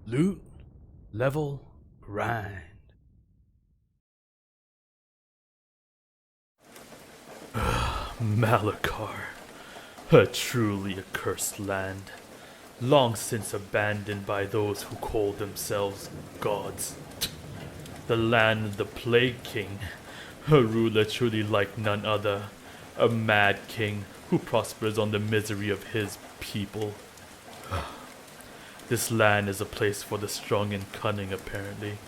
Loot, level, grind. Malakar, a truly accursed land, long since abandoned by those who call themselves gods. The land of the Plague King, a ruler truly like none other, a mad king who prospers on the misery of his people. This land is a place for the strong and cunning, apparently.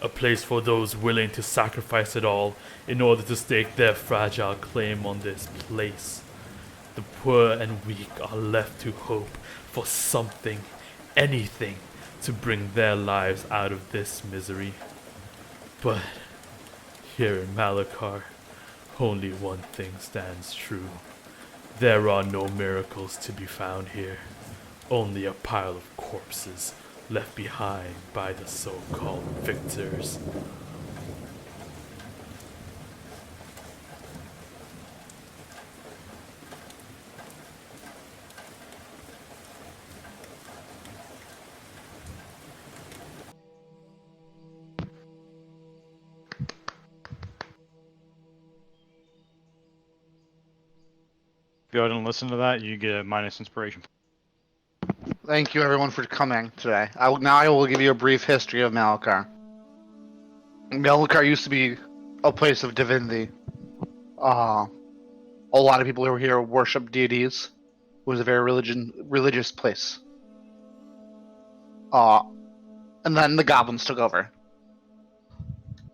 A place for those willing to sacrifice it all in order to stake their fragile claim on this place. The poor and weak are left to hope for something, anything, to bring their lives out of this misery. But here in Malakar, only one thing stands true. There are no miracles to be found here, only a pile of corpses left behind by the so-called victors. If you didn't listen to that, you get a minus inspiration. Thank you, everyone, for coming today. I will give you a brief history of Malakar. Malakar used to be a place of divinity. A lot of people who were here worship deities. It was a very religious place. And then the goblins took over.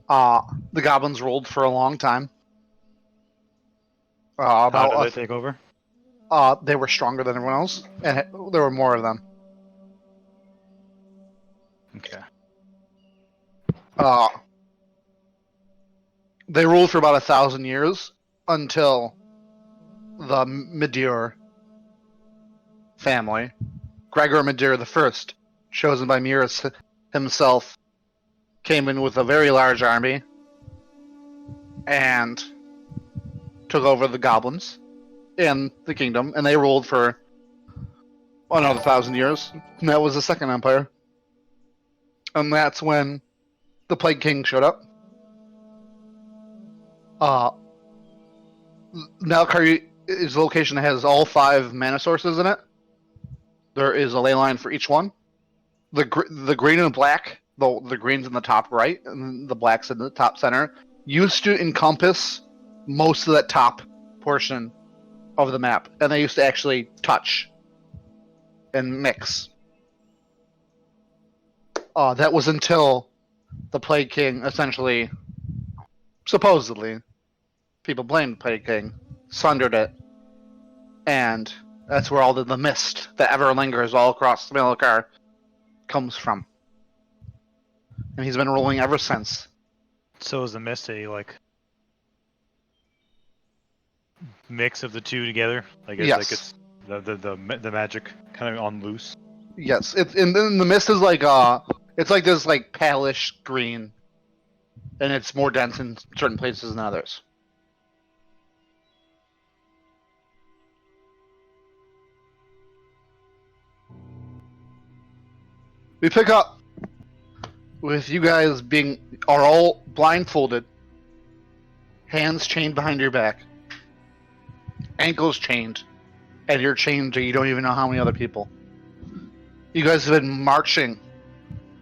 The goblins ruled for a long time. How did they take over? They were stronger than everyone else, and there were more of them. Okay. They ruled for about 1,000 years until the Medir family, Gregor Medir I, chosen by Miras himself, came in with a very large army and took over the goblins in the kingdom, and they ruled for another 1,000 years. And that was the Second Empire. And that's when the Plague King showed up. Malakar, his location has all 5 mana sources in it. There is a ley line for each one. The green and black, the green's in the top right, and the black's in the top center, used to encompass most of that top portion of the map, and they used to actually touch and mix. That was until the Plague King essentially, supposedly, people blamed the Plague King, sundered it, and that's where all the mist that ever lingers all across Malakar comes from. And he's been ruling ever since. So is the mist a mix of the two together? Yes. It's the magic kind of on loose. Yes, and then the mist is it's like this palish green, and it's more dense in certain places than others. We pick up with you guys are all blindfolded, hands chained behind your back, ankles chained, and you're chained to you don't even know how many other people. You guys have been marching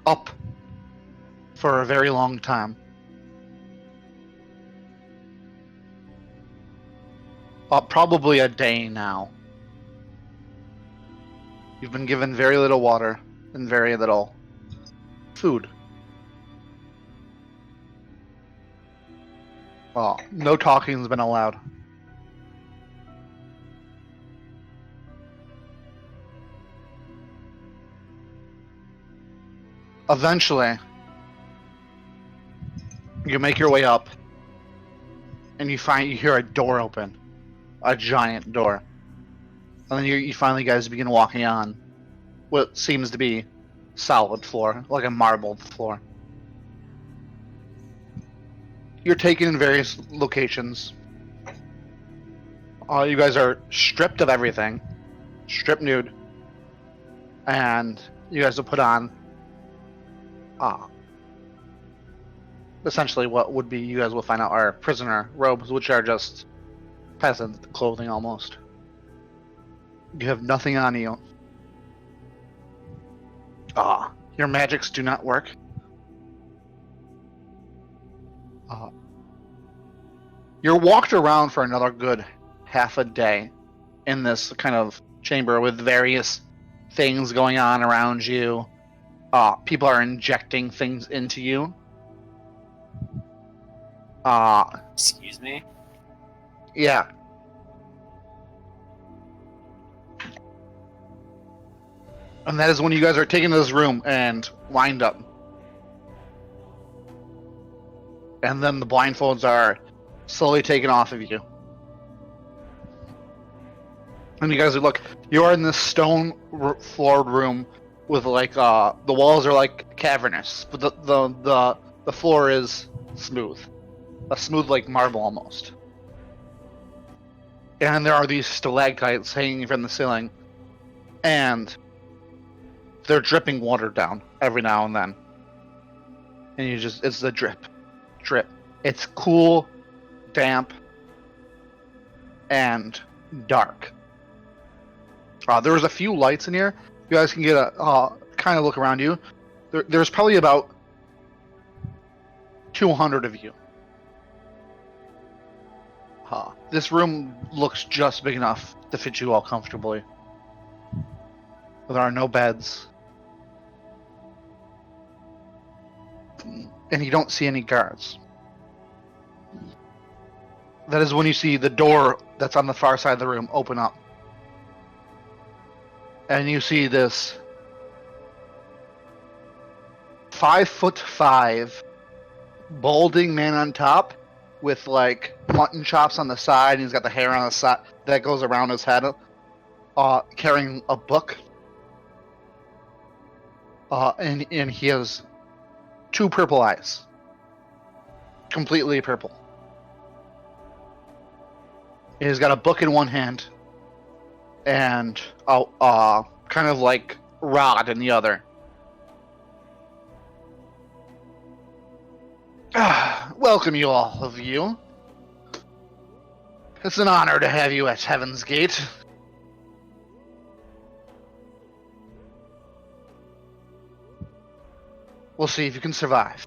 up for a very long time. Probably a day now. You've been given very little water and very little food. Well, no talking's been allowed. Eventually, you make your way up, and you hear a door open, a giant door, and then you finally guys begin walking on what seems to be solid floor, like a marbled floor. You're taken in various locations. You guys are stripped of everything, stripped nude, and you guys are put on Ah. Essentially, what would be, you guys will find out, are prisoner robes, which are just peasant clothing almost. You have nothing on you. Ah. Your magics do not work. You're walked around for another good half a day in this kind of chamber with various things going on around you. People are injecting things into you. Excuse me? Yeah. And that is when you guys are taken to this room and lined up. And then the blindfolds are slowly taken off of you. And you guys look, you are in this stone floored room with like the walls are like cavernous, but the floor is smooth. A smooth like marble almost. And there are these stalactites hanging from the ceiling. And they're dripping water down every now and then. And it's the drip. Drip. It's cool, damp, and dark. There's a few lights in here. You guys can get a kind of look around you. There's probably about 200 of you. This room looks just big enough to fit you all comfortably. There are no beds. And you don't see any guards. That is when you see the door that's on the far side of the room open up. And you see this 5'5" balding man on top with like mutton chops on the side, and he's got the hair on the side that goes around his head, carrying a book. And he has 2 purple eyes. Completely purple. He's got a book in one hand and kind of like rod in the other. Welcome you all of you. It's an honor to have you at Heaven's Gate. We'll see if you can survive.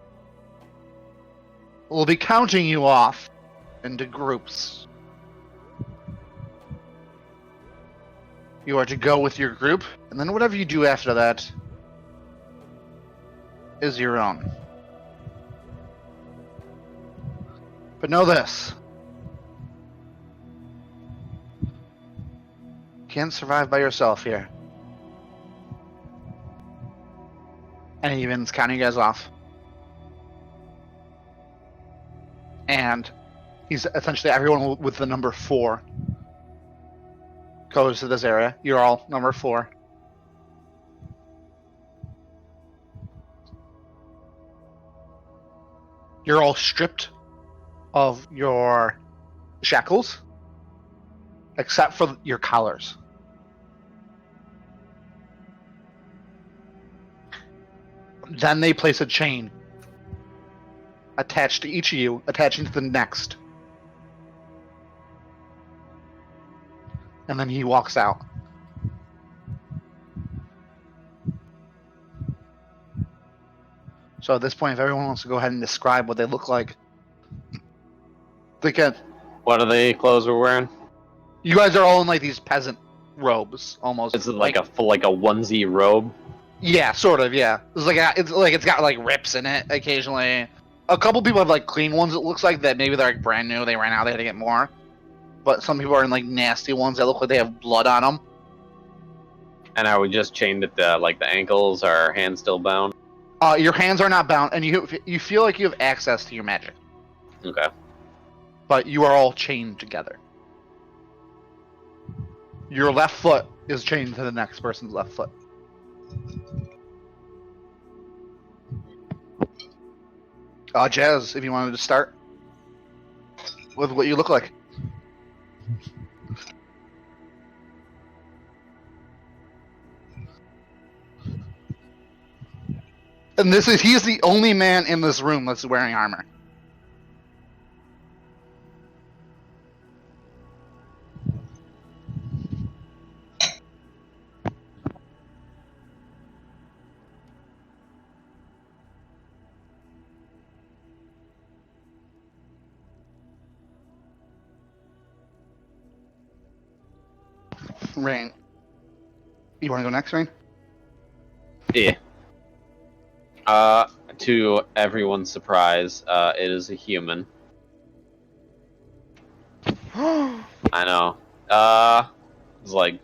We'll be counting you off into groups. You are to go with your group, and then whatever you do after that is your own. But know this. You can't survive by yourself here. And he begins counting you guys off. And he's essentially everyone with the number 4 goes to this area. You're all number 4. You're all stripped of your shackles, except for your collars. Then they place a chain attached to each of you, attaching to the next. And then he walks out. So at this point, if everyone wants to go ahead and describe what they look like, they can. What are the clothes we're wearing? You guys are all in like these peasant robes, almost. Is it like a onesie robe? Yeah, sort of. Yeah, it's got like rips in it occasionally. A couple people have like clean ones. It looks like that maybe they're like brand new. They ran out. They had to get more. But some people are in like nasty ones that look like they have blood on them. And are we just chained at the ankles? Are our hands still bound? Your hands are not bound, and you feel like you have access to your magic. Okay. But you are all chained together. Your left foot is chained to the next person's left foot. Jazz, if you wanted to start with what you look like. And he's the only man in this room that's wearing armor. Rain. You want to go next, Rain? Yeah. To everyone's surprise, it is a human. I know. It's like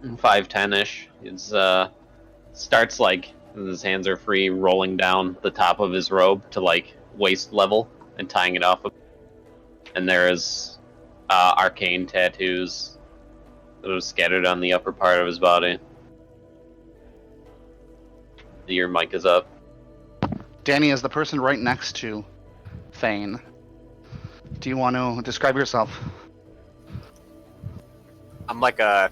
5'10"-ish. It's starts like his hands are free, rolling down the top of his robe to like waist level and tying it off. And there is arcane tattoos that are scattered on the upper part of his body. Your mic is up. Danny is the person right next to Thane. Do you want to describe yourself? I'm like a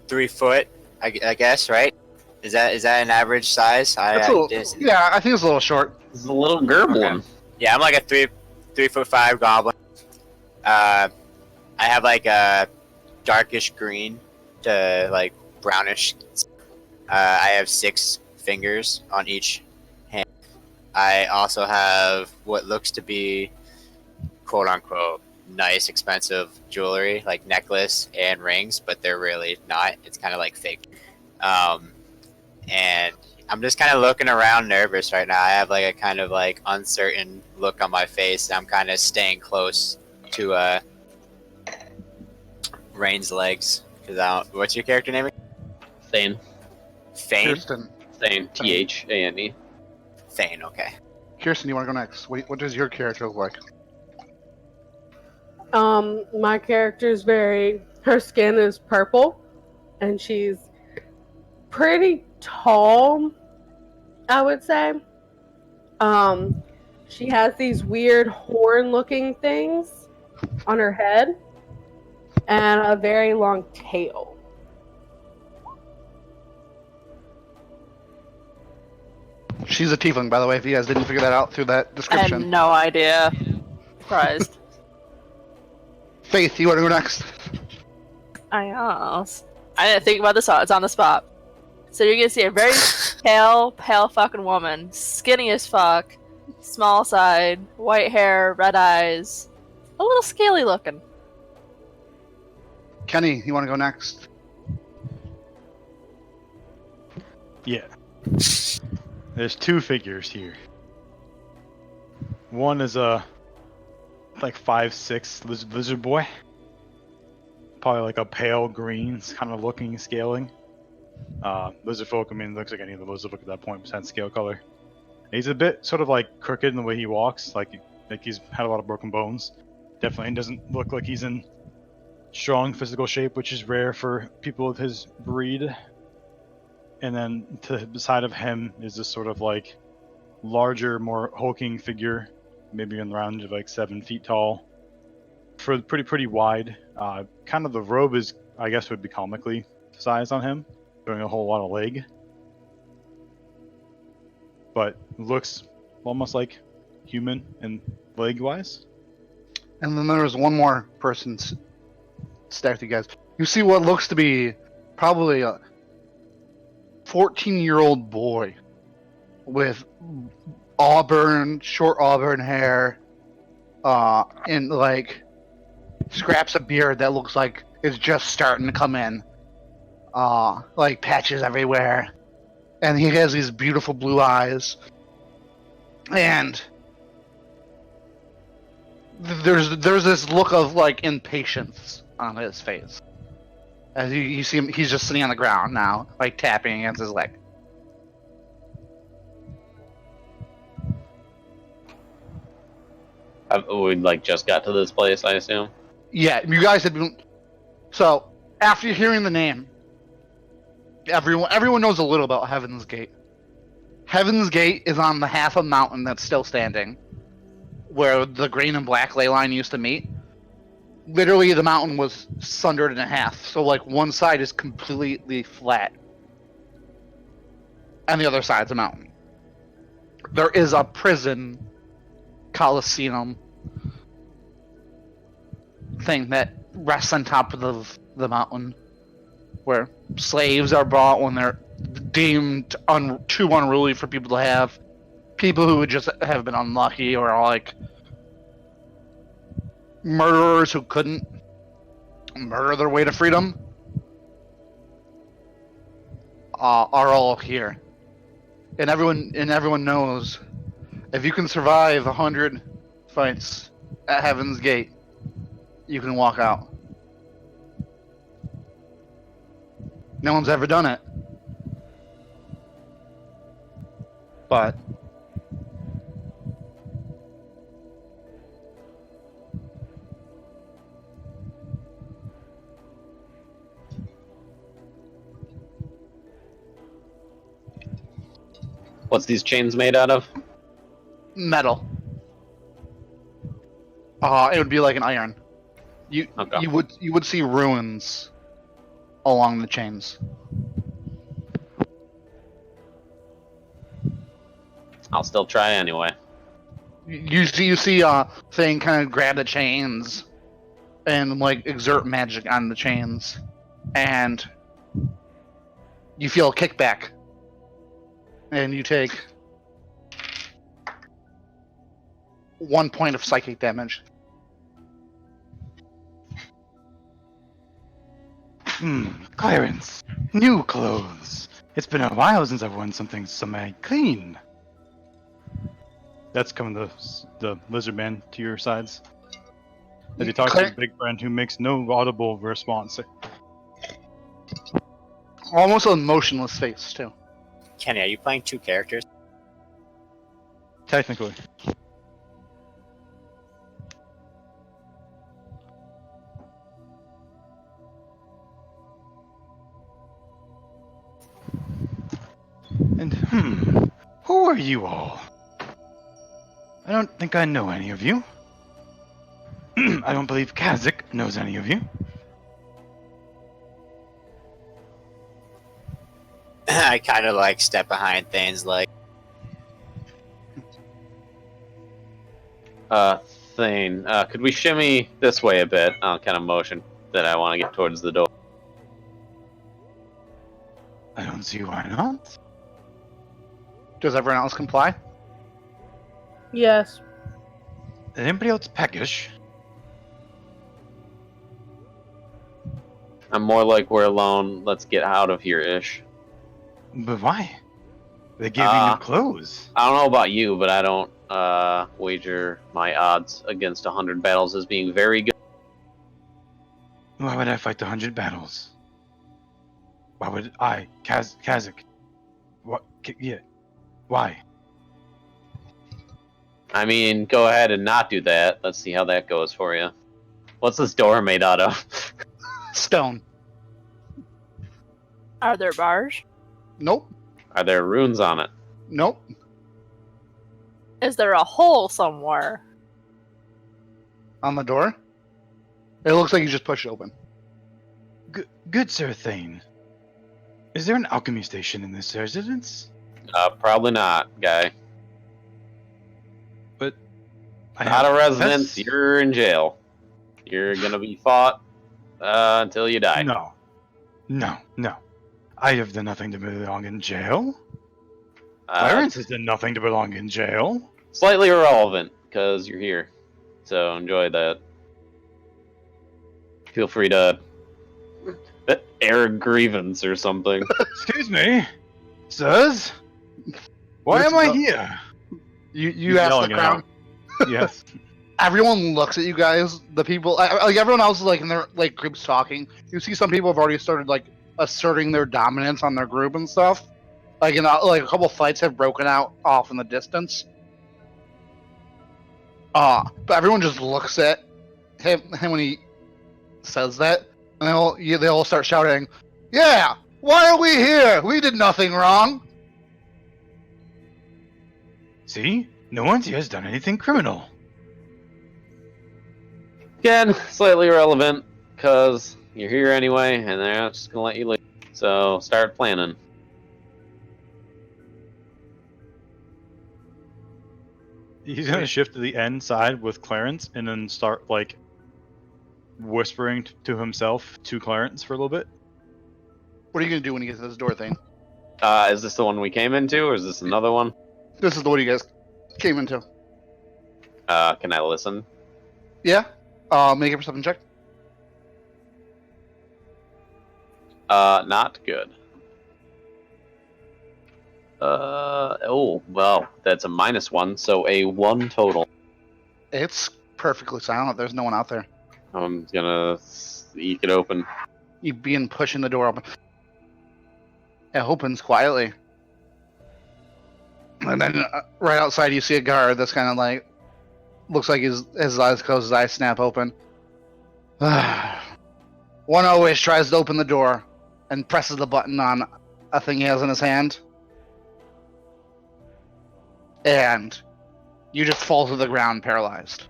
3 foot, I guess, right? Is that an average size? Yeah, I think it's a little short. It's a little gerblin. Okay. Yeah, I'm like a 3'5" goblin. I have like a darkish green to like brownish. I have 6 fingers on each hand. I also have what looks to be quote unquote nice, expensive jewelry, like necklace and rings, but they're really not. It's kind of like fake. And I'm just kind of looking around nervous right now. I have like a kind of like uncertain look on my face, and I'm kind of staying close to Rain's legs. What's your character name? Thane. Thane? Kirsten. Thane. Thane. Thane, okay. Kirsten, you want to go next? What does your character look like? My character's her skin is purple, and she's pretty tall, I would say. She has these weird horn-looking things on her head, and a very long tail. She's a tiefling, by the way, if you guys didn't figure that out through that I had description. no idea. Surprised. Faith, you want to go next? I didn't think about this. It's on the spot. So you're gonna see a very pale fucking woman, skinny as fuck, small side, white hair, red eyes, a little scaly looking. Kenny, you want to go next? Yeah. There's 2 figures here. One is a like 5'6" lizard boy. Probably like a pale green kind of looking scaling. Lizard folk, I mean, looks like any of the lizard folk at that point, besides scale color. He's a bit sort of like crooked in the way he walks, like he's had a lot of broken bones. Definitely doesn't look like he's in strong physical shape, which is rare for people of his breed. And then to the side of him is this sort of like larger, more hulking figure, maybe in the range of like 7 feet tall, for pretty wide. Kind of the robe is, I guess, would be comically sized on him, showing a whole lot of leg, but looks almost like human and leg wise. And then there's one more person stacked, you guys. You see what looks to be probably a 14-year-old boy with short auburn hair, and like scraps of beard that looks like it's just starting to come in, like patches everywhere, and he has these beautiful blue eyes, and there's this look of like impatience on his face. As you see him, he's just sitting on the ground now, like tapping against his leg. We like just got to this place, I assume. Yeah, you guys had been. So after hearing the name, everyone knows a little about Heaven's Gate. Heaven's Gate is on the half a mountain that's still standing, where the green and black ley line used to meet. Literally, the mountain was sundered in half, so like one side is completely flat, on the other side of the mountain. There is a prison coliseum thing that rests on top of the mountain, where slaves are brought when they're deemed too unruly for people to have. People who would just have been unlucky, or like murderers who couldn't murder their way to freedom, are all here. And everyone knows, if you can survive 100 fights at Heaven's Gate, you can walk out. No one's ever done it. But What's these chains made out of? metal. It would be like an iron. You would see ruins along the chains. I'll still try anyway. You see thing kind of grab the chains and like exert magic on the chains, and you feel a kickback, and you take 1 point of psychic damage. Clarence, new clothes. It's been a while since I've worn something semi-clean. That's coming the lizard man to your sides. As you talk to the big friend who makes no audible response. Almost a motionless face, too. Kenny, are you playing two characters? Technically. And who are you all? I don't think I know any of you. I don't believe Kazik knows any of you. I kind of like step behind things like. Thane, could we shimmy this way a bit? I'll kind of motion that I want to get towards the door. I don't see why not. Does everyone else comply? Yes. Is anybody else peckish? I'm more like we're alone. Let's get out of here-ish. But why? They gave you new clothes. I don't know about you, but I don't wager my odds against 100 battles as being very good. Why would I fight 100 battles? Why would I, Kazik? What? Yeah. Why? I mean, go ahead and not do that. Let's see how that goes for you. What's this door made out of? Stone. Are there bars? Nope. Are there runes on it? Nope. Is there a hole somewhere? On the door? It looks like you just pushed it open. Good Sir Thane. Is there an alchemy station in this residence? Probably not, guy. But Not a residence, you're in jail. You're gonna be fought until you die. No. I have done nothing to belong in jail. Clarence has done nothing to belong in jail. Slightly irrelevant, because you're here. So enjoy that. Feel free to air a grievance or something. Excuse me, sirs. Why am I here? You asked the crowd. Yes. Everyone looks at you guys. The people, like everyone else, is like in their like groups talking. You see some people have already started like asserting their dominance on their group and stuff. Like like a couple fights have broken out off in the distance. But everyone just looks at him when he says that, and they all start shouting, "Yeah! Why are we here? We did nothing wrong." See, no one here has done anything criminal. Again, slightly irrelevant, because you're here anyway, and they're just gonna let you leave. So start planning. He's gonna shift to the end side with Clarence and then start like whispering to himself to Clarence for a little bit. What are you gonna do when you get to this door thing? Is this the one we came into, or is this another one? This is the one you guys came into. Can I listen? Yeah. Make a perception check. Not good. Oh, well, that's a -1, so a 1 total. It's perfectly silent. There's no one out there. I'm gonna eke it open. You begin pushing the door open. It opens quietly. And then right outside you see a guard that's kind of like, looks like his eyes closed, his eyes snap open. One always tries to open the door and presses the button on a thing he has in his hand. And you just fall to the ground paralyzed.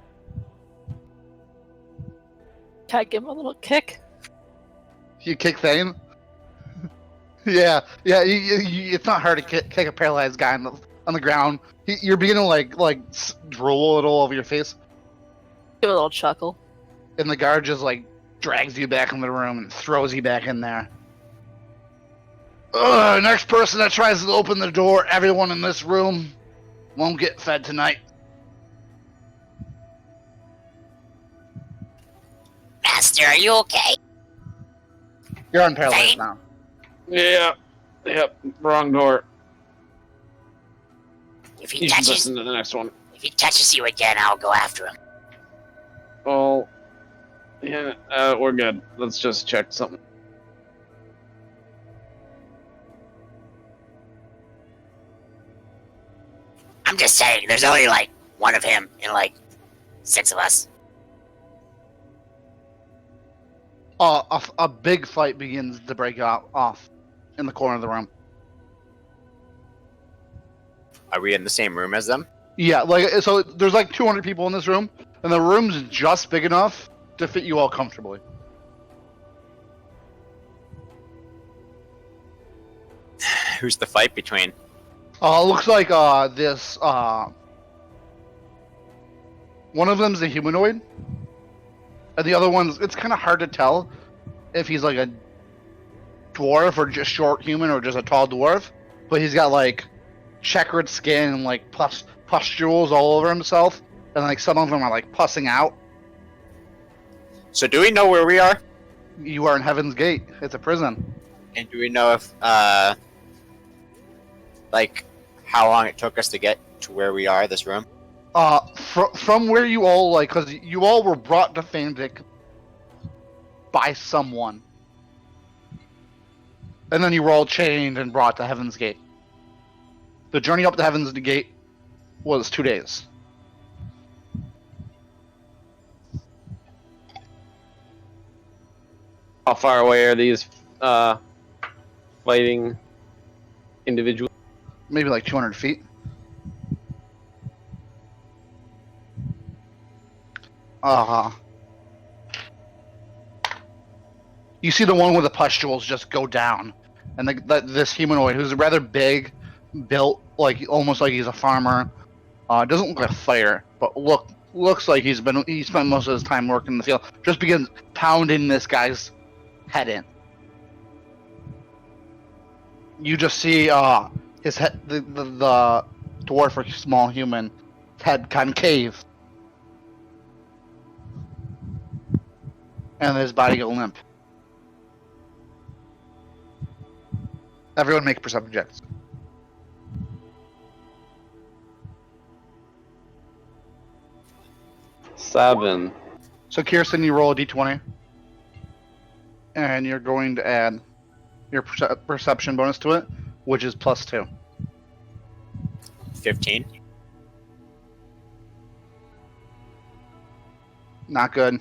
Can I give him a little kick? You kick Thane? yeah. It's not hard to kick a paralyzed guy on the ground. You're beginning to like drool a little over your face, Give a little chuckle. and the guard just like drags you back into the room and throws you back in there. Next person that tries to open the door, everyone in this room won't get fed tonight. Master, are you okay? You're unparalyzed Thane? now. Yeah. Yep. Wrong door. If he You should touches, listen to the next one. if he touches you again, I'll go after him. Oh. Yeah. We're good. Let's just check something. I'm just saying, there's only like one of him and like 6 of us. A big fight begins to break off in the corner of the room. Are we in the same room as them? Yeah, so there's like 200 people in this room, and the room's just big enough to fit you all comfortably. Who's the fight between? Looks like this one of them's a humanoid, and the other one's, it's kind of hard to tell if he's like a dwarf or just short human or just a tall dwarf, but he's got like checkered skin and like pustules all over himself, and like some of them are like pussing out. So do we know where we are? You are in Heaven's Gate. It's a prison. And do we know if, like, how long it took us to get to where we are, this room? From where you all, like, because you all were brought to Fandic by someone. And then you were all chained and brought to Heaven's Gate. The journey up to Heaven's Gate was 2 days. How far away are these fighting individuals? Maybe like 200 feet. You see the one with the pustules just go down, and this humanoid, who's rather big, built like almost like he's a farmer, doesn't look like a fighter, but looks like he spent most of his time working in the field. Just begins pounding this guy's head in. You just see his head, the dwarf or small human head concave, and his body go limp. Everyone make perception checks. Seven. So Kirsten, you roll a d20, and you're going to add your perception bonus to it, which is +2. 15. Not good.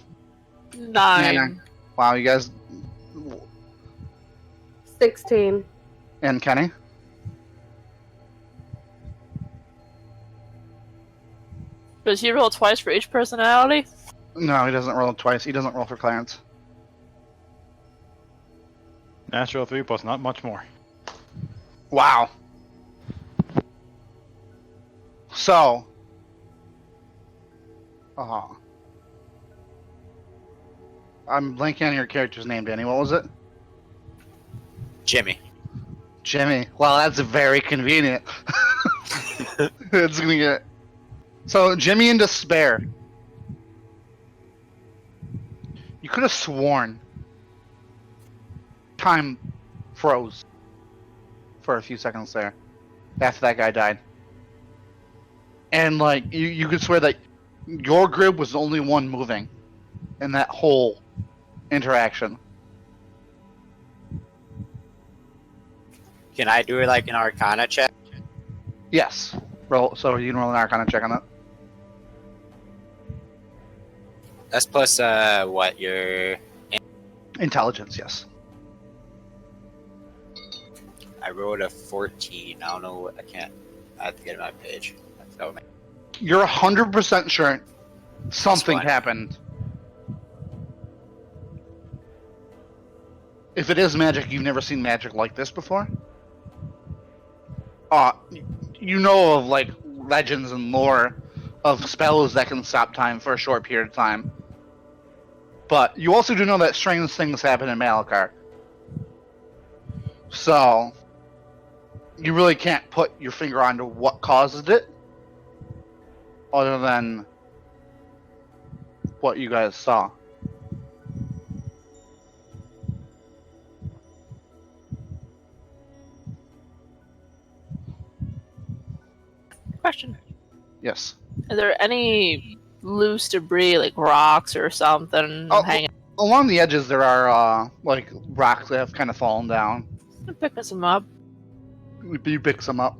9. Wow, you guys. 16. And Kenny? Does he roll twice for each personality? No, he doesn't roll twice. He doesn't roll for Clarence. Natural 3 plus not much more. Wow. So, I'm blanking on your character's name, Danny. What was it? Jimmy. Jimmy. Well, that's very convenient. It's gonna get. So, Jimmy in despair. You could have sworn time froze for a few seconds there after that guy died. And, like, you could swear that your group was the only one moving in that whole interaction. Can I do like an Arcana check? Yes. Roll. So you can roll an Arcana check on that. That's plus what your Intelligence, yes. I rolled a 14. I don't know what I can't. I have to get my page. So, You're 100% sure something one. happened. If it is magic, you've never seen magic like this before. You know of like legends and lore of spells that can stop time for a short period of time. But you also do know that strange things happen in Malakar. So you really can't put your finger onto what caused it, other than what you guys saw. Question. Yes. Is there any loose debris, like rocks or something, Oh, hanging? along the edges there are like rocks that have kind of fallen down. I'm picking some up. You pick some up.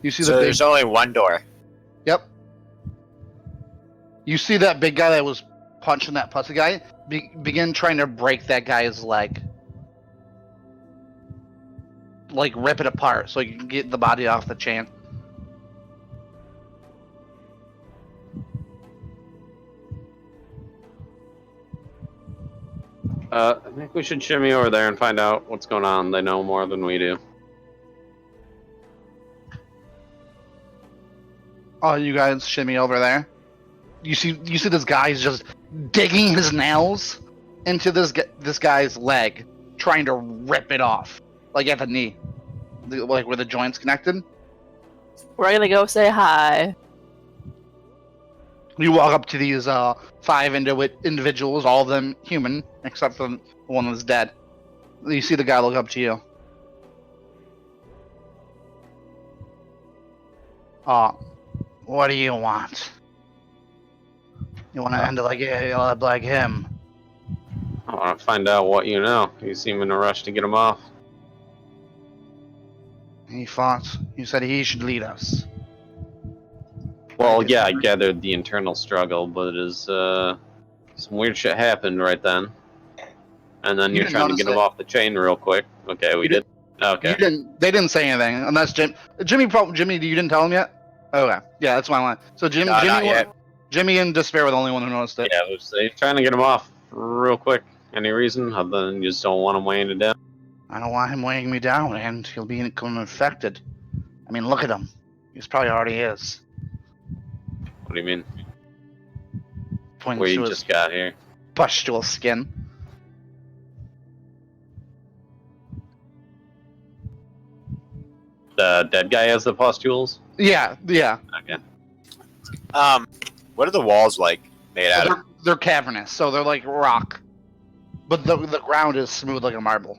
You see so the big. there's only one door. Yep. You see that big guy that was punching that pussy guy begin trying to break that guy's leg. Like rip it apart so you can get the body off the chain. I think we should shimmy over there and find out what's going on. They know more than we do. Oh, you guys shimmy over there. You see this guy's just digging his nails into this guy's leg, trying to rip it off, like at the knee, like where the joints connected. We're gonna go say hi. You walk up to these 5 individuals, all of them human, except for the one that's dead. You see the guy look up to you. What do you want? You want to end it like him? I want to find out what you know. You seem in a rush to get him off. He fought. You said he should lead us. Well, yeah, I gathered the internal struggle, but it is some weird shit happened right then. And then You you're didn't trying to notice get him it. off the chain real quick. Okay, we did. Okay. They didn't say anything, unless Jimmy. You didn't tell him yet. Okay, yeah, that's my line. So No, not yet. Jimmy and Despair were the only one who noticed it. Yeah, I was trying to get him off real quick. Any reason other than you just don't want him weighing it down? I don't want him weighing me down, and he'll become infected. I mean, look at him. He's probably already is. What do you mean? Pointing Where to you his just got here? pustule skin. The dead guy has the pustules? Yeah. Okay. What are the walls like made out of? They're cavernous, so they're like rock, but the ground is smooth like a marble.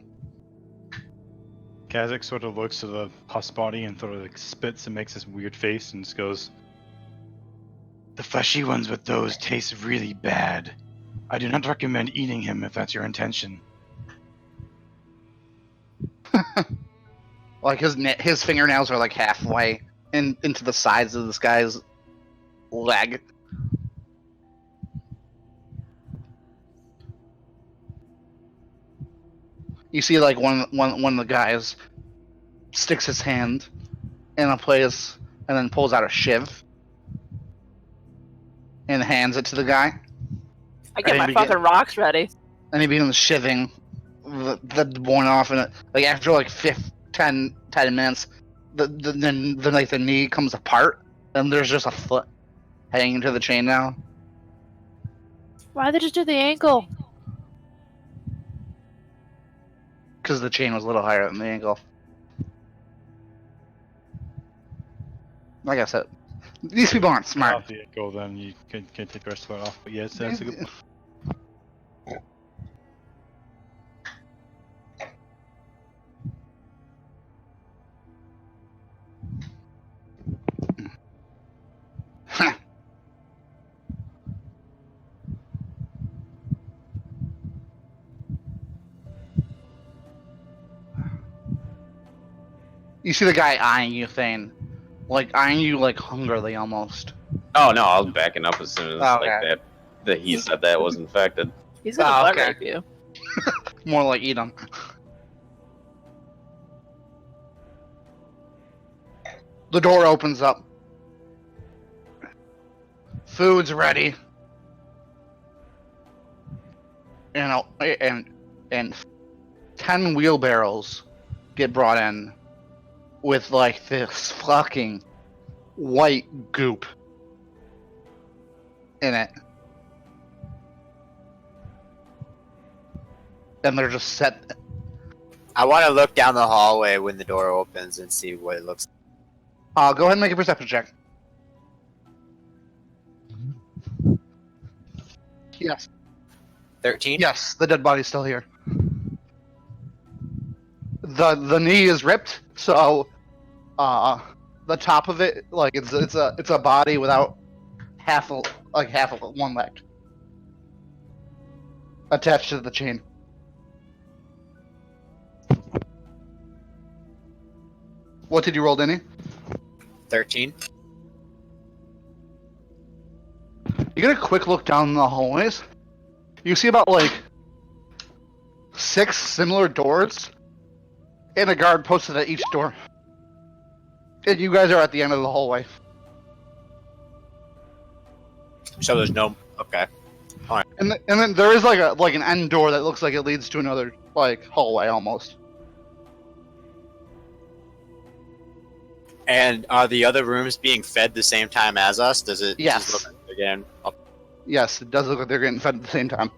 Kazakh sort of looks to the pus body and sort of like spits and makes this weird face and just goes, "The fleshy ones with those taste really bad. I do not recommend eating him if that's your intention." Like his fingernails are like halfway into the sides of this guy's leg. You see, like one of the guys sticks his hand in a place and then pulls out a shiv and hands it to the guy. I get Ready my to fucking rocks ready. And he begins shivving the one off, and like after like 10 minutes, then like the knee comes apart, and there's just a foot hanging to the chain now. Why'd they just do the ankle? Because the chain was a little higher than the ankle. Like I said, these people aren't smart. Off the ankle, then you can take the rest of it off. But yes, that's a good. You see the guy eyeing you, Thane. Like, eyeing you, like, hungrily, almost. Oh no, I was backing up as soon as Okay. that he said that was infected. He's gonna butt okay. rape you. More like eat him. The door opens up. Food's ready. And 10 wheelbarrows get brought in with like this fucking white goop in it. And they're just set. I want to look down the hallway when the door opens and see what it looks like. Go ahead and make a perception check. Yes. 13? Yes, the dead body's still here. The knee is ripped, so the top of it, like it's a body without half of one leg attached to the chain. What did you roll, Denny? 13? You get a quick look down the hallways. You see about like 6 similar doors and a guard posted at each door. And you guys are at the end of the hallway. So there's no... Okay. And then there is like an end door that looks like it leads to another like hallway almost. And are the other rooms being fed the same time as us? Does it Yes. just look like again? Oh, Yes, it does look like they're getting fed at the same time.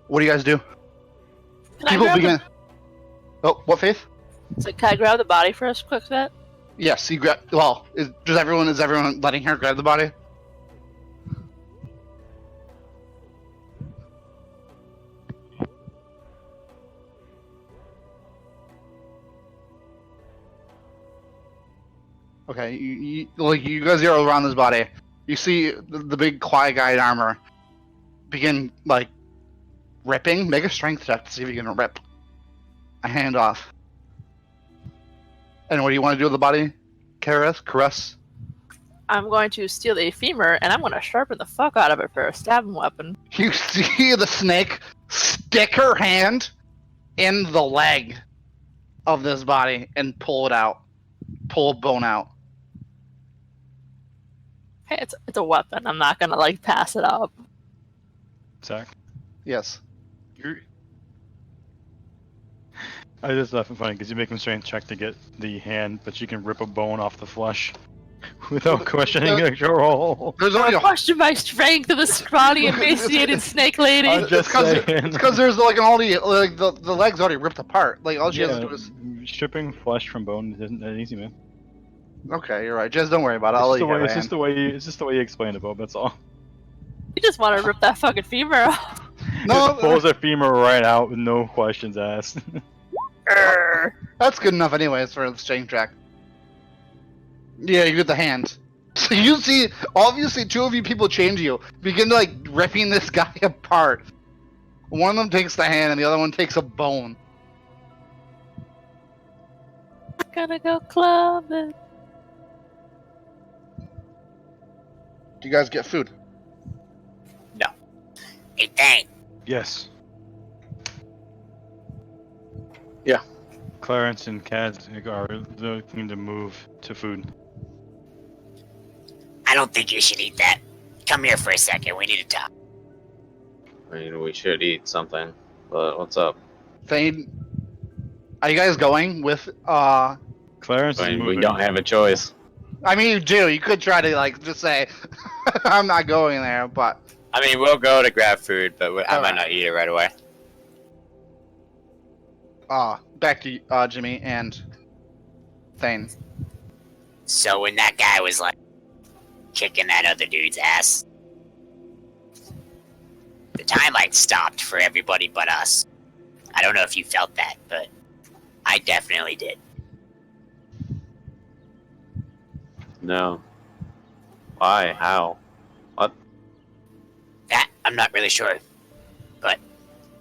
What do you guys do? Can I People grab begin. Oh, what, Faith? So can I grab the body first, quick bit? Yes, you grab. Well, is everyone letting her grab the body? Okay, you guys are around this body. You see the big quiet guy in armor begin like ripping. Make a strength check to see if you can rip a hand off. And what do you want to do with the body? Caress? I'm going to steal a femur and I'm going to sharpen the fuck out of it for a stabbing weapon. You see the snake stick her hand in the leg of this body and pull it out. Pull a bone out. Hey, it's a weapon. I'm not gonna like pass it up. Zach, Yes. I just laugh funny because you make him strength check to get the hand, but you can rip a bone off the flesh without questioning your roll. There's only Don't question my strength of the scrawny, emaciated snake lady. I'm just saying. It's because there's like the leg's already ripped apart. Like all she has to do is. Stripping flesh from bone isn't that easy, man. Okay, you're right. Just don't worry about it. I'll let you have It's a just the way you explain it, Bob. That's all. You just want to rip that fucking femur off. No, Just pulls a femur right out with no questions asked. that's good enough anyways for the strength track. Yeah, you get the hand. So you see, obviously, 2 of you people change you. Begin like ripping this guy apart. One of them takes the hand, and the other one takes a bone. Gonna go clubbing. Do you guys get food? no. Hey, dang. Yes. Yeah. Clarence and Kaz are looking to move to food. I don't think you should eat that. Come here for a second. We need to talk. I mean, we should eat something, but what's up? Thane, are you guys going with? Clarence I is mean, we moving. don't have a choice. I mean, you do. You could try to like just say, "I'm not going there," but I mean, we'll go to grab food, but I might Alright. not eat it right away. back to Jimmy and Thane. So when that guy was like kicking that other dude's ass, the time like stopped for everybody but us. I don't know if you felt that, but I definitely did. No. Why? How? That I'm not really sure, but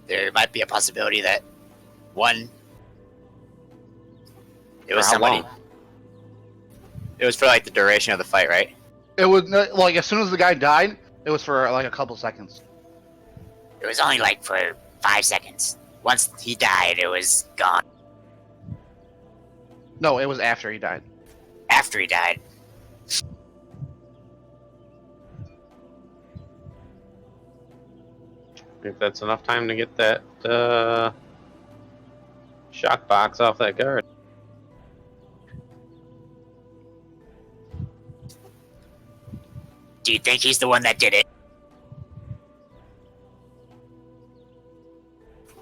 there might be a possibility that one, it was For how somebody. long? It was for like the duration of the fight, right? It was like as soon as the guy died, it was for like a couple seconds. It was only like for 5 seconds. Once he died, it was gone. No, it was after he died. After he died, If that's enough time to get that shock box off that guard. do you think he's the one that did it?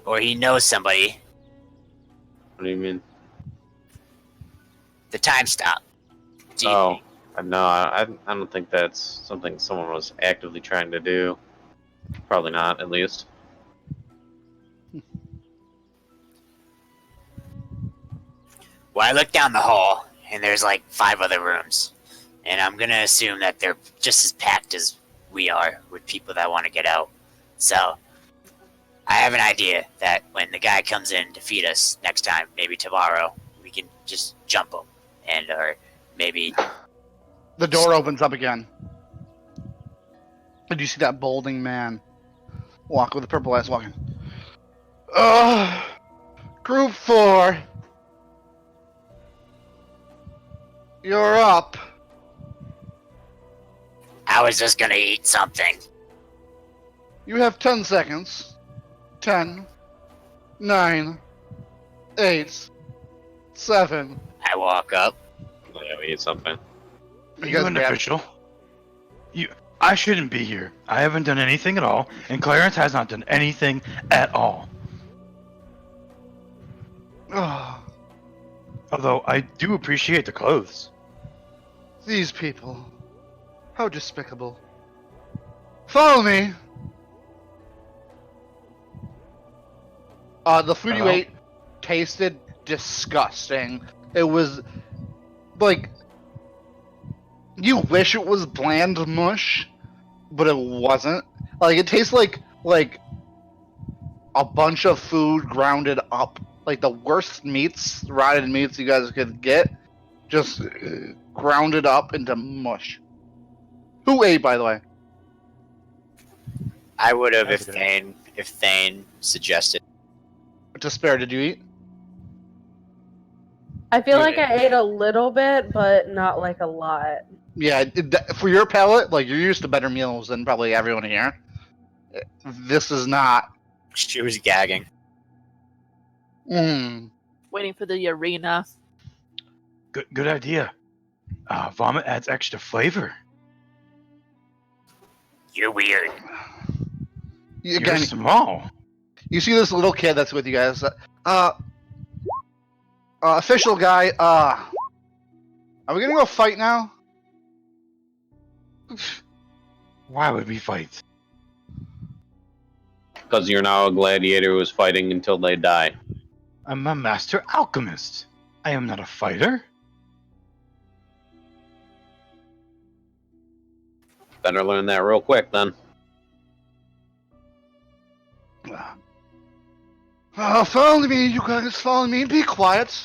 Or he knows somebody? What do you mean? The time stop. Do you Oh, think? no, I don't think that's something someone was actively trying to do. Probably not, at least. Well, I looked down the hall, and there's like 5 other rooms. And I'm gonna assume that they're just as packed as we are with people that want to get out. So, I have an idea that when the guy comes in to feed us next time, maybe tomorrow, we can just jump him. And, or maybe, The door opens up again. Did you see that balding man walk with the purple eyes walking? Group 4. You're up. I was just gonna eat something. You have 10 seconds. 10, 9, 8, 7. I walk up. Yeah, we need something. Are You you guys an grab- official? I shouldn't be here. I haven't done anything at all, and Clarence has not done anything at all. Oh, Although I do appreciate the clothes. these people. How despicable. Follow me. The food you Hello? ate tasted disgusting. It was like you wish it was bland mush, but it wasn't. Like it tastes like a bunch of food grounded up, like the worst meats, rotted meats you guys could get, just grounded up into mush. Who ate, by the way? I would have That's okay. if Thane suggested. Despair, did you eat? I feel You like I ate a little bit, but not like a lot. Yeah, for your palate, like you're used to better meals than probably everyone here. This is not. She was gagging. Waiting for the arena. Good idea. Vomit adds extra flavor. You're weird. You're Again, small. you see this little kid that's with you guys. Official guy. Are we gonna go fight now? Why would we fight? Because you're now a gladiator who is fighting until they die. I'm a master alchemist. I am not a fighter. Better learn that real quick, then. Follow me, you guys. Follow me. Be quiet.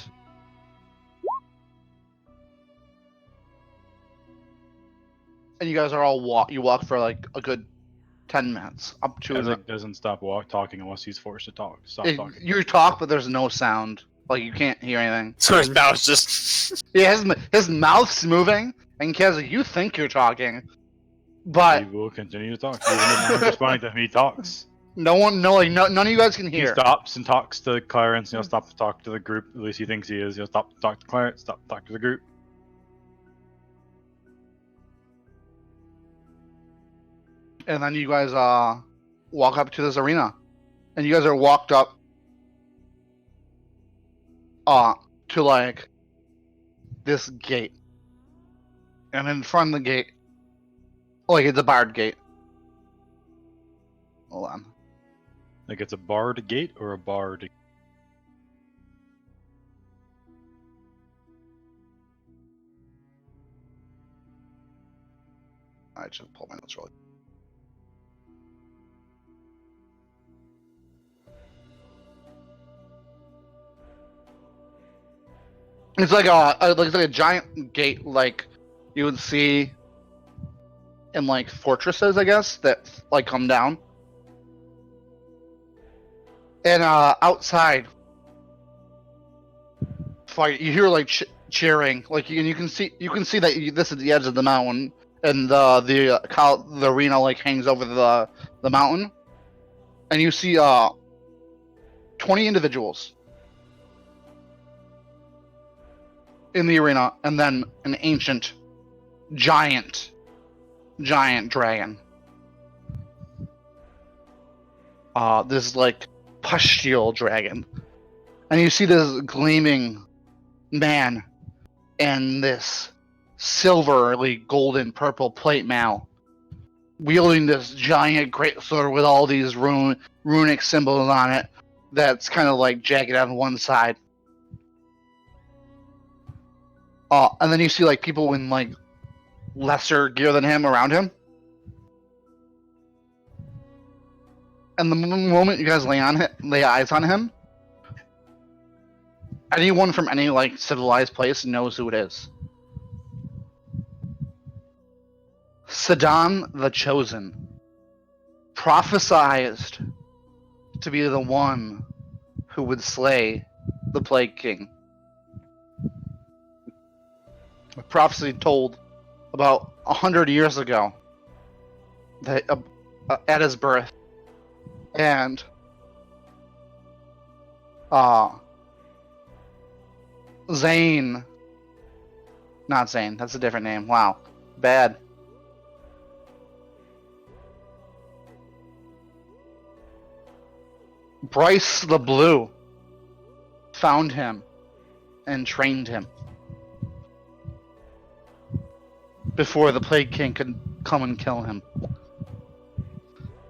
And you guys are all walk. You walk for like a good 10 minutes up to. Isaac doesn't stop talking unless he's forced to talk. Stop talking. You talk, but there's no sound. Like you can't hear anything. So his mouth's just. Yeah, his mouth's moving, and Kaz, you think you're talking, but He will continue to talk. Even if I'm responding to him, he talks. None of you guys can He hear. stops and talks to Clarence. Stop to talk to the group. At least he thinks he is. Stop to talk to Clarence. Stop to talk to the group. And then you guys walk up to this arena, and you guys are walked up to like this gate, and in front of the gate, like it's a barred gate. Hold on. Like it's a barred gate or a barred. I just pull my notes really. It's like a giant gate, like you would see in like fortresses, I guess, that like come down. And outside, fight. You hear like cheering, like you can see that this is the edge of the mountain, and the arena like hangs over the mountain, and you see 20 individuals in the arena, and then an ancient, giant dragon. This like pustule dragon, and you see this gleaming man and this silverly golden purple plate mail, wielding this giant great sword with all these runic symbols on it. That's kind of like jagged on one side. And then you see like people in like lesser gear than him around him. And the moment you guys lay eyes on him, anyone from any like civilized place knows who it is. Sadan the Chosen, prophesized to be the one who would slay the Plague King. A prophecy told about 100 years ago that at his birth, and Zane, not Zane, that's a different name. Wow, bad. Bryce the Blue found him and trained him before the Plague King could come and kill him.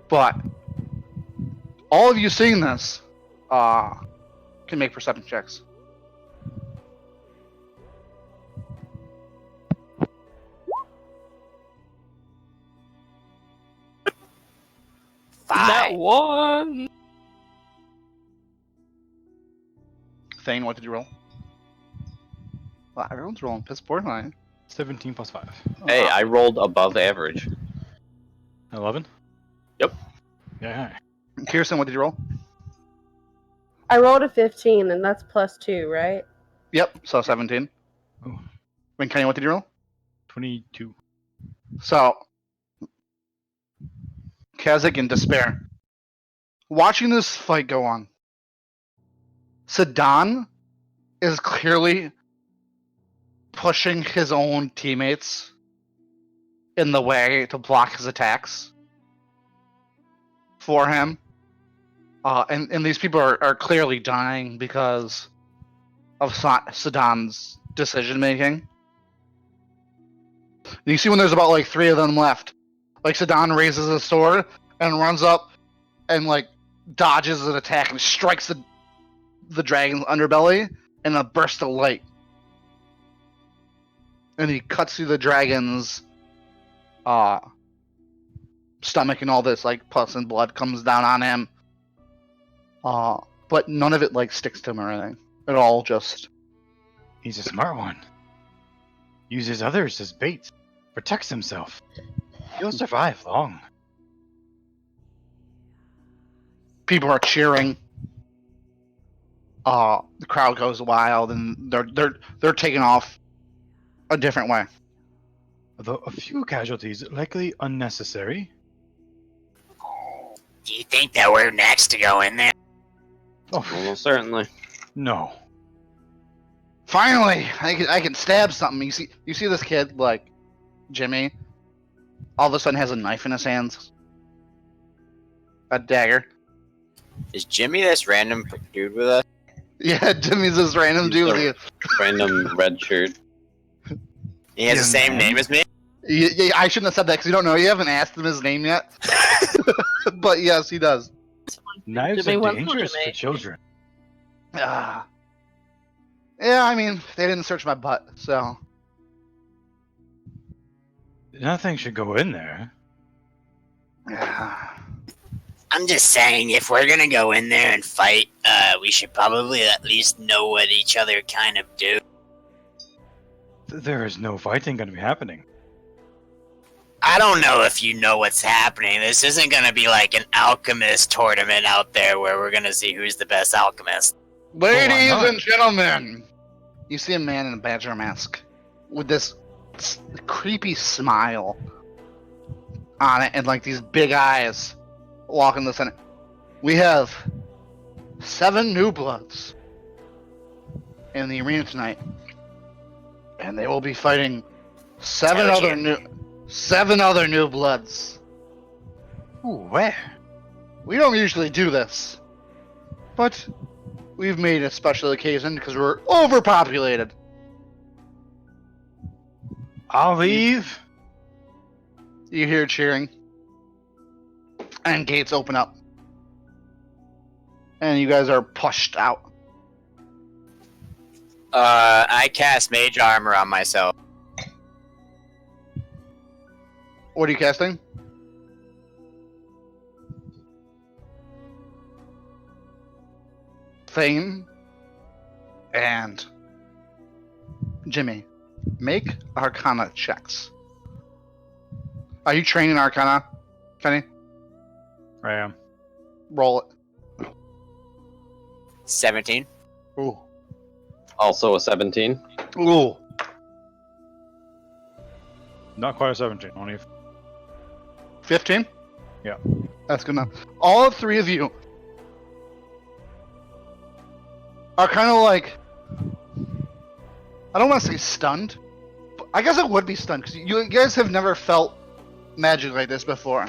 But all of you seeing this can make perception checks. That one. Thane, what did you roll? Wow, everyone's rolling piss poor tonight. 17 plus 5. Hey, I rolled above average. 11? Yep. Yeah. Kirsten, what did you roll? I rolled a 15, and that's +2, right? Yep, so 17. Oh. And Kenny, what did you roll? 22. So, Kazakh in despair. Watching this fight go on, Sadan is clearly pushing his own teammates in the way to block his attacks for him. And these people are clearly dying because of Sadan's decision making. You see when there's about like 3 of them left, like Sadan raises his sword and runs up and like dodges an attack and strikes the dragon's underbelly in a burst of light. And he cuts through the dragon's stomach, and all this like pus and blood comes down on him. But none of it like sticks to him or anything. It all just... He's a smart one. Uses others as bait. Protects himself. He'll survive long. People are cheering. The crowd goes wild, and they're taking off a different way. Although a few casualties likely unnecessary. Do you think that we're next to go in there? Oh, Almost certainly. no. Finally, I can stab something. You see this kid, like, Jimmy, all of a sudden has a knife in his hands. A dagger. Is Jimmy this random dude with us? Yeah, Jimmy's this random He's dude. a random red shirt. He has Yeah, the same man. name as me? Yeah, I shouldn't have said that because you don't know. You haven't asked him his name yet. But yes, he does. Knives Jimmy are wants dangerous Jimmy. for children. Ah. Yeah, I mean, they didn't search my butt, so. Nothing should go in there. I'm just saying, if we're gonna go in there and fight, we should probably at least know what each other kind of do. There is no fighting going to be happening. I don't know if you know what's happening. This isn't gonna be like an alchemist tournament out there where we're gonna see who's the best alchemist. Ladies not? and gentlemen, you see a man in a badger mask with this creepy smile on it and like these big eyes walking the center. We have 7 new bloods in the arena tonight, and they will be fighting 7 Told other new bloods. Ooh, where? We don't usually do this, but we've made a special occasion because we're overpopulated. I'll leave. You hear cheering, and gates open up, and you guys are pushed out. I cast mage armor on myself. What are you casting? Thane and Jimmy, make Arcana checks. Are you training Arcana, Kenny? I am. Roll it. 17. Ooh. Also a 17. Ooh. Not quite a 17. Only 15? Yeah. That's good enough. All 3 of you are kind of like, I don't want to say stunned, but I guess I would be stunned because you guys have never felt magic like this before.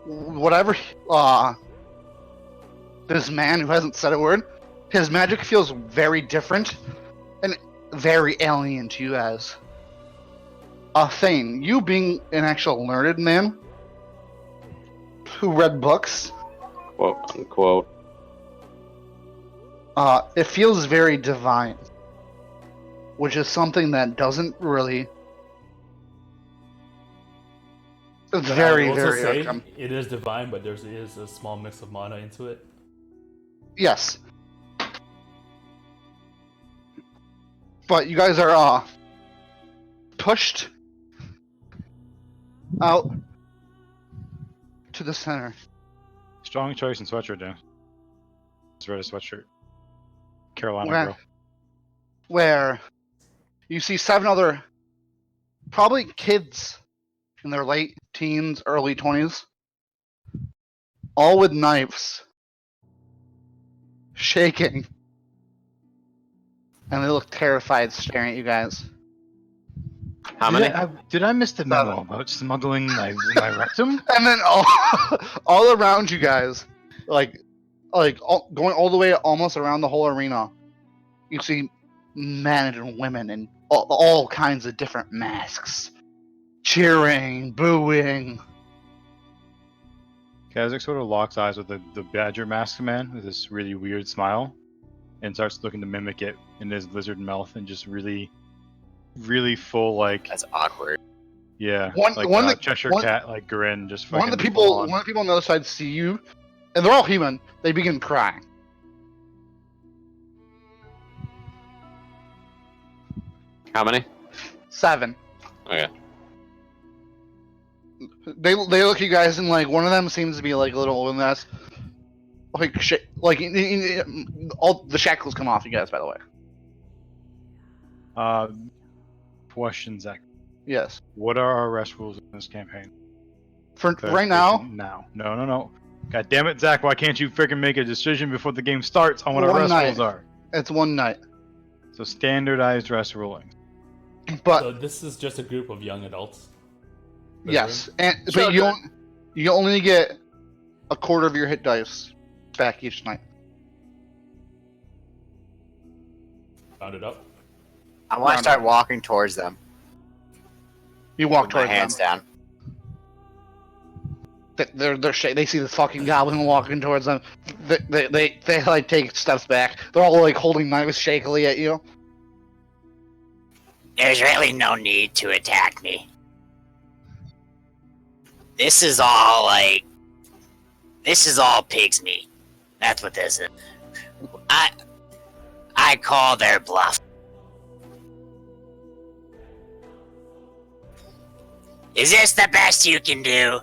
Whatever, this man who hasn't said a word, his magic feels very different and very alien to you guys. Thane, you being an actual learned man who read books, Quote unquote. it feels very divine, which is something that doesn't really. It's But very, I would also very. say it is divine, but there is a small mix of mana into it. Yes. But you guys are pushed out to the center. strong choice in sweatshirt, Dan. It's red sweatshirt. Carolina Where? girl. Where you see 7 other, probably kids in their late teens, early 20s, all with knives, shaking, and they look terrified, staring at you guys. How many? Did I miss the memo about smuggling my rectum? And then all around you guys, going all the way almost around the whole arena, you see men and women in all kinds of different masks, cheering, booing. Kazakh sort of locks eyes with the badger mask man with this really weird smile and starts looking to mimic it in his lizard mouth and just really full, like, That's awkward. yeah, One like that- Cheshire one- cat, like grin, just One of fucking the people full on. on the other side see you, and they're all human. They begin crying. How many? 7. Okay. They look at you guys, and like one of them seems to be like a little older than us. Like shit, like all the shackles come off you guys. By the way, Question, Zach. yes. What are our arrest rules in this campaign? For right now, Now. No. God damn it, Zach! Why can't you freaking make a decision before the game starts on what our One rest night. rules are? it's one night. So standardized rest ruling. But So this is just a group of young adults. yes, but you Children. you only get a quarter of your hit dice back each night. Found it up. I want No, to start no. walking towards them You walk with my towards them. hands down. They see the fucking goblin walking towards them. They like take steps back. They're all like holding knives shakily at you. There's really no need to attack me. This is all pig's meat. That's what this is. I call their bluff. Is this the best you can do?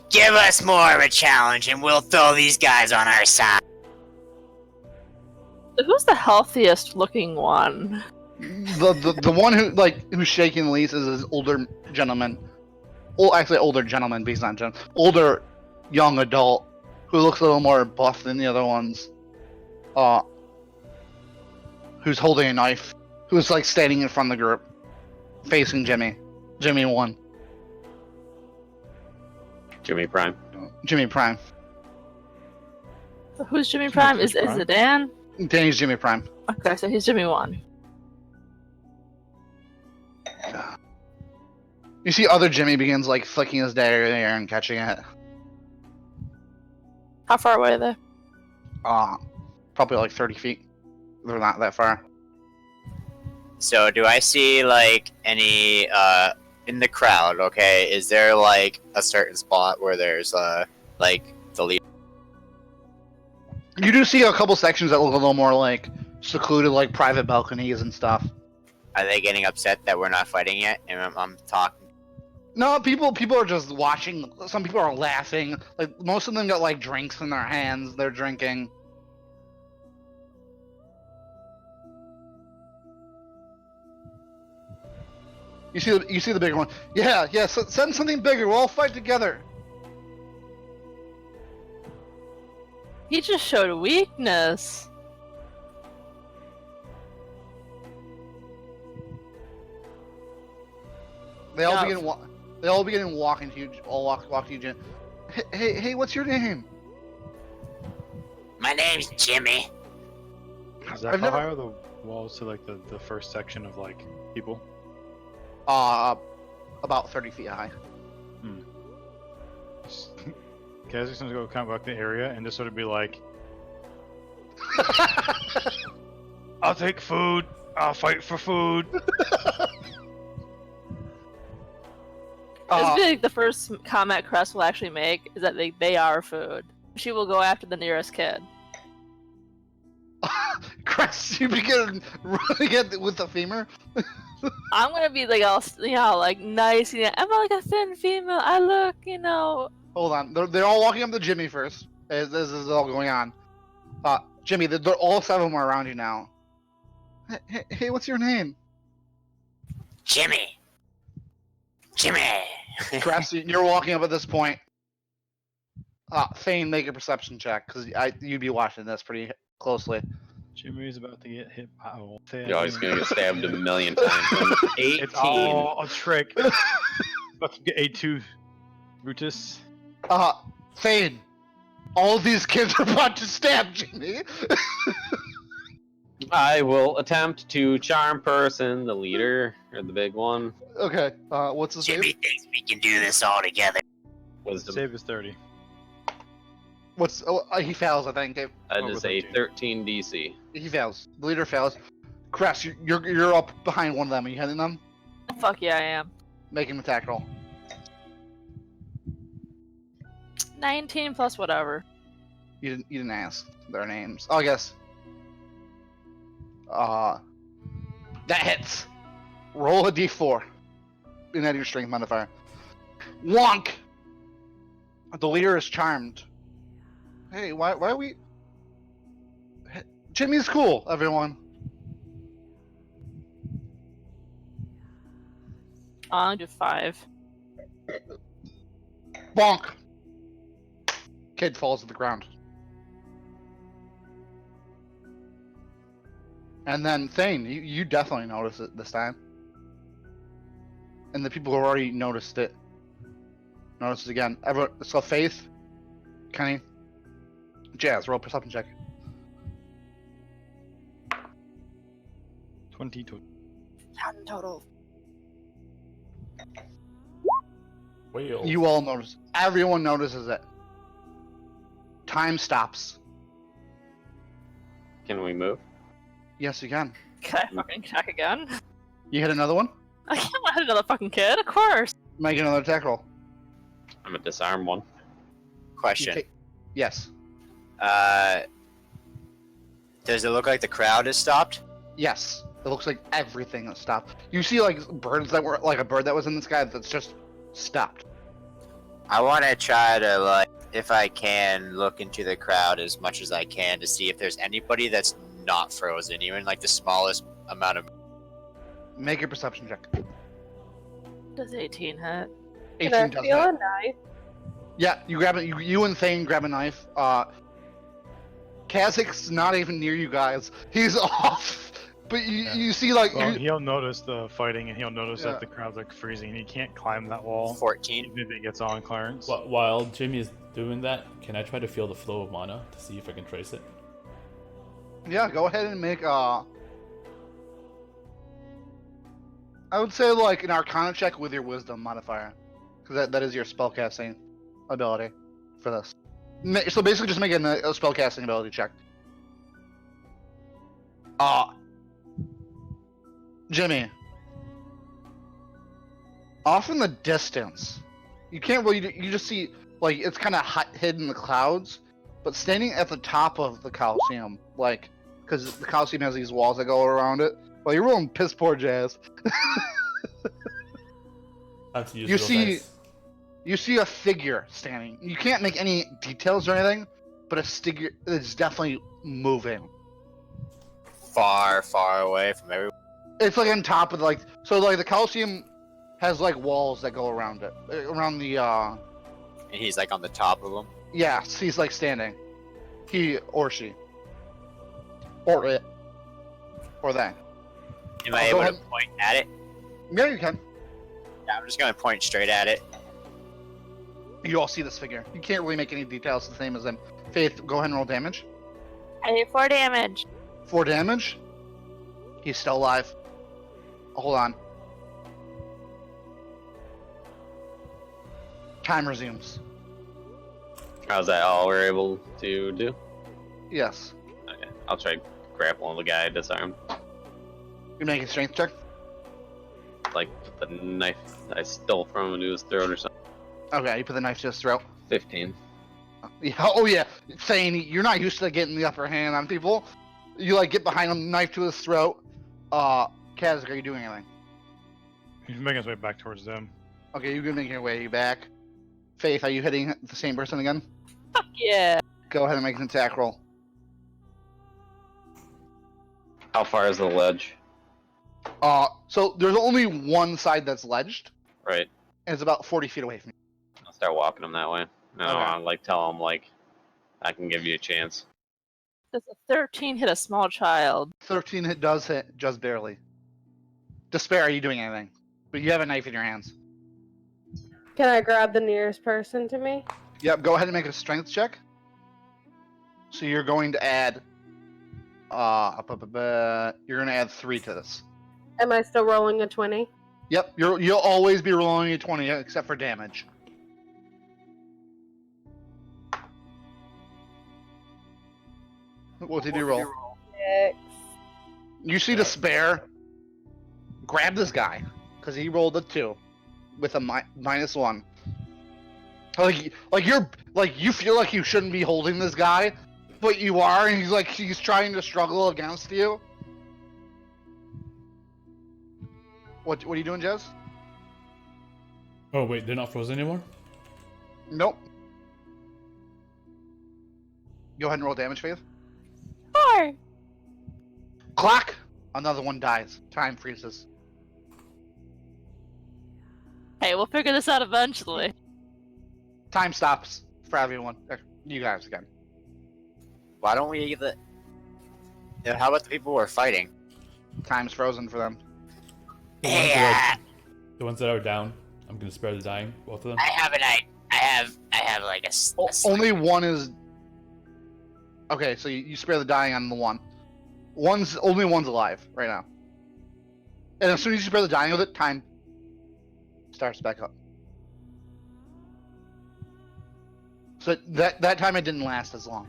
Give us more of a challenge and we'll throw these guys on our side. Who's the healthiest looking one? The one who's shaking the least is this older gentleman. Well, actually, older gentleman, but he's not gentleman. Older young adult who looks a little more buff than the other ones. Who's holding a knife? Who's like standing in front of the group, facing Jimmy. Jimmy 1. Jimmy Prime. Jimmy Prime. Who's Jimmy Prime? Is Prime? it Dan? Danny's Jimmy Prime. Okay, so he's Jimmy 1. You see, other Jimmy begins like flicking his dagger in the air and catching it. How far away are they? Probably like 30 feet. They're not that far. So do I see like any in the crowd, okay, is there like a certain spot where there's like the lead? You do see a couple sections that look a little more like secluded, like private balconies and stuff. Are they getting upset that we're not fighting yet? And I'm talking. No, people are just watching. Some people are laughing. Like most of them got like drinks in their hands. They're drinking. You see the bigger one. Yeah. Send something bigger. We'll all fight together. He just showed weakness. They all Yeah. begin walking to you. All walk to you, Jim. Hey, what's your name? My name's Jimmy. Is that I've how never- high are the walls to like the first section of like people? About 30 feet high. Kazak's gonna go kind of walk the area and just sort of be like, I'll take food. I'll fight for food. This will be like the first comment Crest will actually make is that they are food. She will go after the nearest kid. Crest, you begin running at with the femur. I'm gonna be like all like nice. I'm like a thin female. I look, Hold on, they're all walking up to Jimmy first. As this is all going on. Jimmy, they're all 7 of them are around you now. Hey, what's your name? Jimmy. Crest, you're walking up at this point. Thane, make a perception check because you'd be watching this pretty closely. Jimmy's about to get hit by a thing. You're always gonna get stabbed a million times. 18. It's all a trick. About to get A2 Brutus. Thane, all these kids are about to stab Jimmy. I will attempt to charm person, the leader, or the big one. Okay, what's his Jimmy name? thinks we can do this all together. Wisdom. Save is 30. He fails, I think. That Oh, is with a 13. 13 DC. He fails. The leader fails. Crest, you're up behind one of them. Are you hitting them? Fuck yeah, I am. Make an attack roll. 19 plus whatever. You didn't ask their names. Oh, I guess. That hits. Roll a d4. And add your strength modifier. Wonk! The leader is charmed. Hey, why are we... Jimmy's cool, everyone. I'll do 5. Bonk! Kid falls to the ground. And then Thane, you definitely notice it this time. And the people who already noticed it notice it again. Everyone, so Faith, Kenny, Jazz, roll perception check. 22. 10 total. Whales. You all notice. Everyone notices it. Time stops. Can we move? Yes, you can. Can I fucking attack again? You hit another one? I can't let another fucking kid, of course. Make another attack roll. I'm gonna disarm one. Question. Yes. Does it look like the crowd has stopped? Yes. It looks like everything has stopped. You see, like, birds that were, like, a bird that was in the sky that's just stopped. I want to try to, like, if I can, look into the crowd as much as I can to see if there's anybody that's not frozen, even, like, the smallest amount of... Make a perception check. Does 18 hit? 18 Can I does feel hit. a knife? Yeah, you grab it. You and Thane grab a knife. Kazak's not even near you guys. He's off. But you see, like, Well, he'll notice the fighting, and he'll notice Yeah. that the crowd's like freezing, and he can't climb that wall. 14. Even if he gets on Clarence. While Jimmy is doing that, can I try to feel the flow of mana to see if I can trace it? yeah, go ahead and make I would say like an Arcana check with your Wisdom modifier, because that is your spellcasting ability for this. So basically, just make a spellcasting ability check. Jimmy. Off in the distance, you can't really. You just see like it's kind of hidden in the clouds, but standing at the top of the Coliseum, like because the Coliseum has these walls that go around it. Well, you're rolling piss poor, Jazz. Have to use You real see- dice. You see a figure standing. You can't make any details or anything, but a figure is definitely moving. Far, far away from everyone. It's like on top of like the Coliseum has like walls that go around it, around the And he's, like, on the top of them. yeah. He's like standing. He or she. Or it. Or they. Am I Go able ahead. to point at it? Yeah, you can. Yeah, I'm just going to point straight at it. You all see this figure. You can't really make any details the same as him. Faith, go ahead and roll damage. I did 4 damage. 4 damage. He's still alive. Hold on. Time resumes. How's that all we're able to do? Yes. Okay, I'll try grappling the guy disarmed. You make a strength check. Like put the knife I stole from him into his throat or something. Okay, you put the knife to his throat. 15. Yeah, oh yeah, saying you're not used to getting the upper hand on people. You like get behind him, knife to his throat. Kazak, are you doing anything? He's making his way back towards them. Okay, you can make your way back. Faith, are you hitting the same person again? Fuck yeah. Go ahead and make an attack roll. How far is the ledge? So there's only one side that's ledged, Right. and it's about 40 feet away from you. I'll start walking him that way. No, Okay. I'll like tell him like I can give you a chance. Does a 13 hit a small child? 13 hit does hit, just barely. Despair, are you doing anything? But you have a knife in your hands. Can I grab the nearest person to me? Yep, go ahead and make a strength check. So you're going to add... you're going to add 3 to this. Am I still rolling a 20? Yep, you'll always be rolling a 20 except for damage. What did you roll? 6. You see Despair grab this guy because he rolled a 2 with a -1. Like you feel like you shouldn't be holding this guy, but you are, and he's trying to struggle against you. What are you doing, Jez? Oh wait, they're not frozen anymore? Nope. Go ahead and roll damage, Faith. 4. Clock! Another one dies. Time freezes. Hey, we'll figure this out eventually. Time stops for everyone. You guys again. Why don't we either? Yeah, how about the people who are fighting? Time's frozen for them. Yeah, The ones that are down, I'm gonna spare the dying, both of them. I have an idea. I have like a. Only one is. Okay, so you spare the dying on the one. Only one's alive right now. And as soon as you spare the dying with it, time starts back up. So that time it didn't last as long.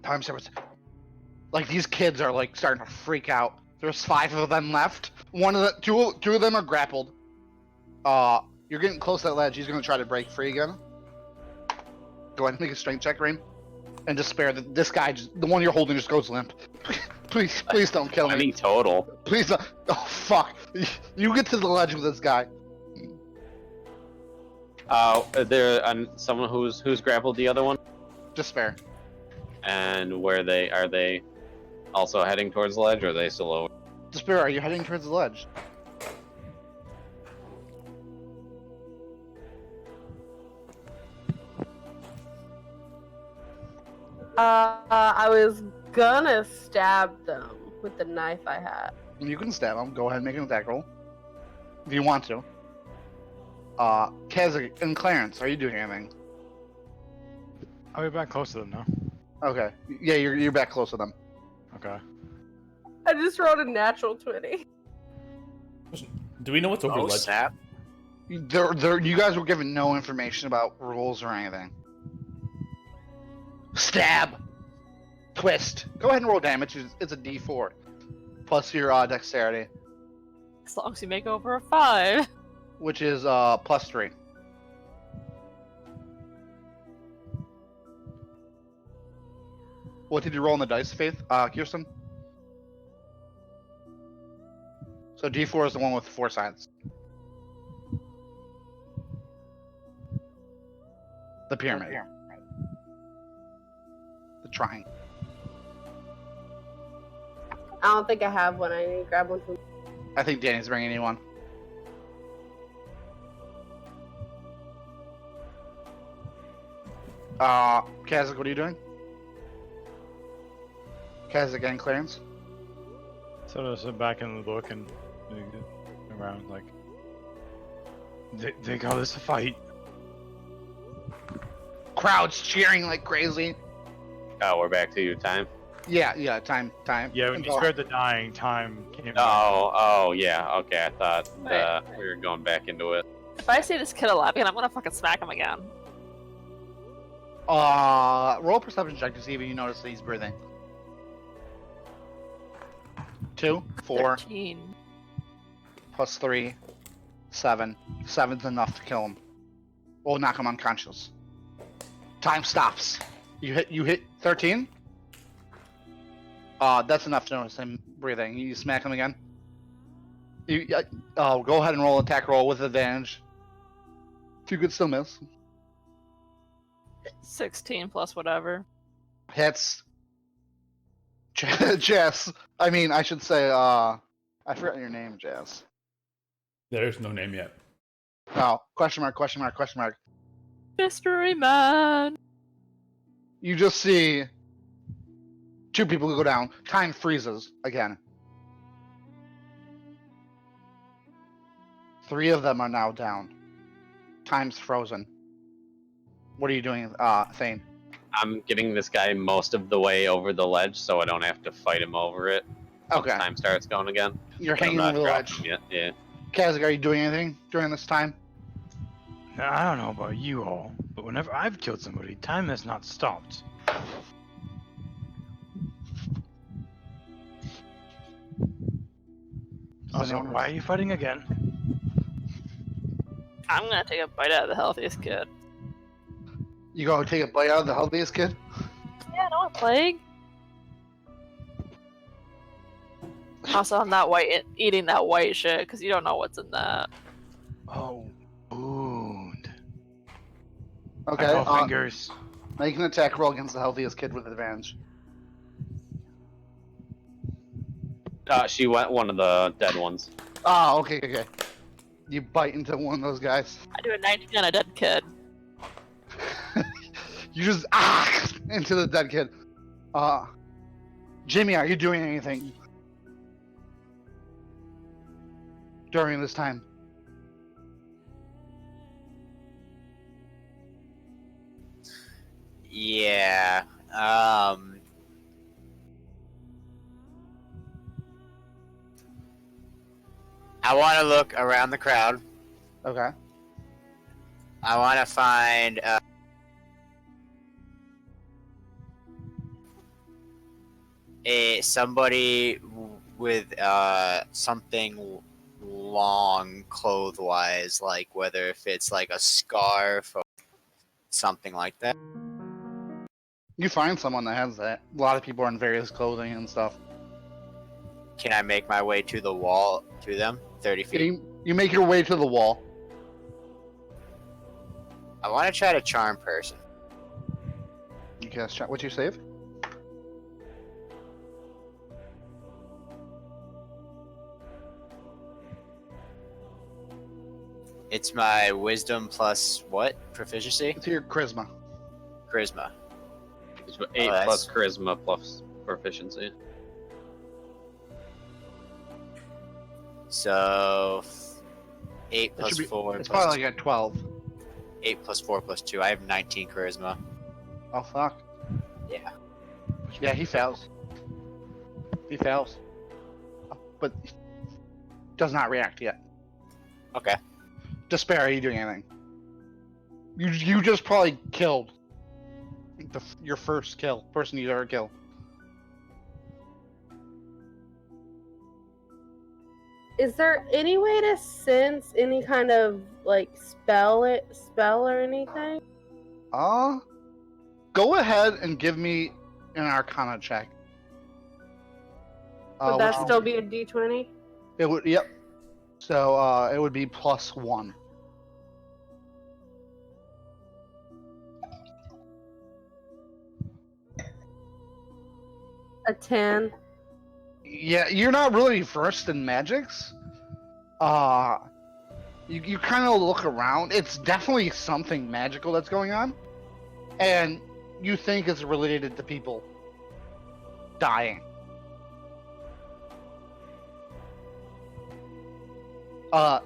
Time starts. Like these kids are like starting to freak out. There's 5 of them left. Two of them are grappled. You're getting close to that ledge. He's gonna try to break free again. Go ahead and make a strength check, Reem. And just spare this guy. The one you're holding just goes limp. please don't kill I me. mean, total. Please don't. Oh fuck! You get to the ledge with this guy. There someone who's grappled the other one, Just spare. and where are they also heading towards the ledge, or are they still over? Despair, are you heading towards the ledge? I was gonna stab them with the knife I had. You can stab him. Go ahead and make an attack roll. If you want to. Kaz and Clarence, are you doing anything? I'll be back close to them now. Okay. Yeah, you're back close to them. Okay. I just rolled a natural 20. Do we know what's over Oh the ledge? snap! You guys were given no information about rules or anything. Stab! Twist. Go ahead and roll damage. It's a D4. Plus your dexterity, As long as you make over a 5. which is plus 3. What did you roll on the dice, Faith? Kirsten? So D4 is the one with 4 sides. The pyramid. The triangle. I don't think I have one. I need to grab one from. I think Danny's bringing you one. Kazakh, what are you doing? Kazakh and Clarence? So I sit back and look and around like. They call this a fight. Crowds cheering like crazy. Oh, we're back to your time. Yeah, time. Yeah, when you Oh, spared the dying, time came. Oh, yeah. Okay, I thought Right. we were going back into it. If I see this kid alive again, I'm gonna fucking smack him again. roll a perception check to see if you notice that he's breathing. 2, 4, 13. plus 3, 7. 7's enough to kill him. Or knock him unconscious. Time stops. You hit 13? That's enough to notice him breathing. You smack him again. Go ahead and roll an attack roll with advantage. 2 could still miss. 16 plus whatever. Hits. Jess. I mean, I should say, I forgot your name, Jess. There's no name yet. Oh, question mark. Mystery man. You just see 2 people go down. Time freezes again. 3 of them are now down. Time's frozen. What are you doing, Thane? I'm getting this guy most of the way over the ledge, so I don't have to fight him over it. Okay. Time starts going again. You're But I'm hanging not over the dropping ledge. yet. Yeah. Kazakh, are you doing anything during this time? Now, I don't know about you all, but whenever I've killed somebody, time has not stopped. Also, anyone- why are you fighting again? I'm gonna take a bite out of the healthiest kid. You go take a bite out of the healthiest kid? Yeah, no plague. Also, I'm not eating that white shit because you don't know what's in that. Oh, wound. Okay, I call fingers. make an attack roll against the healthiest kid with advantage. She went one of the dead ones. Oh, okay. You bite into one of those guys. I do a 19 on a dead kid. You just into the dead kid. Jimmy, are you doing anything during this time? Yeah. I want to look around the crowd. Okay. I want to find somebody with something long clothes-wise, like whether if it's like a scarf or something like that. You find someone that has that. A lot of people are in various clothing and stuff. Can I make my way to the wall to them? 30 feet. You make your way to the wall. I want to try to charm person. Okay, let's check. What's your save? It's my wisdom plus what? Proficiency? It's your charisma. Charisma. It's 8 that's- plus charisma plus proficiency. So 8 It plus should be- 4 It's plus probably like a 12. 8 plus 4 plus 2. I have 19 charisma. Oh, fuck. Yeah. Yeah, he fails. He fails. But does not react yet. Okay. Despair, are you doing anything? You just probably killed your first kill, person you ever killed. Is there any way to sense any kind of like spell or anything? Go ahead and give me an Arcana check. Would that which- still be a D20? It would. Yep. So it would be +1. A 10. Yeah, you're not really versed in magics. You kind of look around. It's definitely something magical that's going on, and you think it's related to people dying.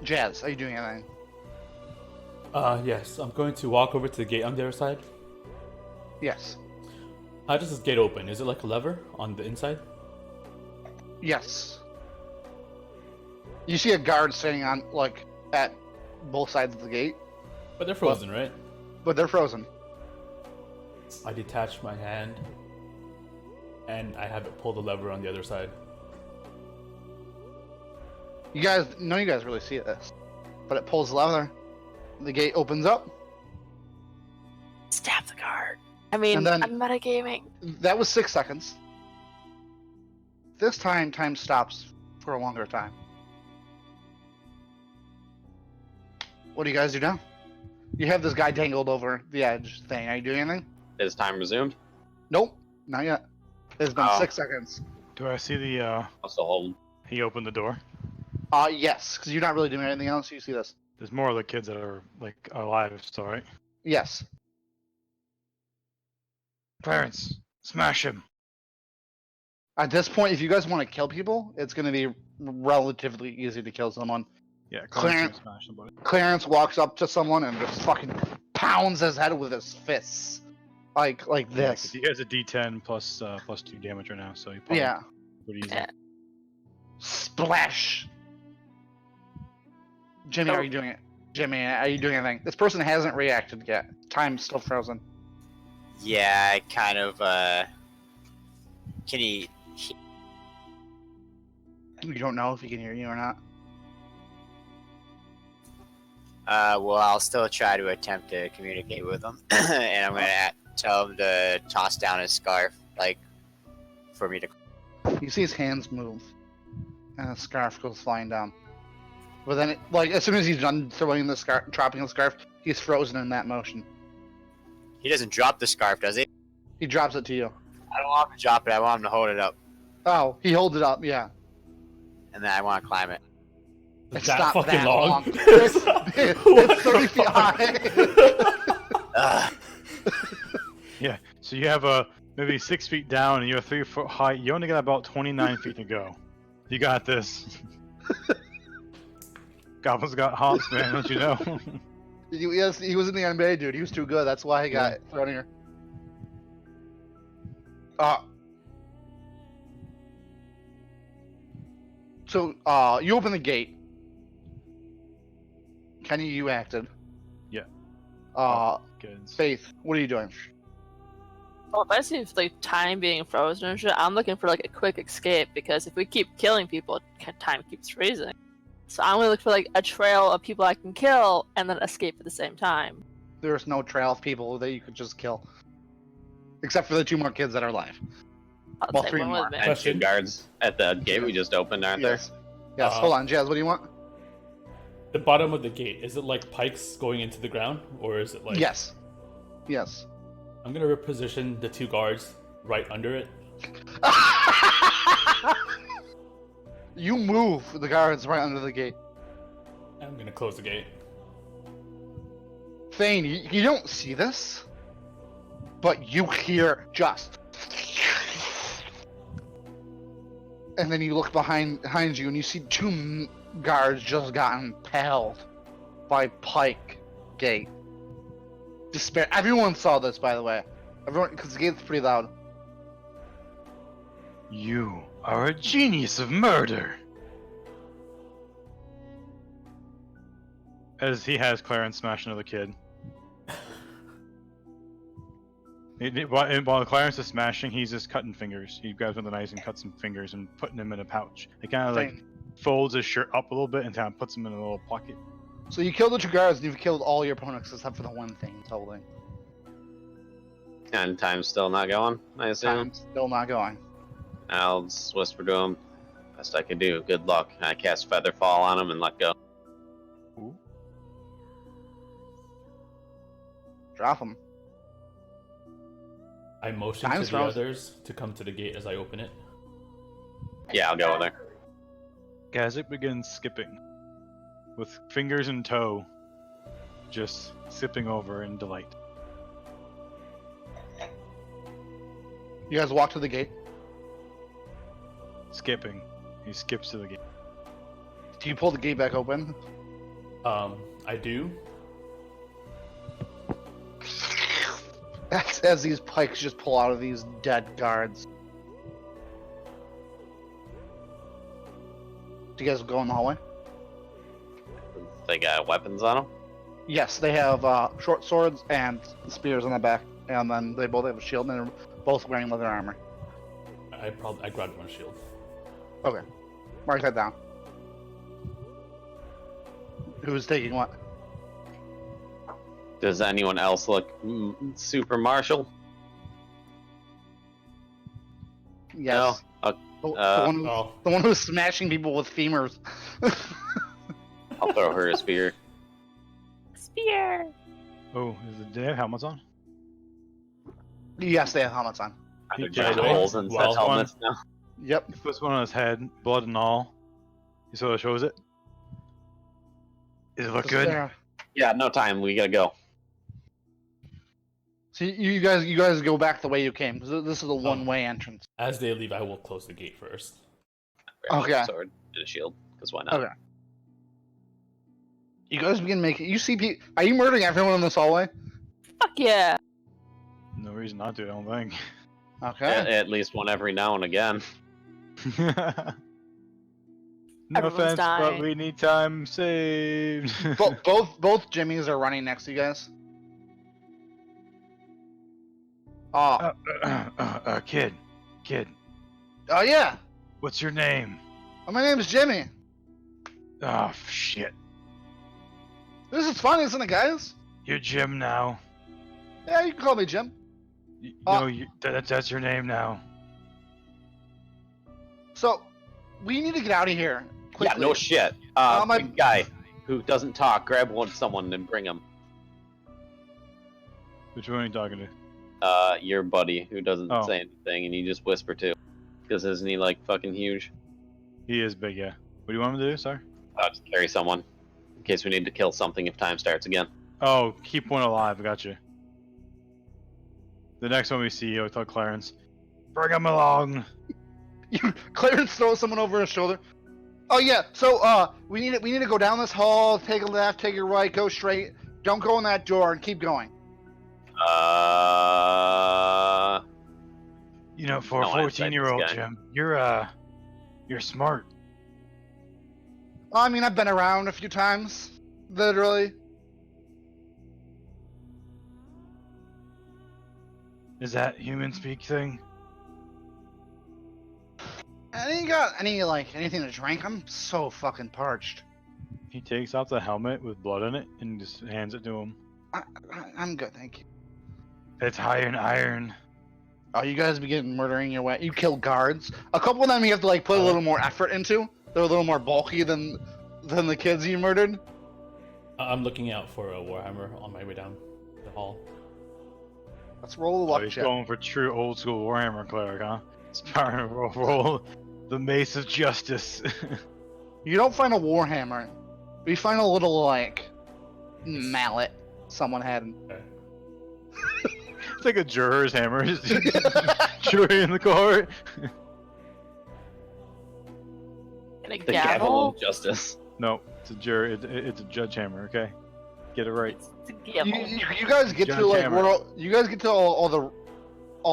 Jazz, are you doing anything? Yes, I'm going to walk over to the gate on the other side. Yes. How does this gate open? Is it like a lever on the inside? Yes. You see a guard standing on, like, at both sides of the gate, But they're frozen, right? but they're frozen. I detach my hand and I have it pull the lever on the other side. None of you guys really see this, but it pulls the lever. The gate opens up. Stab the guard. I mean, And then- I'm metagaming. That was 6 seconds. This time stops for a longer time. What do you guys do now? You have this guy dangled over the edge thing. Are you doing anything? Is time resumed? Nope, not yet. It's been Oh. 6 seconds. Do I see the, I'll still hold him. he opened the door? Yes, because you're not really doing anything else. You see this? There's more of the kids that are, like, alive, still, right? Yes. Clarence, smash him. At this point, if you guys want to kill people, it's going to be relatively easy to kill someone. Yeah, Clarence- can smash somebody. Clarence walks up to someone and just fucking pounds his head with his fists, like Yeah, 'cause this. he has a D10 plus 2 damage right now, so he probably Yeah. pretty easy. Yeah. Splash. Jimmy, Oh. are you doing it? Jimmy, are you doing anything? This person hasn't reacted yet. Time's still frozen. Yeah, I kind of, can he... You don't know if he can hear you or not. Well, I'll still try to attempt to communicate with him. And I'm gonna tell him to toss down his scarf, like, for me to... You see his hands move, and a scarf goes flying down. But then, as soon as he's done throwing the scarf, dropping the scarf, he's frozen in that motion. He doesn't drop the scarf, does he? He drops it to you. I don't want him to drop it, I want him to hold it up. Oh, he holds it up, yeah. and then I want to climb it. It's that not fucking that long. long. What It's 30 the feet fuck? high. Yeah. So you have maybe 6 feet down, and you're 3 foot high. You only got about 29 feet to go. You got this. Goblin's got hops, man. Don't you know? Yes, he was in the NBA, dude. He was too good. That's why he got thrown here. So, you open the gate. Kenny, you acted. Yeah. Good. Faith, what are you doing? Well, if I see like time being frozen and shit, I'm looking for like a quick escape because if we keep killing people, time keeps freezing. So I'm gonna look for like a trail of people I can kill and then escape at the same time. There's no trail of people that you could just kill. Except for the 2 more kids that are alive. I'll Well, take 3 one more. with me. And 2 Question? guards at the gate we just opened, aren't Yes. Yes, Uh, hold on, Jazz, what do you want? The bottom of the gate, is it like pikes going into the ground? Or is it like... Yes. Yes. I'm gonna reposition the 2 guards right under it. You move the guards right under the gate. I'm gonna close the gate. Thane, you don't see this, but you hear just. And then you look behind you and you see 2 guards just gotten impaled by Pike Gate. Despair. Everyone saw this, by the way. Everyone, because the gate's pretty loud. You are a genius of murder. As he has Clarence smash another kid. While Clarence is smashing, he's just cutting fingers. He grabs one of the knives and cuts some fingers and putting them in a pouch. He kind of like folds his shirt up a little bit and kind of puts them in a little pocket. So you killed the 2 guards and you've killed all your opponents except for the one thing he's holding. And time's still not going, I assume. Time's still not going. I'll just whisper to him. Best I can do. Good luck. I cast Featherfall on him and let go. Ooh. Drop him. I motion Time's to the frozen. others to come to the gate as I open it. Yeah, I'll go with her. Gazik begins skipping, with fingers in tow, just sipping over in delight. You guys walk to the gate. Skipping. He skips to the gate. Do you pull the gate back open? I do. As these pikes just pull out of these dead guards. Do you guys go in the hallway? They got weapons on them? Yes, they have short swords and spears on the back, and then they both have a shield, and they're both wearing leather armor. I grabbed one shield. Okay, mark that down. Who's taking what? Does anyone else look super martial? Yes. No? The one who's smashing people with femurs. I'll throw her a spear. Spear! Oh, do they have helmets on? Yes, they have helmets on. Are there Yeah, giant right. holes in Well, such helmets now? Yep. He puts one on his head, blood and all. He sort of shows it. Does it look good? There. Yeah, no time. We gotta go. So you guys go back the way you came. This is a one-way entrance. As they leave, I will close the gate first. Grab Okay. a sword and a shield, because why not? Okay. You guys begin making. You see people. Are you murdering everyone in this hallway? Fuck yeah! No reason not to, I don't think. Okay. At least one every now and again. No Everyone's offense, but dying. we need time saved. both Jimmys are running next to you guys. Oh, Kid. oh yeah. What's your name? Oh, my name is Jimmy. Oh, shit. This is fun, isn't it, guys? You're Jim now. Yeah, you can call me Jim. No, that's your name now. So, we need to get out of here quickly. Yeah, no shit. my- Big guy who doesn't talk, grab someone and bring him. Which one are you talking to? Your buddy who doesn't Oh. say anything and you just whisper to. Because isn't he like fucking huge? He is big, yeah. What do you want him to do, sorry? To carry someone in case we need to kill something if time starts again. Oh, keep one alive. I got you. The next one we see, he'll tell Clarence, "Bring him along." Clarence throws someone over his shoulder. Oh yeah, so we need to go down this hall, take a left, take a right, go straight. Don't go in that door and keep going. You know, for a No eyesight, 14-year-old, this guy. Jim, you're smart. I mean, I've been around a few times, literally. Is that human speak thing? And you got anything to drink? I'm so fucking parched. He takes out the helmet with blood in it and just hands it to him. I'm good, thank you. It's iron. Oh, you guys begin murdering your way. You kill guards. A couple of them you have to like put a little more effort into. They're a little more bulky than the kids you murdered. I'm looking out for a Warhammer on my way down the hall. Let's roll a luck He's check. going for true old school Warhammer cleric, huh? It's power roll the Mace of Justice. You don't find a warhammer, but you find a little like mallet someone had. It's like a juror's hammer. Jury in the court. And a The gavel gavel. of justice. No, it's a jury. It's a judge hammer. Okay, get it right. It's a gavel. You guys get to Judge like Hammer. where you guys get to all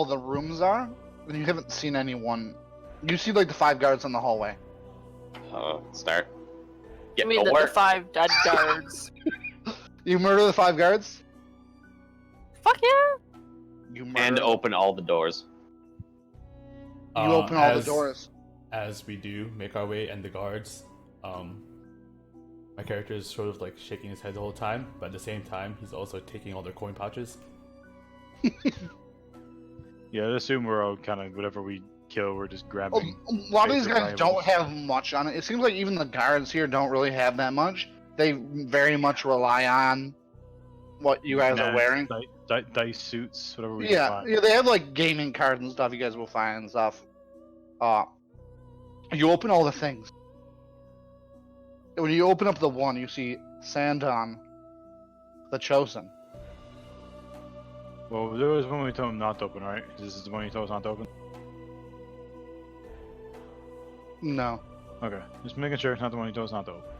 the rooms are, and you haven't seen anyone. You see like the 5 guards in the hallway. Start. I Get mean, to the work. 5 dead guards. You murder the 5 guards. Fuck yeah! You murder. And open all the doors. You open all the as- doors. As we do make our way and the guards, my character is sort of like shaking his head the whole time, but at the same time, he's also taking all their coin pouches. Yeah, I'd assume we're all kind of whatever we kill, we're just grabbing. A lot of these basic guys don't rivals. have much on it. It seems like even the guards here don't really have that much. They very much rely on what you guys are wearing. Dice suits, whatever we Yeah, find. yeah, they have like gaming cards and stuff. You guys will find and stuff. You open all the things. When you open up the one, you see Sandon, the Chosen. Well, there was one we told him not to open, right? This is the one you told us not to open? No. Okay, just making sure it's not the one you told us not to open.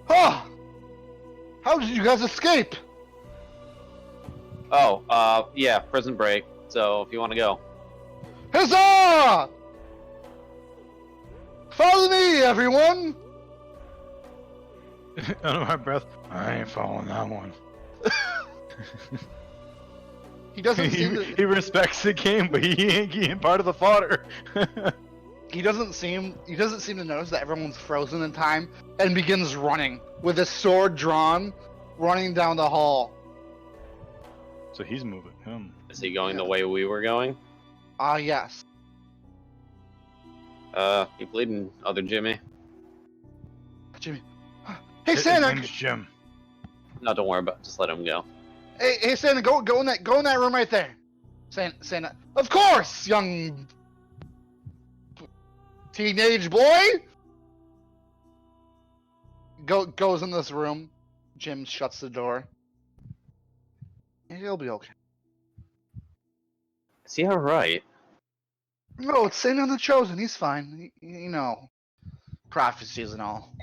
Ah! How did you guys escape? Oh, yeah, prison break. So if you want to go. Huzzah! Follow me, everyone! Under my breath, I ain't following that one. He doesn't seem he to, respects the game, but he ain't part of the fodder. he doesn't seem to notice that everyone's frozen in time and begins running with his sword drawn, running down the hall. So he's moving. Is he going the way we were going? Yes. You bleeding, other Jimmy? Jimmy. Hey His Santa! name's Jim. No, don't worry about it. Just let him go. Hey Santa, go in that room right there. Santa, of course, young teenage boy. Goes in this room. Jim shuts the door. He'll be okay. Is he alright? No, it's Santa the Chosen. He's fine. You know, prophecies and all.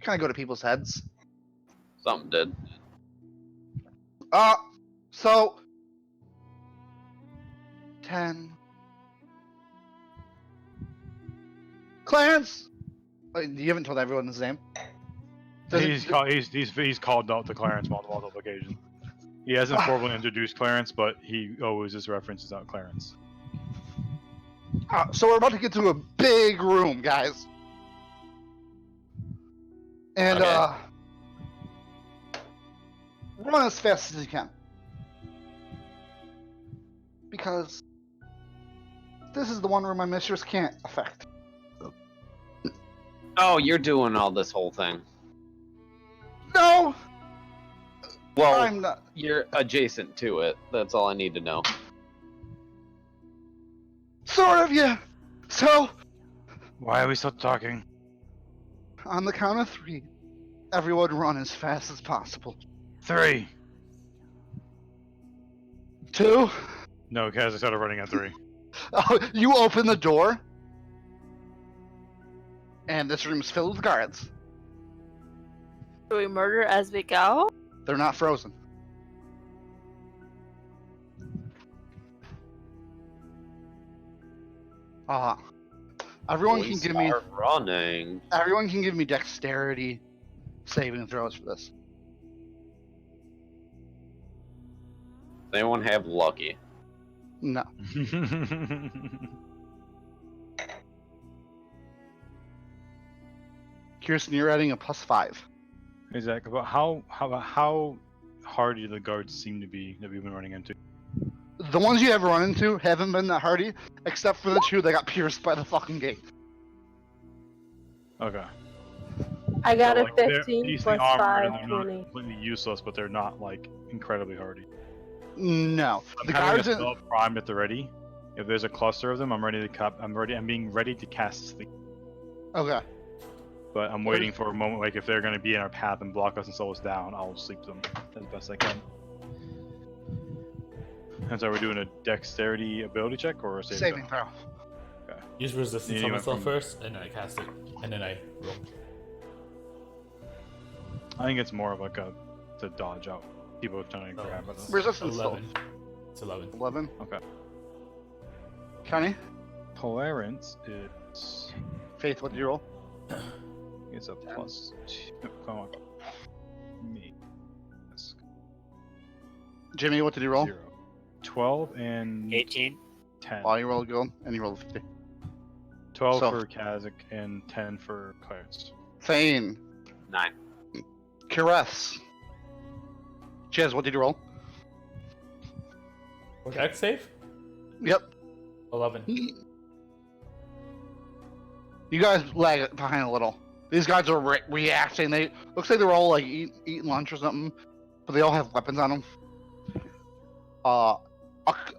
Kind of go to people's heads. Something did. So 10. Clarence. You haven't told everyone his name. He's called out to Clarence multiple occasions. He hasn't formally introduced Clarence, but he always just references out Clarence. So we're about to get to a big room, guys. And Okay. run as fast as you can. Because this is the one room my mistress can't affect. Oh, you're doing all this whole thing. No! Well, I'm not. you're adjacent to it. That's all I need to know. Sort of, yeah. So, Why are we still talking? On the count of 3, everyone run as fast as possible. 3. 2. No, Kaz, I started running at 3. Oh, you open the door, and this room's filled with guards. Do we murder as we go? They're not frozen. Everyone We can give me. start running. Everyone can give me dexterity saving throws for this. Does anyone have lucky? No. Kirsten, you're adding a +5. Exactly. But how hard do the guards seem to be that we've been running into? The ones you ever run into haven't been that hardy, except for the 2 that got pierced by the fucking gate. Okay. I got So, a like, they're 15 decently plus armored 5, and they're not 20. completely useless, but they're not like incredibly hardy. No. I'm The having guards a in... spell primed at the ready. If there's a cluster of them, I'm ready to I'm being ready to cast sleep. Okay. But I'm waiting for a moment, like if they're going to be in our path and block us and slow us down, I'll sleep them as best I can. And so we're doing a dexterity ability check or a Saving throw. Use resistance Yeah, on you myself went from- first, and then I cast it, and then I roll. I think it's more of like to dodge out people trying to grab us. Resistance 11. It's 11. 11. Okay. Connie? Clarence is Faith, what did you roll? it's a +2. Come on. Me. That's Jimmy, what did you roll? 0. 12 and 18. 10. Oh, you rolled gold, and you rolled a 50. 12 So- for Kazakh and 10 for Clarence. Thane. 9. Caress. Jez, what did you roll? Dex save? Yep. 11. You guys lag behind a little. These guys are reacting. They looks like they're all like eating lunch or something, but they all have weapons on them.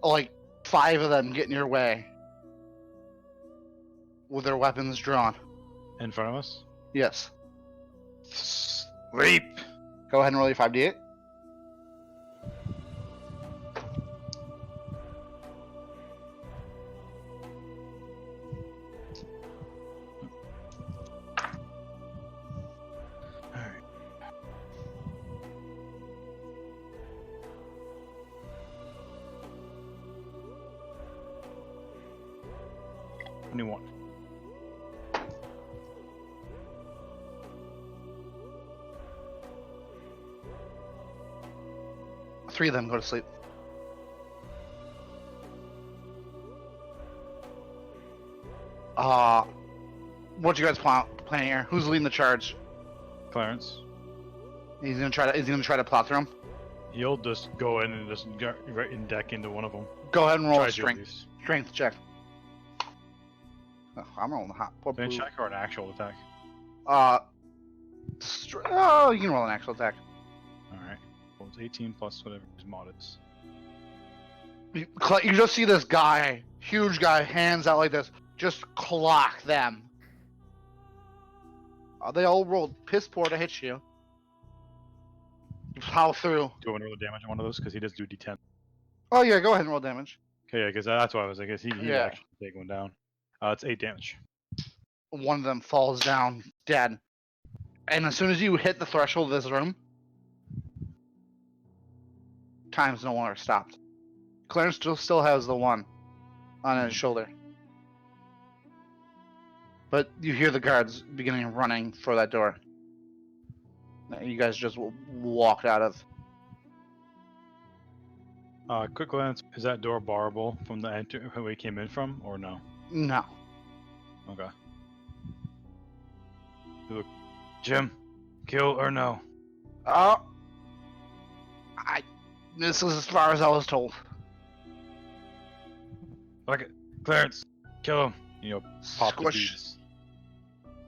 Like 5 of them get in your way with their weapons drawn. In front of us? Yes. Sleep! Go ahead and roll your 5d8. Alright. Anyone. Three of them go to sleep. What you guys plan here? Who's leading the charge? Clarence. He's gonna try to plot through them. You'll just go in and just get right in deck into one of them. Go ahead and roll Try a to at strength. least. Strength check. Oh, I'm rolling the hot. An check or an actual attack? You can roll an actual attack. Alright. Well, it's 18 plus whatever his mod is. You just see this guy, huge guy, hands out like this, just clock them. They all rolled piss poor to hit you. You plow through. Do you want to roll damage on one of those? Because he does do d10. Oh yeah, go ahead and roll damage. Okay, yeah, because that's why I was like, he Yeah. actually take one down. It's 8 damage. One of them falls down dead. And as soon as you hit the threshold of this room, time's no longer stopped. Clarence still has the one on his shoulder. But you hear the guards beginning running for that door. That you guys just walked out of. Quick glance, is that door barrable from the where we came in from, or no? No. Okay. Look, Jim, kill or no? This is as far as I was told. Okay, Clarence, kill him. Pop the Squish. bees.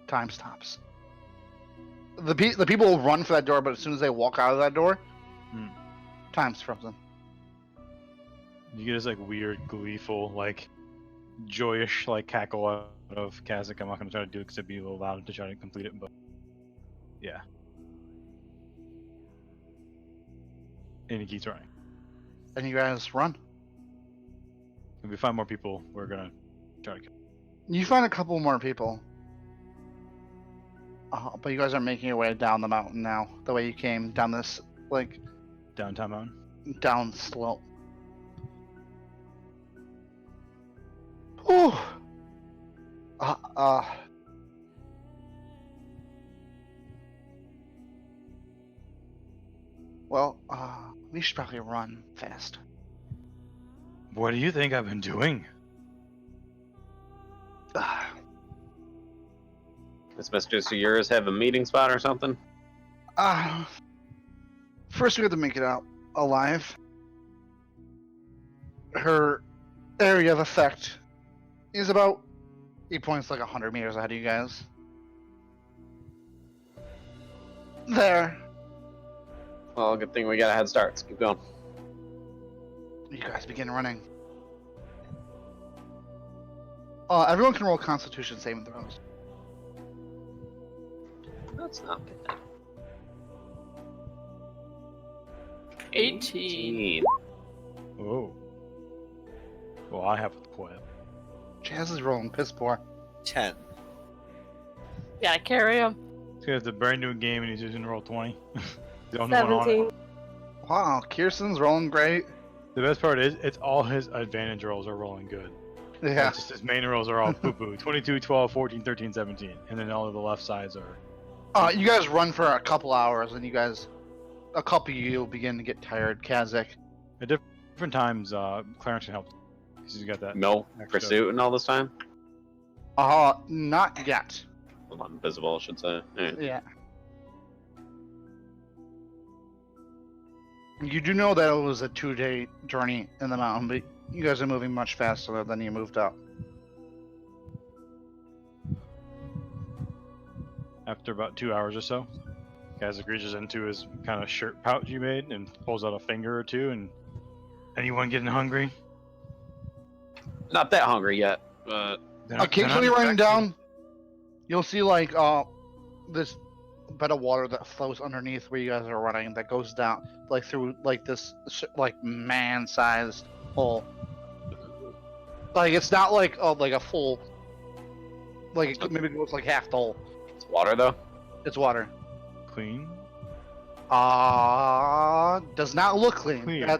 Time stops. The people will run for that door, but as soon as they walk out of that door, time's frozen. You get this like weird, gleeful, like joyous, like cackle out of Kazakh. I'm not going to try to do it because it'd be a little loud to try to complete it, but yeah. And he keeps running. And you guys run. If we find more people, we're going to try to kill. You find a couple more people. But you guys are making your way down the mountain now. The way you came down this, like, Downtown Mountain. down slope. Whew. Well, we should probably run fast. What do you think I've been doing? Does Mistress of yours have a meeting spot or something? First we have to make it out alive. Her area of effect is about, he points like 100 meters ahead of you guys. There. Well, good thing we got a head start. Let's keep going. You guys begin running. Everyone can roll Constitution saving throws. That's not bad. 18. Oh. Well, I have a quail. Jazz is rolling piss poor. 10. Gotta carry him. It's a brand new game and he's using roll 20. The only one on it. 17. Wow, Kirsten's rolling great. The best part is, it's all his advantage rolls are rolling good. Yeah. It's just his main rolls are all poo-poo. 22, 12, 14, 13, 17. And then all of the left sides are... You guys run for a couple hours, and a couple of you begin to get tired. Kazakh. At different times, Clarence can help. He's got that. No extra- pursuit and all this time? Not yet. Well, invisible, I should say. Alright. Yeah. You do know that it was a 2-day journey in the mountain, but you guys are moving much faster than you moved up. After about 2 hours or so, Kazakh reaches into his kind of shirt pouch he made and pulls out a finger or two. And anyone getting hungry? Not that hungry yet, but Occasionally running down, you'll see like this bed of water that flows underneath where you guys are running that goes down like through like this like man-sized hole. Like it's not like a full, like it maybe goes like half the hole. it's water though. It's water. Clean? Does not look clean. Clear.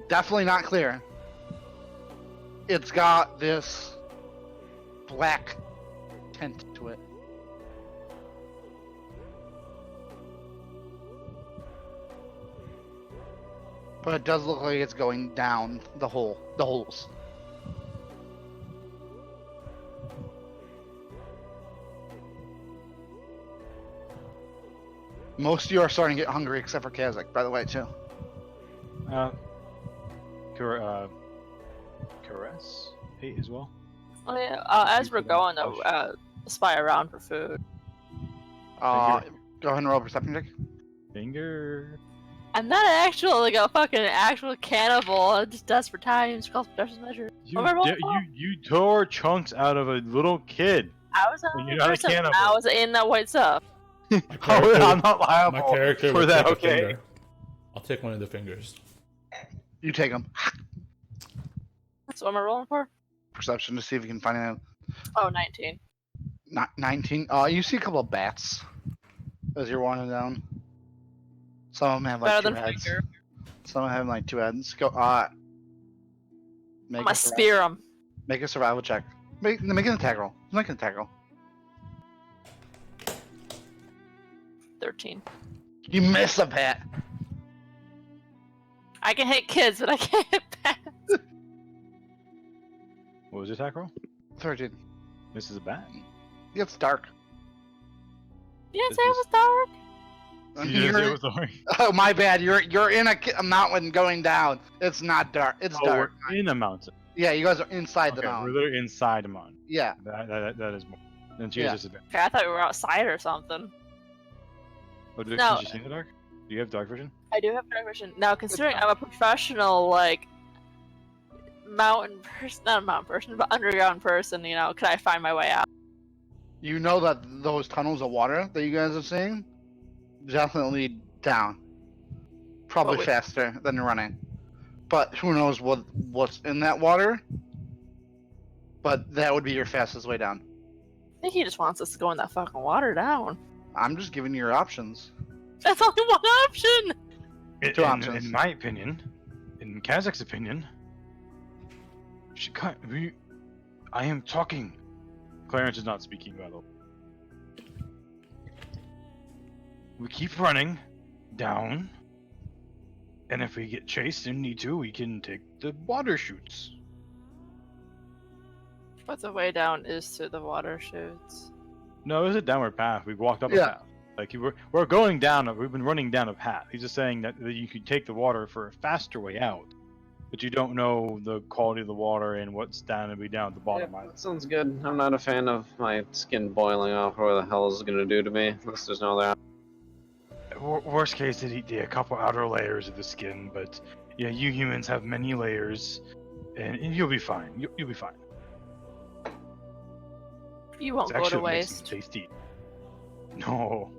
Definitely not clear. It's got this black tint to it. But it does look like it's going down the holes. Most of you are starting to get hungry, except for Kazakh, by the way, too. Caress? 8 as well? Oh, yeah. As we're going, though, spy around for food. Go ahead and roll a perception check. Finger. I'm not like a fucking actual cannibal. I'm just desperate times. Calls for desperate measure. You tore chunks out of a little kid. I was You're not a cannibal. I was in that white stuff. I'm not liable My character for will that, take a okay? finger. I'll take one of the fingers. You take them. That's what am I rolling for? Perception to see if you can find out. Oh, 19. Not 19. You see a couple of bats as you're wandering down. Some of them have like Better two than heads. finger. Some of them have like 2 heads. Go. I'm gonna spear him. Make a survival check. Make an attack roll. Make an attack roll. 13. You miss a bat. I can hit kids, but I can't hit bats. What was your attack roll? 13. This is a bat. It's dark. You didn't say it was dark? You didn't say it was dark. Oh, my bad. You're in a mountain going down. It's not dark. It's dark. We're in a mountain. Yeah, you guys are inside the Okay, we're mountain. literally inside a mountain. Yeah. That is more. Then Yeah. change this a bit. Okay, I thought we were outside or something. Oh, did No. you see in the dark? Do you have dark vision? I do have dark vision. Now, considering I'm a professional, like, mountain person, not a mountain person, but underground person, you know, could I find my way out? You know that those tunnels of water that you guys are seeing definitely down. Probably Well, we- faster than running. But who knows what's in that water? But that would be your fastest way down. I think he just wants us to go in that fucking water down. I'm just giving you your options. That's only one option! Two options. In my opinion, in Kazak's opinion, I am talking. Clarence is not speaking, by the way. We keep running down, and if we get chased and need to, we can take the water chutes. But the way down is through the water chutes. No, it's a downward path. We walked up a Yeah. path. Like we're going down. We've been running down a path. He's just saying that you could take the water for a faster way out, but you don't know the quality of the water and what's down and be down at the bottom. Yeah, that sounds good. I'm not a fan of my skin boiling off or what the hell is it gonna do to me. Unless there's no other. Worst case, it'd eat a couple outer layers of the skin, but yeah, you humans have many layers, and you'll be fine. You'll be fine. You won't It's go to actually makes waste. it tasty. No.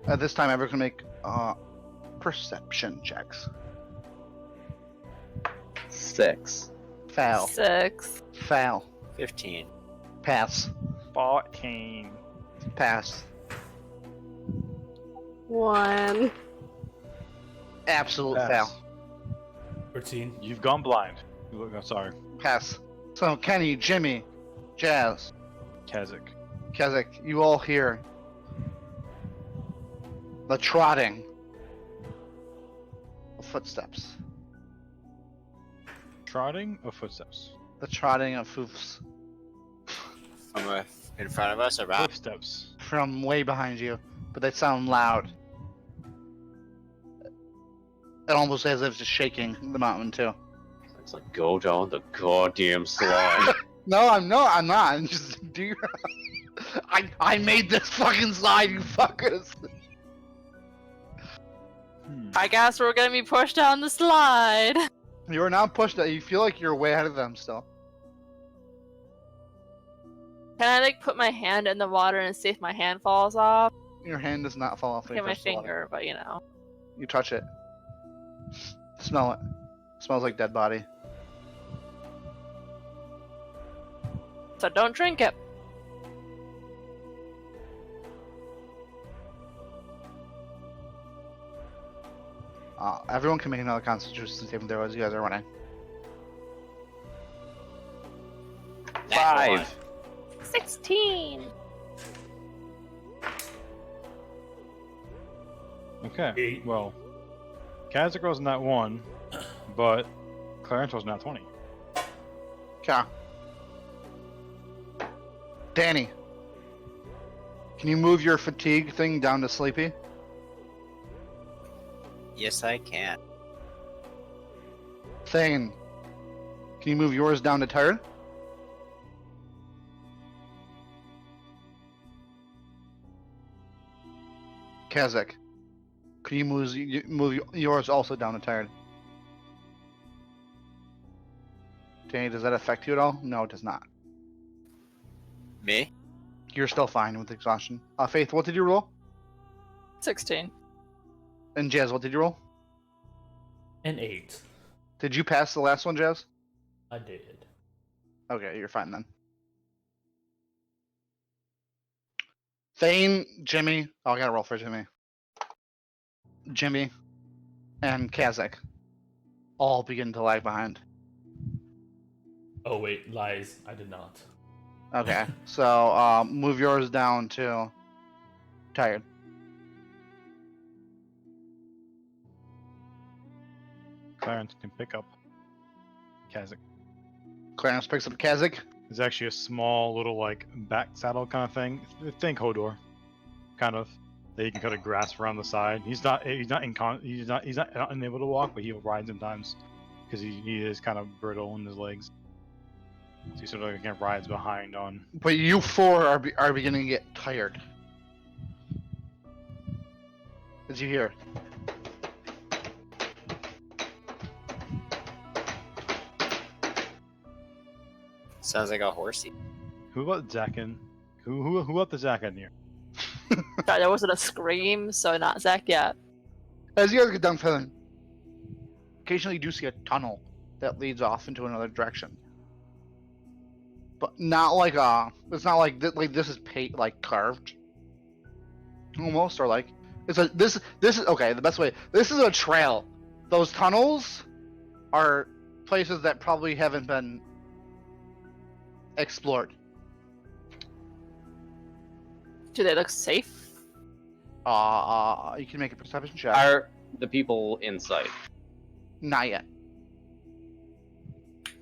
At this time, everyone can make perception checks. 6. Foul. 6. Foul. 15. Pass. 14. Pass. 1. Absolute Pass. foul. 13. You've gone blind. I'm sorry, Pass. So Kenny, Jimmy, Jazz, Kazakh. Kazakh, you all hear the trotting of footsteps. Trotting or footsteps? The trotting of hoofs In front of us or behind? Footsteps. from way behind you, but they sound loud. It almost as if it's shaking the mountain too. It's like go down the goddamn slide. No, I'm not. I'm just do. I made this fucking slide, you fuckers. I guess we're gonna be pushed down the slide. You are now pushed. You feel like you're way ahead of them still. Can I like put my hand in the water and see if my hand falls off? Your hand does not fall off. when you Get my touch the water. finger, but you know. You touch it. Smell it. Smells like dead body. So don't drink it. Everyone can make another Constitution saving throw as you guys are running. 5. 16. Okay. 8. Well, Kazakh was not 1, but Clarence was not 20. Okay. Danny, can you move your fatigue thing down to sleepy? Yes, I can. Thane, can you move yours down to tired? Kazakh, can you move yours also down to tired? Danny, does that affect you at all? No, it does not. Me? You're still fine with exhaustion. Faith, what did you roll? 16. And Jazz, what did you roll? And 8. Did you pass the last one, Jazz? I did. Okay, you're fine then. Thane, Jimmy. Oh, I gotta roll for Jimmy. Jimmy and Kazakh all begin to lag behind. Oh wait, lies. I did not. Okay, so move yours down to tired. Clarence can pick up Kazakh. Clarence picks up Kazakh. It's actually a small little like back saddle kind of thing. Think Hodor, kind of. That he can kind of grasp around the side. He's not unable to walk, but he'll ride sometimes because he is kind of brittle in his legs. So he sort of again rides behind on. But you four are beginning to get tired. As you hear. Sounds like a horsey. Who let Zach in? Who let the Zach in here? Sorry, there wasn't a scream, so not Zach yet. As you guys get done filling, occasionally you do see a tunnel that leads off into another direction. But not like it's not like like this is like carved, almost, or like it's a this is okay. The best way, this is a trail. Those tunnels are places that probably haven't been explored. Do they look safe? You can make a perception check. Are the people in sight? Not yet.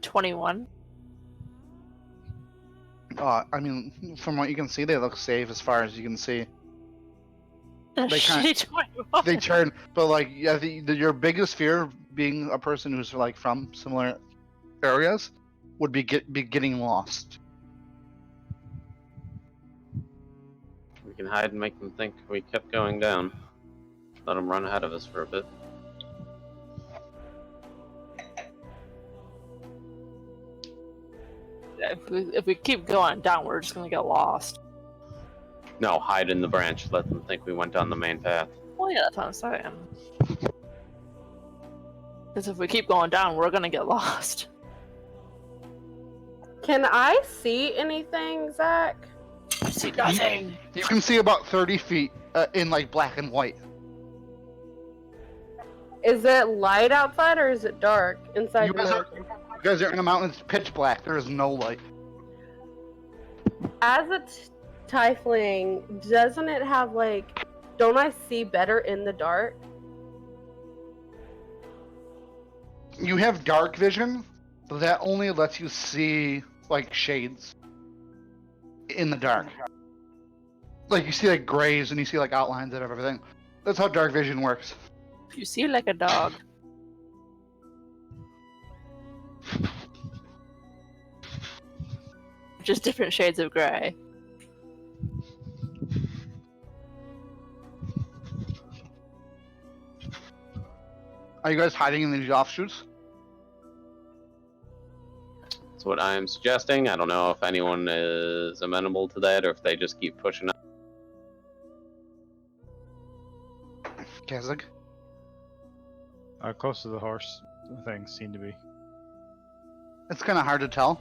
21. I mean, from what you can see, they look safe as far as you can see. They Shitty 21. They turn, but like, yeah, your biggest fear, being a person who's like from similar areas, would be getting lost. We can hide and make them think we kept going down. Let them run ahead of us for a bit. If we keep going down, we're just gonna get lost. No, hide in the branch. Let them think we went down the main path. Well, yeah, that's what I'm saying. Because if we keep going down, we're gonna get lost. Can I see anything, Zach? I see nothing. You can see about 30 feet in like black and white. Is it light outside or is it dark inside You the guys mountain? You guys are in a mountain. It's pitch black. There is no light. As a tiefling, doesn't it have like? Don't I see better in the dark? You have dark vision, but that only lets you see like shades in the dark. Like you see like grays and you see like outlines of everything. That's how dark vision works. You see like a dog. Just different shades of gray. Are you guys hiding in these offshoots? That's what I'm suggesting. I don't know if anyone is amenable to that or if they just keep pushing up. Kazak? Close to the horse things seem to be. It's kind of hard to tell.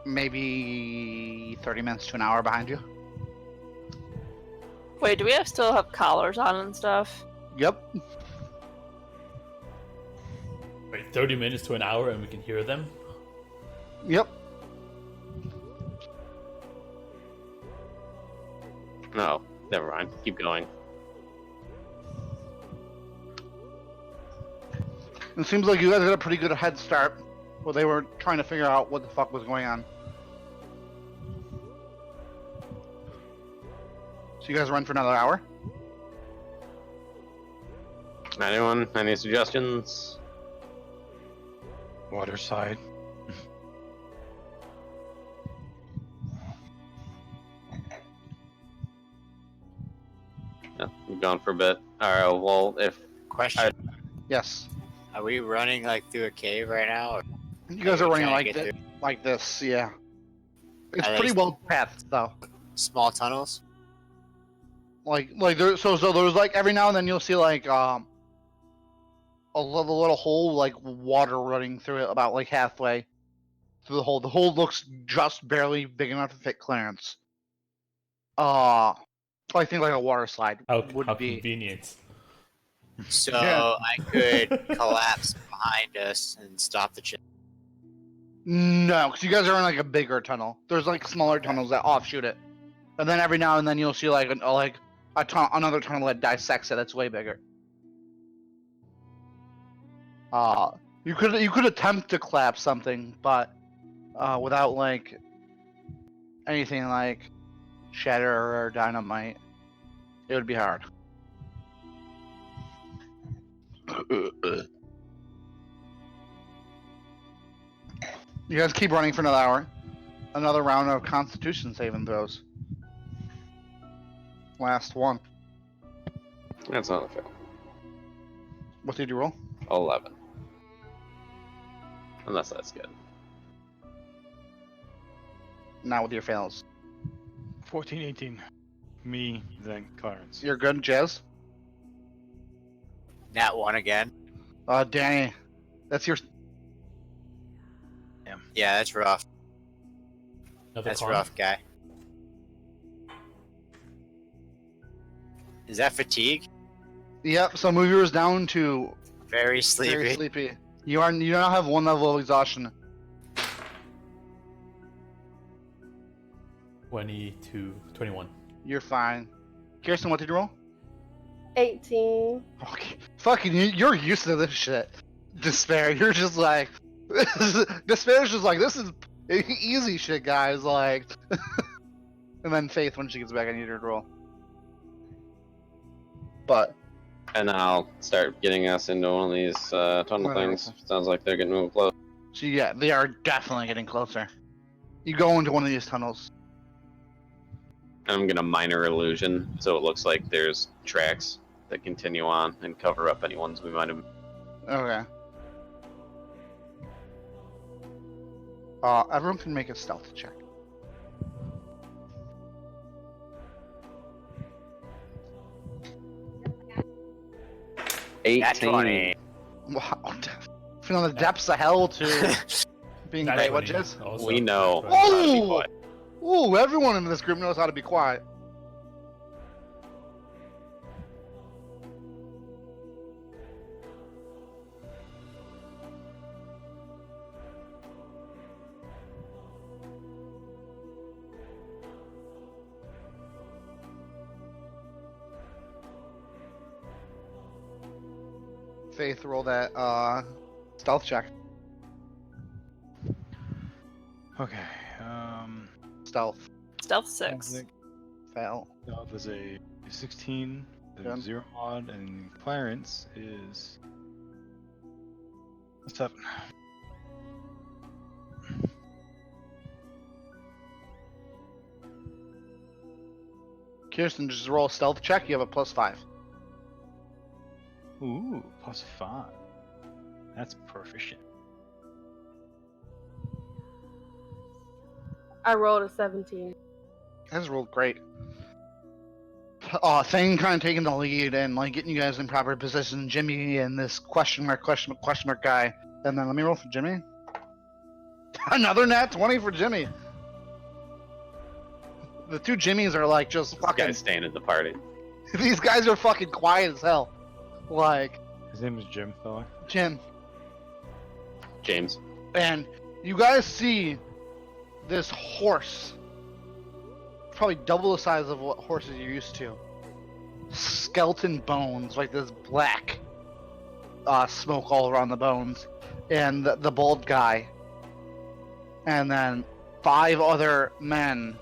Maybe 30 minutes to an hour behind you. Wait, do we still have collars on and stuff? Yep. Wait, 30 minutes to an hour and we can hear them? Yep. No, never mind. Keep going. It seems like you guys got a pretty good head start while they were trying to figure out what the fuck was going on. So you guys run for another hour? Anyone? Any suggestions? Waterside. Yeah, we've gone for a bit. Alright, well, if... Question: Yes. Are we running like through a cave right now? Or You guys are we running trying to like get like this, yeah. It's Are they pretty well pathed though. small tunnels? Like there, so there's like every now and then you'll see like a little hole, like water running through it about like halfway through the hole. The hole looks just barely big enough to fit Clarence. I think like a water slide How would be. convenient. So Yeah. I could collapse behind us and stop the chip. No, because you guys are in like a bigger tunnel. There's like smaller tunnels that offshoot it, and then every now and then you'll see like another tunnel that dissects it. That's way bigger. You could attempt to collapse something, but without like anything like shatter or dynamite, it would be hard. You guys keep running for another hour. Another round of Constitution saving throws. Last one. That's not a fail. What did you roll? 11. Unless that's good. now with your fails. 14, 18. Me, then Clarence. You're good, Jazz? Nat 1 again. Danny, that's your... Yeah, that's rough. Another That's con? rough, guy. Is that fatigue? Yep, so move yours down to Very sleepy. very sleepy. You now have 1 level of exhaustion. 21. You're fine. Kirsten, what did you roll? 18. Okay. Fucking, you're used to this shit. Despair, you're just like... Despair's just like, this is easy shit, guys, like... And then Faith, when she gets back, I need her to roll. But... And then I'll start getting us into one of these tunnel things. Sounds like they're getting moved close. So yeah, they are definitely getting closer. You go into one of these tunnels. I'm gonna minor illusion, so it looks like there's tracks that continue on and cover up any ones we might have. Okay. Everyone can make a stealth check. Nat 20. Wow. From the depths of hell to being Nat great. What, 20 Jizz? also. We know. Right. how to be Ooh! quiet. Ooh, everyone in this group knows how to be quiet. Faith, roll that stealth check. Okay. Stealth. Stealth 6. Nick, Fail. that was a 16, Good. 0 odd, and Clarence is a 7. Kirsten, just roll a stealth check. You have a +5. Ooh, +5. That's proficient. I rolled a 17. That's rolled great. Thane kind of taking the lead and like getting you guys in proper position. Jimmy and this question mark guy. And then let me roll for Jimmy. Another nat 20 for Jimmy. The two Jimmys are like just This fucking. guy's staying at the party. These guys are fucking quiet as hell. Like His name is Jim, fella. Jim. James. And you guys see this horse, probably double the size of what horses you're used to. Skeleton bones, like this black smoke all around the bones, and the bald guy, and then 5 other men,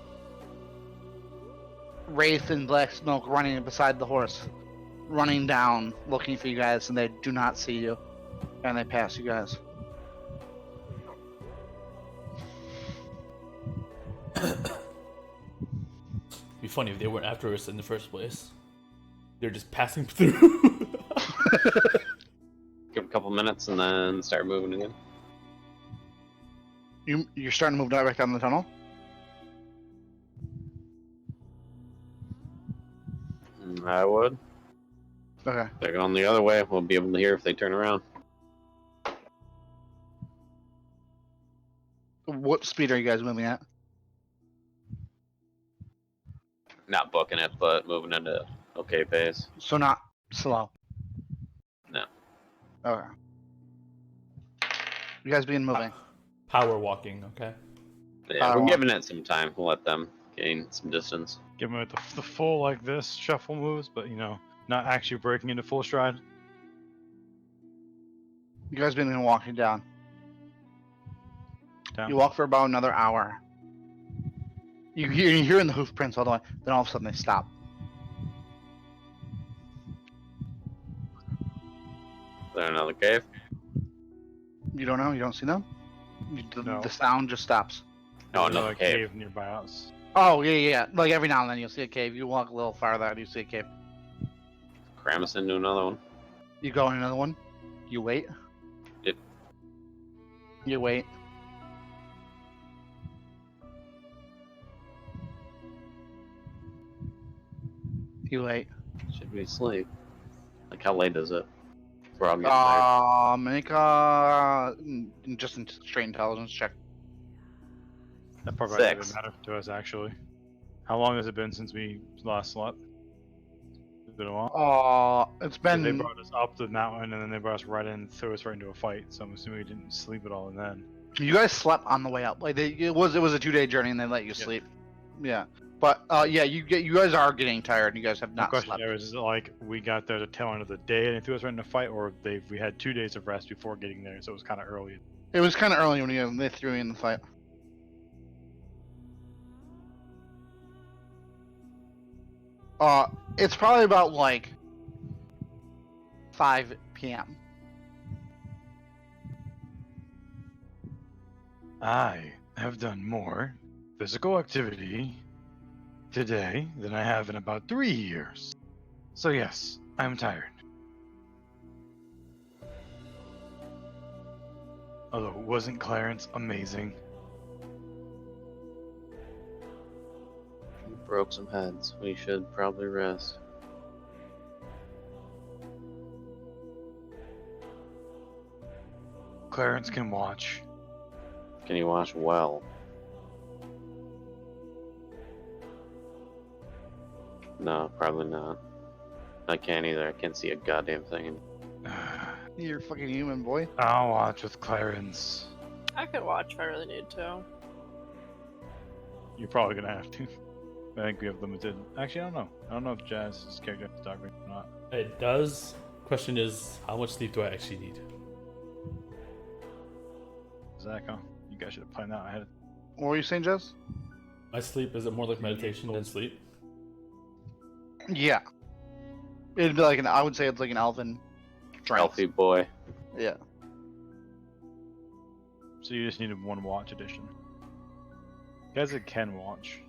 wraith in black smoke, running beside the horse, running down, looking for you guys, and they do not see you, and they pass you guys. It'd be funny if they weren't after us in the first place. They're just passing through. Give a couple minutes and then start moving again. You're starting to move back down the tunnel? I would. Okay. If they're going the other way, we'll be able to hear if they turn around. What speed are you guys moving at? Not booking it, but moving into okay pace. So not slow. No. Okay. You guys begin moving. Power walking, okay? Yeah, we're giving it some time. We'll let them gain some distance. Give him the full like this shuffle moves, but not actually breaking into full stride. You guys begin walking down. Down. You walk for about another hour. You're hearing the hoof prints all the way. Then all of a sudden they stop. Is there another cave? You don't know? You don't see them? No. The sound just stops. No, There's another cave. nearby us. Oh, yeah. Like every now and then you'll see a cave. You walk a little farther and you see a cave. Cram us into another one. You go in another one. You wait. Yep. You wait. You late? Should we sleep? Like, how late is it? We're all getting tired. Make just a straight intelligence check. That probably doesn't Six. matter to us, actually. How long has it been since we last slept? It's been a while. It's They been. brought us up the mountain, and then they brought us right in, threw us right into a fight. So I'm assuming we didn't sleep at all, and then. You guys slept on the way up. Like it was a 2-day journey, and they let you sleep. Yeah, but yeah, you guys are getting tired. And you guys have The not question slept. there is it like we got there the tail end of the day and they threw us right in a fight, or we had 2 days of rest before getting there, so it was kind of early. It was kind of early when they threw you in the fight. It's probably about like 5 p.m. I have done more physical activity today than I have in about 3 years. So yes, I'm tired. Although, wasn't Clarence amazing? We broke some heads. We should probably rest. Clarence can watch. Can you watch well? No, probably not. I can't either. I can't see a goddamn thing. You're a fucking human, boy. I'll watch with Clarence. I could watch if I really need to. You're probably gonna have to. I think we have limited. Actually, I don't know. I don't know if Jazz's character has to talk or not. It does. Question is, how much sleep do I actually need? Zach, huh? You guys should have planned that ahead. What were you saying, Jess? My sleep, is it more like meditation than sleep? Yeah. It'd be like I would say it's like an elven trance. Healthy boy. Yeah. So you just needed one watch edition. Guys that can watch.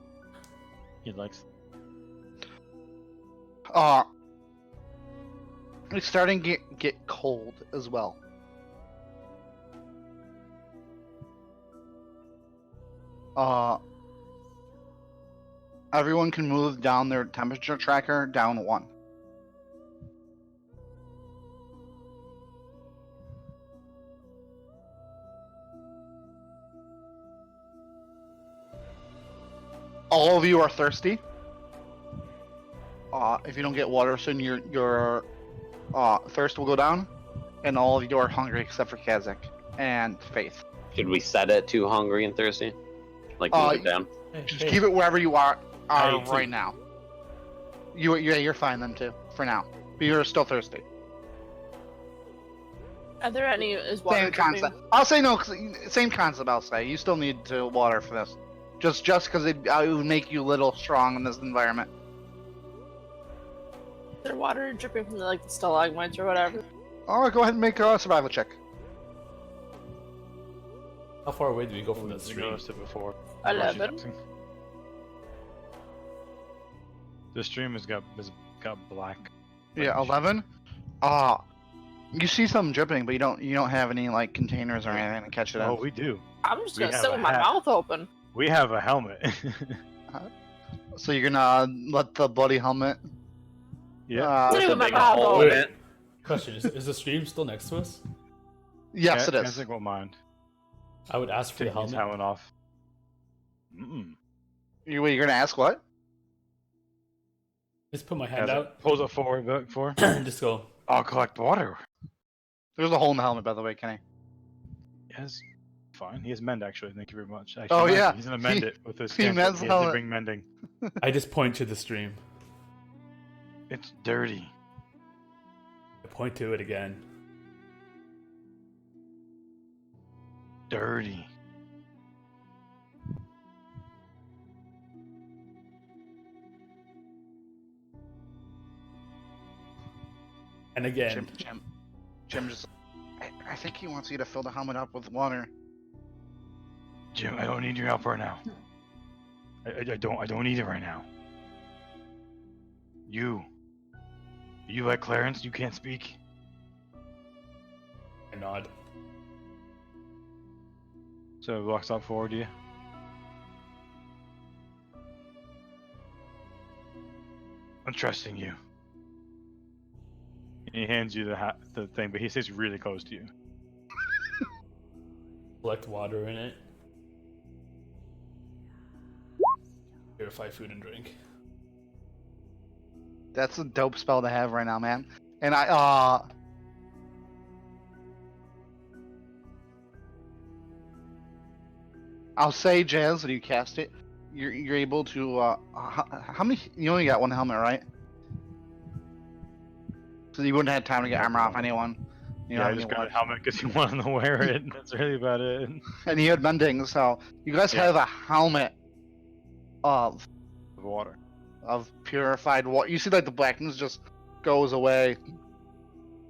He likes. It's starting to get cold as well. Everyone can move down their temperature tracker down 1. All of you are thirsty. If you don't get water soon, your thirst will go down, and all of you are hungry except for Kazakh and Faith. Should we set it to hungry and thirsty? Like move it down? Just keep it wherever you are I ate right too. now. You're fine then too for now, but you're still thirsty. Are there any? Is water Same dripping? concept. I'll say no. Same concept. I'll say you still need to water for this, just because it would make you a little strong in this environment. Is there water dripping from the stalagmites or whatever? All right, go ahead and make a survival check. How far away do we go from the You stream? noticed it before. 11. The stream has got black. Yeah, 11. You see some dripping, but you don't have any like containers or anything to catch it Oh, in. we do. I'm just We gonna have sit a with my hat. mouth open. We have a helmet. So you're gonna let the bloody helmet. yeah. Sit To with my dig a mouth hole in open. it. Question, is the stream still next to us? Yes, it I is. think won't mind. I would ask for the Taking his helmet. helmet off. Mm-mm. You're gonna ask what? Just put my hand out Pulls it forward, look for. and just go. I'll collect water. There's a hole in the helmet, by the way, Kenny. Yes. Fine. He has mend actually. Thank you very much. Oh, Actually, yeah. He's gonna mend it with his he cantrip. mends He the has to helmet. bring mending. I just point to the stream. It's dirty. I point to it again. Dirty. And again. Jim just. I think he wants you to fill the helmet up with water. Jim, I don't need your help right now. I don't need it right now. You like Clarence? You can't speak? I nod. So walks up forward to you. I I'm trusting you. And he hands you the thing, but he stays really close to you. Collect water in it. Purify food and drink. That's a dope spell to have right now, man. And I'll say, Jazz, when you cast it, you're able to how many? You only got one helmet, right? So you wouldn't have time to get armor off anyone. You don't Yeah, I have just any got a watch. helmet because you wanted to wear it. That's really about it. And you had mending, so you guys Yeah. have a helmet of Water. purified water. You see, like the blackness just goes away,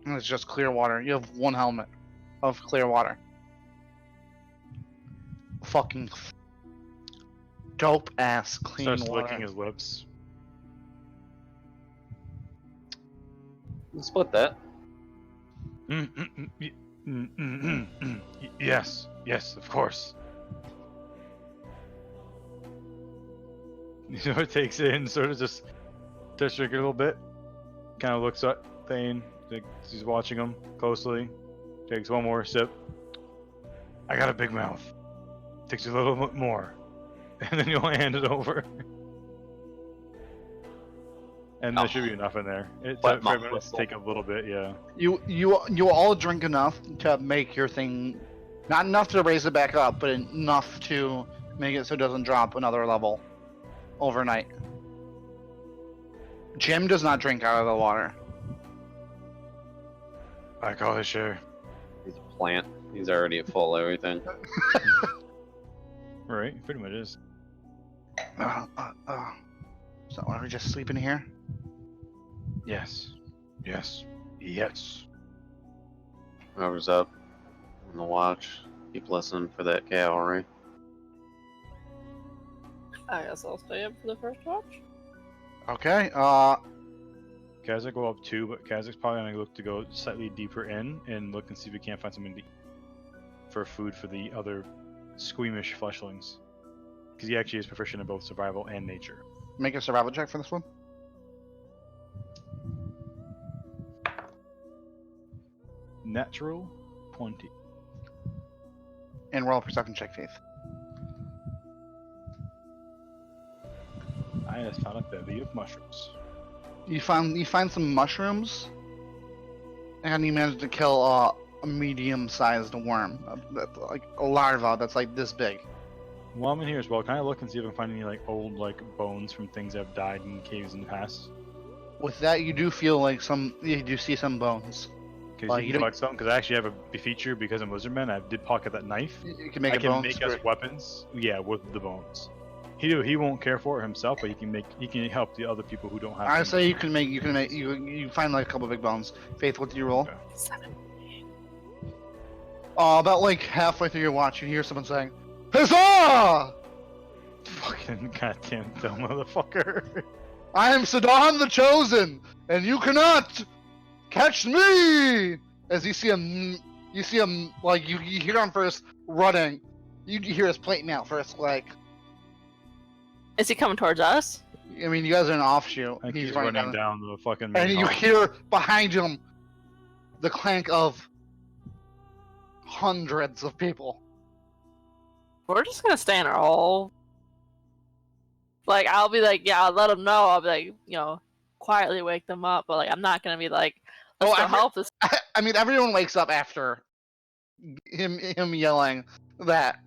and it's just clear water. You have one helmet of clear water. Fucking dope ass clean Starts water. licking his lips. We'll split that. Yes, of course. You know, it takes it and sort of just starts drinking a little bit. Kind of looks at Thane. He's watching him closely. Takes one more sip. I got a big mouth. Takes a little bit more. And then you'll hand it over. And there should be enough in there. It But for everyone to take a little bit, yeah. You all drink enough to make your thing, not enough to raise it back up, but enough to make it so it doesn't drop another level overnight. Jim does not drink out of the water. I call his share. He's a plant. He's already at full everything. Right, pretty much is. So are we just sleeping here? Yes. Whoever's up on the watch, keep listening for that cavalry. I guess I'll stay up for the first watch. Okay. Kazakh will up too, but Kazakh's probably gonna look to go slightly deeper in and look and see if we can't find something to eat for food for the other squeamish fleshlings. Because he actually is proficient in both survival and nature. Make a survival check for this one. Natural 20. And roll a perception check, Faith. I just found a bevy of mushrooms. You find some mushrooms, and you manage to kill a medium-sized worm, like a larva that's like this big. While I'm in here as well, can I look and see if I can find any old bones from things that have died in caves in the past? With that, you do feel like you do see some bones. Because you can collect some. Because I actually have a feature because I'm Lizardman. I did pocket that knife. You can make I can bones make us weapons. Yeah, with the bones. He won't care for it himself, but he can help the other people who don't have. I them. say you find like a couple big bones. Faith, what do you roll? Okay. 7. About like halfway through your watch, you hear someone saying, "Huzzah! Fucking goddamn dumb motherfucker. I am Saddam the Chosen, and you cannot catch me!" As you see him like you hear him first running. You hear his plate now first, like. Is he coming towards us? I mean, you guys are an offshoot. I He's keep running running down, down the fucking. and you hear behind him the clank of hundreds of people. We're just gonna stay in our hole. Like, I'll be like, yeah, I'll let them know. I'll be like, quietly wake them up. But like, I'm not gonna be like, let's go help this. I mean, everyone wakes up after him yelling that.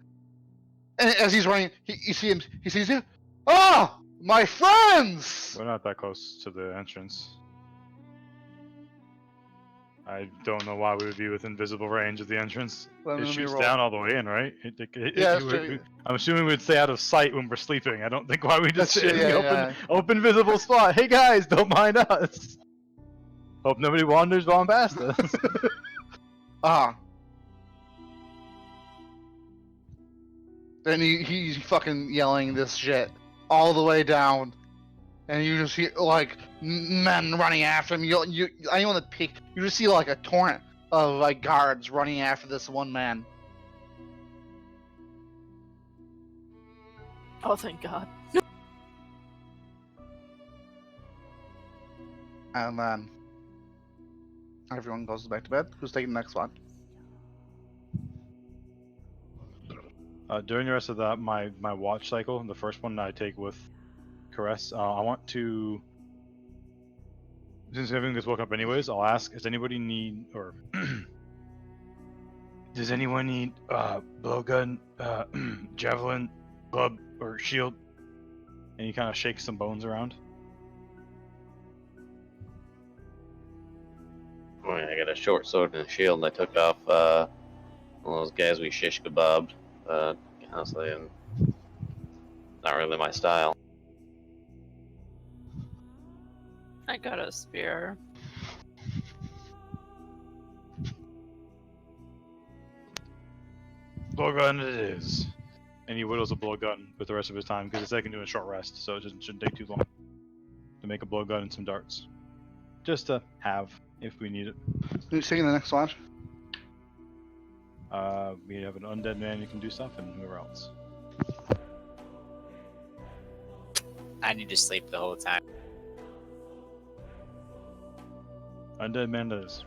And as he's running, he sees you. Oh, my friends! We're not that close to the entrance. I don't know why we would be within visible range of the entrance. It shoots down all the way in, right? I'm assuming we'd stay out of sight when we're sleeping. I don't think why we just sit in the open visible spot. Hey guys, don't mind us. Hope nobody wanders on past us. And he's fucking yelling this shit all the way down, and you just hear like men running after him. Anyone that peek, you just see like a torrent of guards running after this one man. Oh, thank God. And then everyone goes back to bed. Who's taking the next one? During the rest of that, my watch cycle, the first one that I take with Caress, I want to. Since everyone gets woken up anyways, I'll ask: does anybody need or does anyone need blowgun, javelin, club, or shield? And he kind of shakes some bones around. Oh, I got a short sword and a shield, and I took off one of those guys we shish kebabbed. Honestly, and not really my style. I got a spear. Blowgun it is. And he whittles a blowgun with the rest of his time because it's taking doing a short rest, so it shouldn't take too long to make a blowgun and some darts. Just to have if we need it. Who's taking the next watch? We have an undead man who can do stuff, and whoever else. I need to sleep the whole time. Undead man does.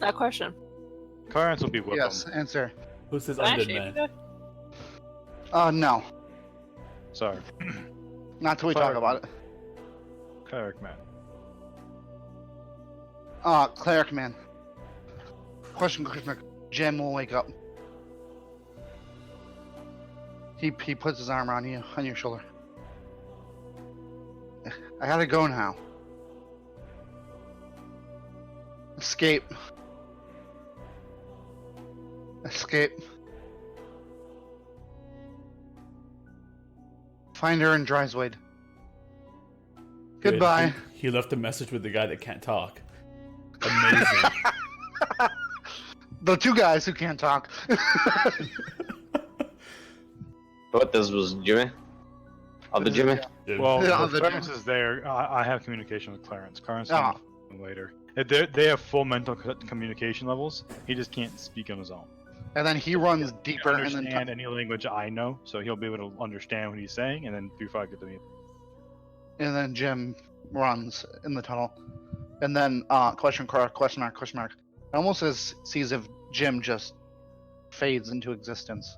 That question. Clarence will be with Yes, them. answer. Who's this Can I undead shave you man? guys? No. Sorry. Not till we talk about it. Cleric man. Cleric man. Question. Jim will wake up. He puts his arm on your shoulder. I gotta go now. Escape. Find her in Dryswade. Good. Goodbye. He left a message with the guy that can't talk. Amazing. The two guys who can't talk. But this was Jimmy. Other Jimmy. Well, Yeah, if the- Clarence is there. I have communication with Clarence. Clarence Oh. can later. They have full mental communication levels. He just can't speak on his own. And then he runs deeper and Understand then any language I know, so he'll be able to understand what he's saying, and then before I get to me. Jim runs in the tunnel. And then question mark. It almost sees if Jim just fades into existence.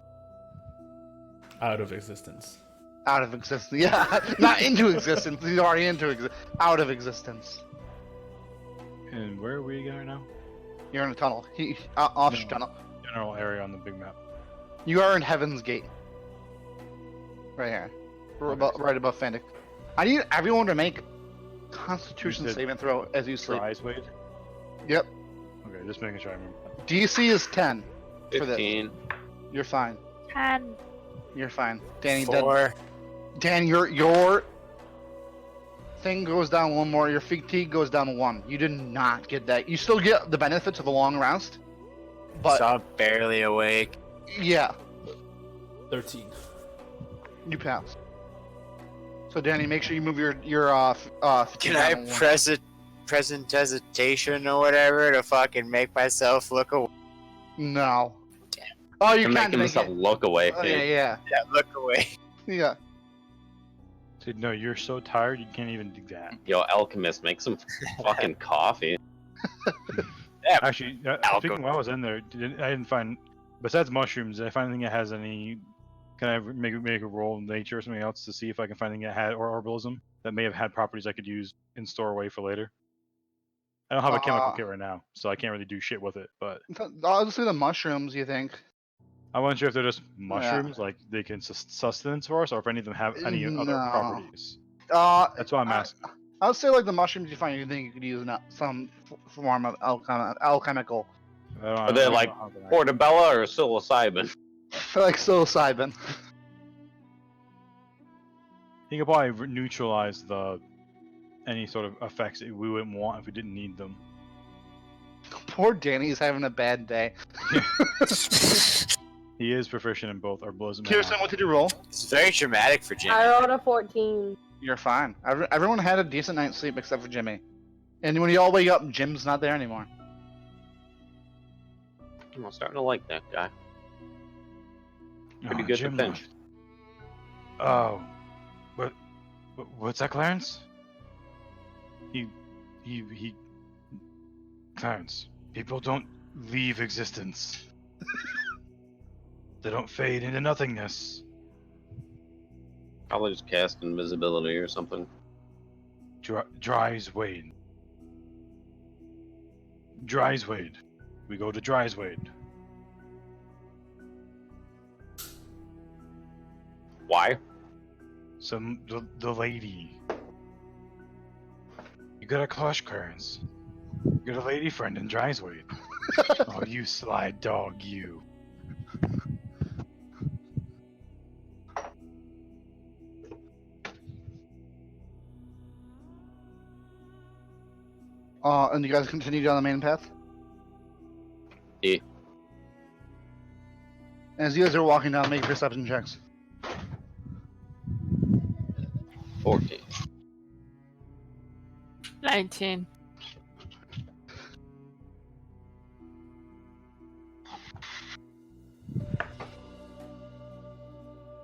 Out of existence. Out of existence. Yeah, not into existence. He's already out of existence. And where are we again right now? You're in a tunnel. Off No. tunnel. General area on the big map. You are in Heaven's Gate. Right here. Right above Fendic. I need everyone to make Constitution You said saving throw as you sleep. Dryswade? Yep. Okay, just making sure I remember. DC is 10 for this. 15. You're fine. 10. You're fine. Danny, 4. Dan, your thing goes down one more. Your fatigue goes down 1. You did not get that. You still get the benefits of a long rest, but So I'm barely awake. yeah, 13. you pass. So Danny, make sure you move your fatigue Can I down 1. press a present hesitation or whatever to fucking make myself look away? No. Oh, you I'm can't making make myself it. look away. Oh, yeah. Yeah, look away. Dude, no, you're so tired you can't even do that. Yo, alchemist, make some fucking coffee. Actually, speaking while I was in there, I didn't find. Besides mushrooms, did I find anything that has any? Can I make a roll in nature or something else to see if I can find anything that had or herbalism that may have had properties I could use and store away for later? I don't have a chemical kit right now, so I can't really do shit with it. But Obviously, the mushrooms. You think? I wasn't sure if they're just mushrooms, like they can sustenance for us, or if any of them have any other No. properties. That's why I'm asking. I would say like the mushrooms you find, you think you could use some form of alchemical, Are they like portobello or psilocybin? like psilocybin. He could probably neutralize any sort of effects that we wouldn't want if we didn't need them. Poor Danny's having a bad day. He is proficient in both herbalism and Kirsten, what did you roll? It's very dramatic for Jimmy. I rolled a 14. You're fine. Everyone had a decent night's sleep except for Jimmy. And when you all wake up, Jim's not there anymore. I'm starting to like that guy. Pretty Oh, good Jim defense. left. Oh, what's that, Clarence? He. Clarence, people don't leave existence. They don't fade into nothingness. Probably just cast invisibility or something. Dryswade. Dryswade. We go to Dryswade. Why? The lady. You got a crush, Clarence. You got a lady friend in Dryswade. Oh, you sly dog, you. And you guys continue down the main path? Yeah. As you guys are walking down, make perception checks. 14. 19.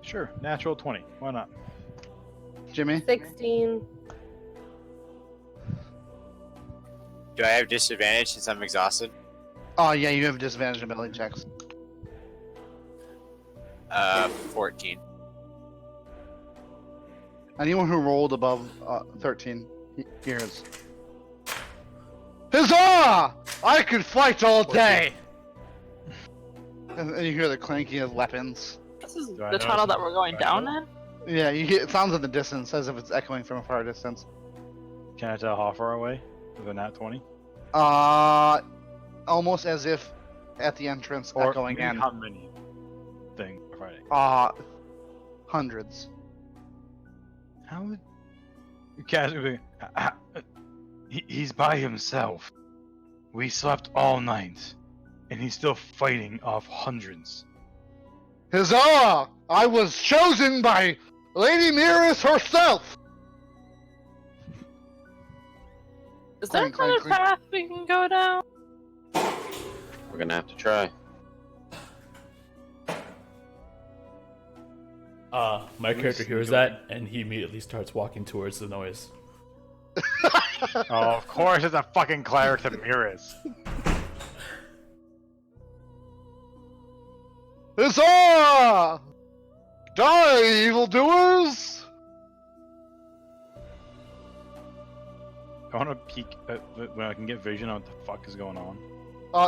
Sure, natural 20. Why not? Jimmy? 16. Do I have disadvantage since I'm exhausted? Oh, yeah, you have disadvantage in ability checks. 14. Anyone who rolled above 13 hears. Huzzah! I could fight all day! And you hear the clanking of weapons. This is Do I the know tunnel that something we're going special? down in? Yeah, you hear, it sounds in the distance as if it's echoing from a far distance. Can I tell how far away? With a nat 20? Almost as if at the entrance Or echoing maybe in. how many thing Friday? Hundreds. How would... He's by himself. We slept all night. And he's still fighting off hundreds. Huzzah! I was chosen by Lady Miras herself! Is there Clink, another clink, clink. path we can go down? We're gonna have to try. My character hears that, and he immediately starts walking towards the noise. Oh, of course it's a fucking cleric to Miras. Huzzah! Die, evildoers! I want to peek at when I can get vision on what the fuck is going on.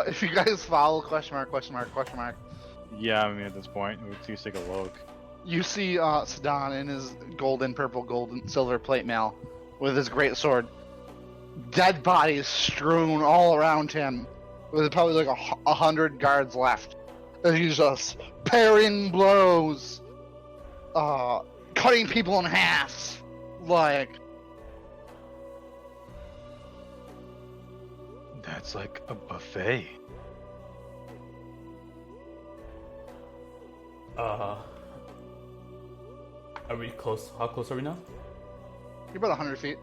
If you guys follow, question mark, question mark, question mark, Yeah, I mean at this point, let's take a look. you see Sedan in his golden, purple, golden, silver plate mail with his great sword. Dead bodies strewn all around him, with probably like 100 guards left. And he's just parrying blows, cutting people in half, like. That's like a buffet. Are we close? How close are we now? You're about 100 feet.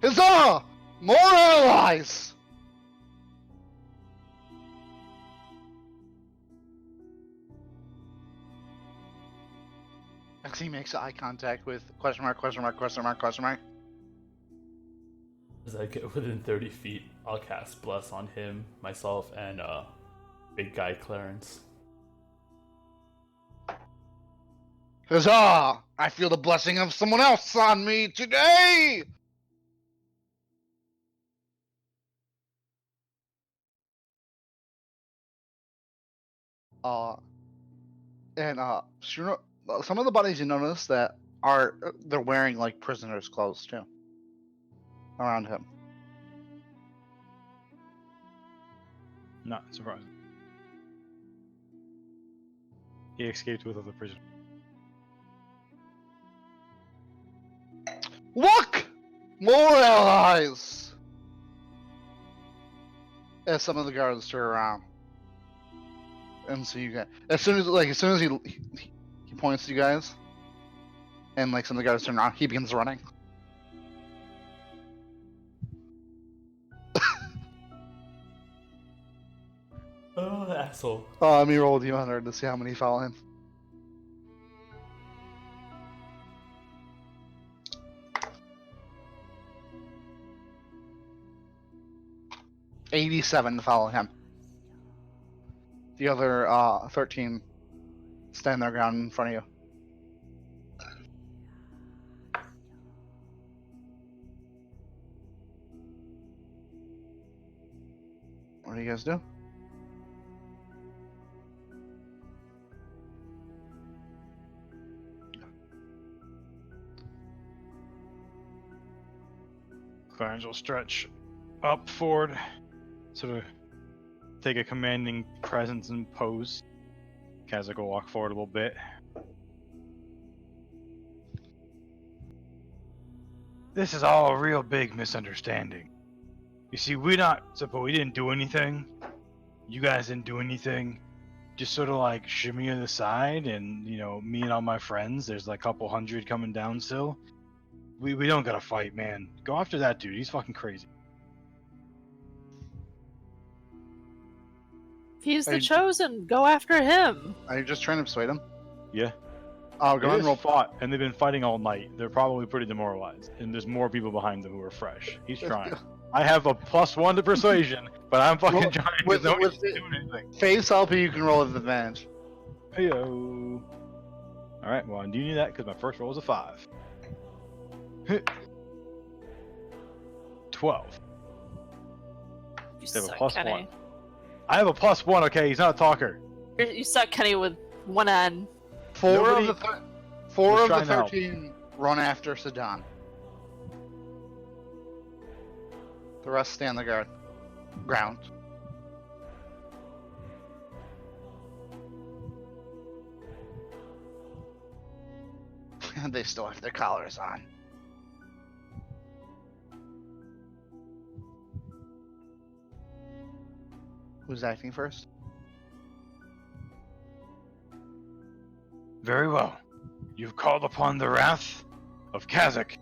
Huzzah! More allies! As he makes eye contact with question mark, question mark, question mark, question mark. As I get within 30 feet, I'll cast Bless on him, myself, and big guy Clarence. Huzzah! I feel the blessing of someone else on me today! Some of the bodies you notice that they're wearing like prisoners' clothes too. Around him. Not surprising. He escaped with other prisoners. Look! More allies! As some of the guards turn around. And so you guys, as soon as he points to you guys, and like some of the guards turn around, he begins running. Oh, asshole. Let me roll D100 to see how many follow him. 87 to follow him. The other 13 stand their ground in front of you. What do you guys do? Clarence will stretch up forward, sort of take a commanding presence and pose. Kazakh will walk forward a little bit. This is all a real big misunderstanding. You see, we didn't do anything. You guys didn't do anything. Just sort of like shimmy to the side, and me and all my friends. There's like a couple hundred coming down still. We don't gotta fight, man. Go after that dude. He's fucking crazy. He's the chosen. Go after him. Are you just trying to persuade him? Yeah. Oh, go ahead and roll. Fought, and they've been fighting all night. They're probably pretty demoralized, and there's more people behind them who are fresh. He's trying. I have a +1 to persuasion, but I'm fucking trying because nobody's doing anything. Face help, you can roll with advantage. Heyo. Alright, well, I do need that because my first roll was a 5. 12. You They have a suck, plus Kenny. 1. I have a +1, okay? He's not a talker. You suck, Kenny, with one N. Four Nobody of the was trying to help. 13 run after Sedan. The rest stand the ground. They still have their collars on. Who's acting first? Very well. You've called upon the wrath of Kazakh.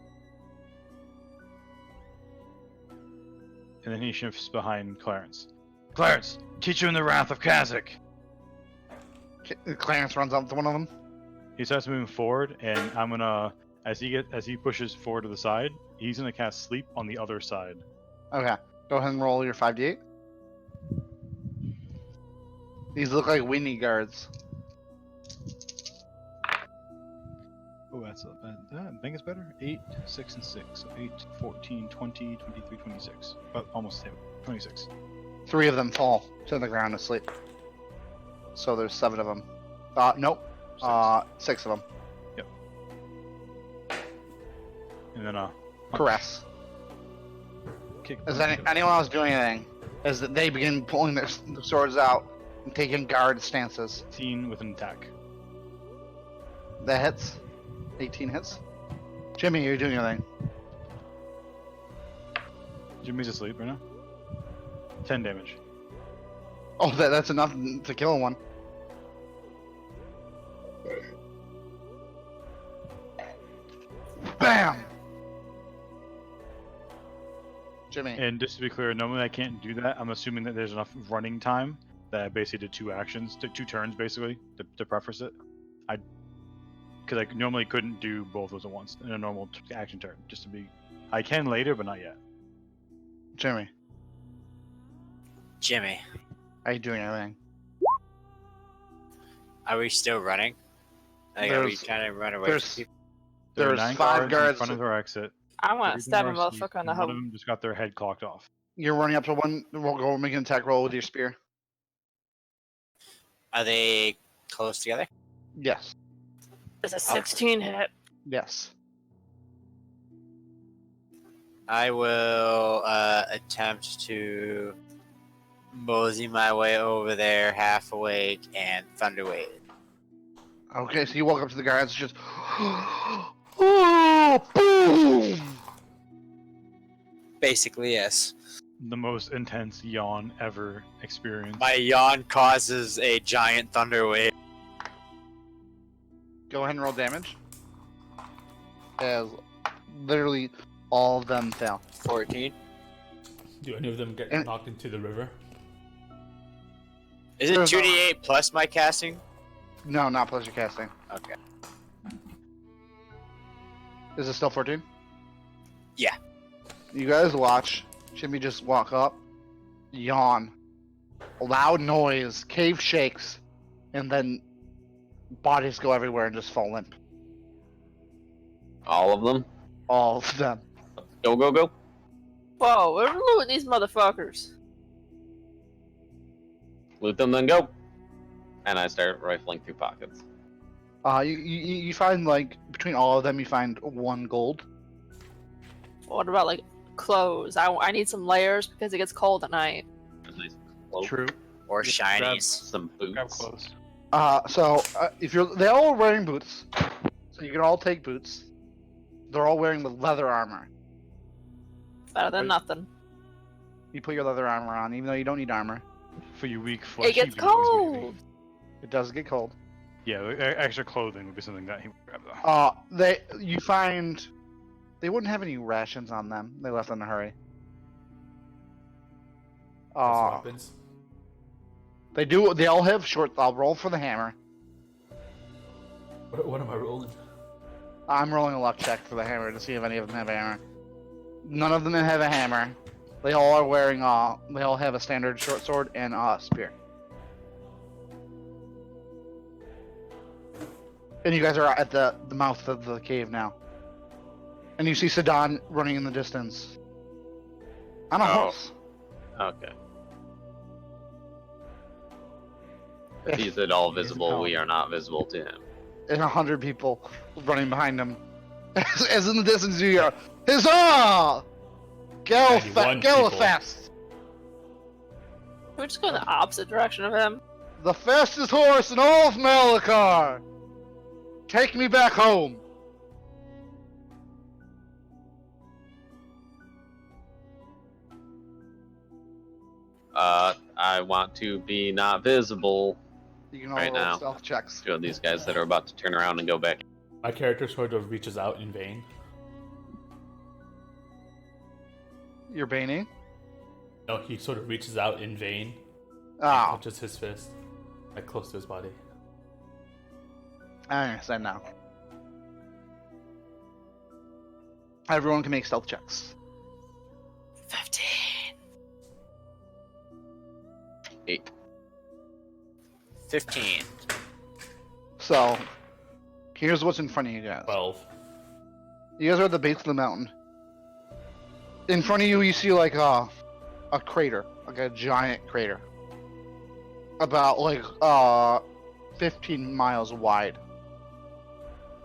And then he shifts behind Clarence. Clarence, teach him the wrath of Kazakh. Clarence runs up to one of them. He starts moving forward, and I'm gonna, as he pushes forward to the side, he's gonna cast Sleep on the other side. Okay, go ahead and roll your 5d8. These look like weenie guards. Oh, I think it's better. 8, 6, and 6. So 8, 14, 20, 23, 26. But almost same. 26. 3 of them fall to the ground asleep. So there's 7 of them. Nope. 6 of them. Yep. And then Caress. kick. As anyone else doing anything, as they begin pulling their swords out and taking guard stances. 18 with an attack. That hits. 18 hits. Jimmy, you're doing anything. Jimmy's asleep right now. 10 damage. Oh, that's enough to kill one. Bam! Jimmy. And just to be clear, normally I can't do that. I'm assuming that there's enough running time that I basically did 2 actions, 2 turns basically, to preface it. Because I normally couldn't do both those at once in a normal action turn. Just to be, I can later, but not yet. Jimmy, Jimmy, are you doing anything? are we still running? Like, are we There's- trying to run away there's- from people? There are There's 9 5 guards. in front of our exit. I want to Three stab a more asleep, motherfucker on the and one of home. them just got their head clocked off. You're running up to one. We'll go make an attack roll with your spear. Are they close together? Yes. There's a 16 hit. Yes. I will attempt to mosey my way over there, half awake and thunderwave. Okay, so you walk up to the guards, just oh, boom! Basically, yes. The most intense yawn ever experienced. My yawn causes a giant thunderwave. Go ahead and roll damage. As literally all of them fail. 14. Do any of them get And- knocked into the river? Is it There's 2d8 plus my casting? No, not plus your casting. Okay. Is it still 14? Yeah. You guys watch Jimmy just walk up, yawn, loud noise, cave shakes, and then bodies go everywhere and just fall limp. All of them. All of them. Go, go, go. Whoa, we're looting these motherfuckers. Loot them, then go. And I start rifling through pockets. You find, like, between all of them, you find 1 gold. What about, like, clothes? I need some layers because it gets cold at night. A nice cloak, True. Or Grab- shinies. some Grab boots. clothes. They're all wearing boots, so you can all take boots. They're all wearing the leather armor. Better than Wait. nothing. You put your leather armor on, even though you don't need armor. For you weak flesh. It gets cold. It does get cold. Yeah, extra clothing would be something that he would grab though. You find they wouldn't have any rations on them. They left in a hurry. That's weapons. They do. They all have short. I'll roll for the hammer. What am I rolling? I'm rolling a luck check for the hammer to see if any of them have a hammer. None of them have a hammer. They all are wearing. They all have a standard short sword and a spear. And you guys are at the mouth of the cave now. And you see Sidon running in the distance. On a horse. Okay. If he's at all visible, we are not visible to him. And 100 people running behind him. As in the distance you hear, Huzzah! 91 Galafast! We're just going the opposite direction of him. The fastest horse in all of Malakar! Take me back home! I want to be not visible You can all Right roll now. stealth checks. to these guys that are about to turn around and go back. My character sort of reaches out in vain. You're Baning? No, he sort of reaches out in vain. Oh, Touches his fist, like close to his body. I understand now. Everyone can make stealth checks. 15. 8. 15. So, here's what's in front of you guys. 12. You guys are at the base of the mountain. In front of you, you see like a crater, like a giant crater, about like 15 miles wide.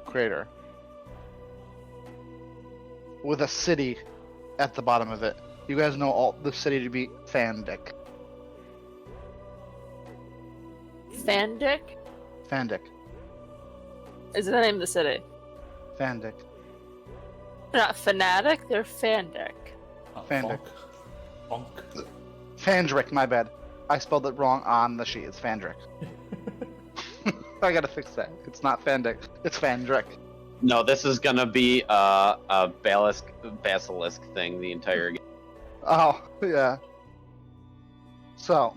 Crater with a city at the bottom of it. You guys know all the city to be Fandik. Fandik? Fandik. Is the name of the city? Fandik. They're not fanatic, they're Fandik. Fandik. Funk. Fandrik, my bad. I spelled it wrong on the sheet. It's Fandrik. I gotta fix that. It's not Fandik. It's Fandrik. No, this is gonna be a basilisk thing the entire game. Oh, yeah. So,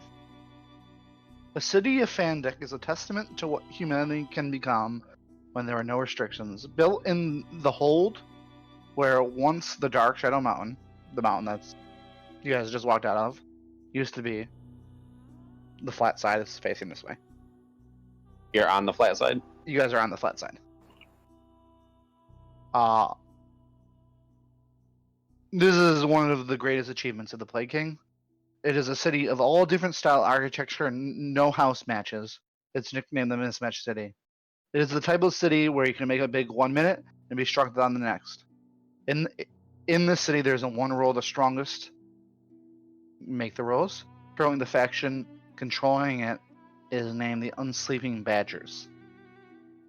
the city of Fandik is a testament to what humanity can become when there are no restrictions. Built in the hold where once the Dark Shadow Mountain, the mountain that's you guys just walked out of, used to be. The flat side is facing this way. You're on the flat side. You guys are on the flat side. This is one of the greatest achievements of the Plague King. It is a city of all different style architecture and no house matches. It's nicknamed the Mismatch City. It is the type of city where you can make a big 1 minute and be struck on the next. In this city, there's a one rule: the strongest make the rules. Controlling the faction controlling it is named the Unsleeping Badgers.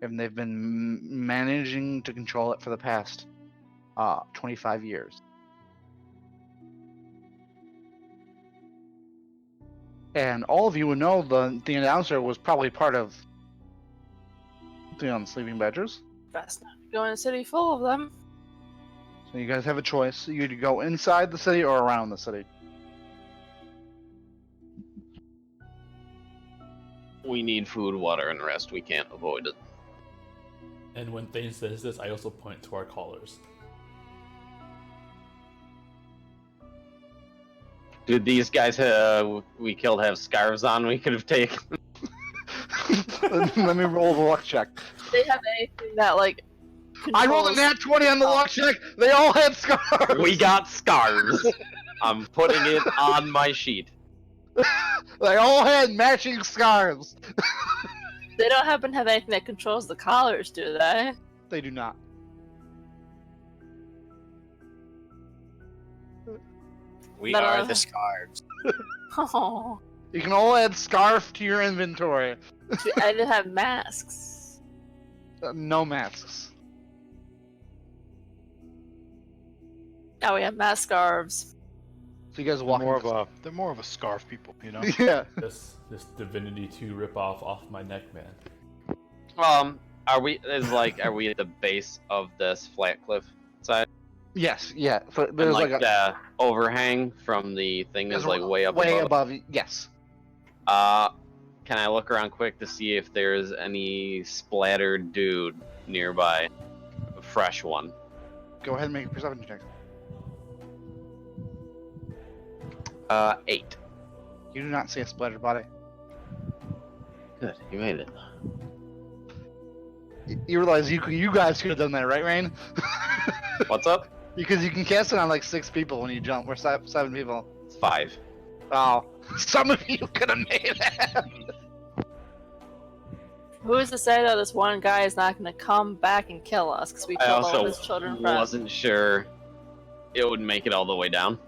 And they've been managing to control it for the past 25 years. And all of you would know the announcer was probably part of the Unsleeping Badgers. Best not to go in a city full of them. So you guys have a choice. You either go inside the city or around the city. We need food, water, and rest. We can't avoid it. And when Thane says this, I also point to our collars. Did these guys we killed have scarves on we could have taken? Let me roll the luck check. Do they have anything that like? I rolled a controls- nat 20 on the luck check. They all had scars. We got scarves. I'm putting it on my sheet. They all had matching scarves. They don't happen to have anything that controls the collars, do they? They do not. We No. are the scarves. Oh, You can all add scarf to your inventory. I didn't have masks. No masks. Now we have mask scarves. So you guys They're walk they're more of a scarf people, you know. Yeah. This Divinity 2 ripoff off my neck, man. Are we at the base of this flat cliff side? Yes. Yeah. So And there's like like a the overhang from the thing is like way up way above. above. Yes. Can I look around quick to see if there's any splattered dude nearby? A fresh one. Go ahead and make a perception check. 8. You do not see a splattered body. Good, you made it. You realize you guys could have done that, right, Rain? What's up? Because you can cast it on like 6 people when you jump. We're 7 people. 5. Oh, some of you could have made it. Who's to say that this one guy is not going to come back and kill us because we I killed all also of his children friends? wasn't sure it would make it all the way down.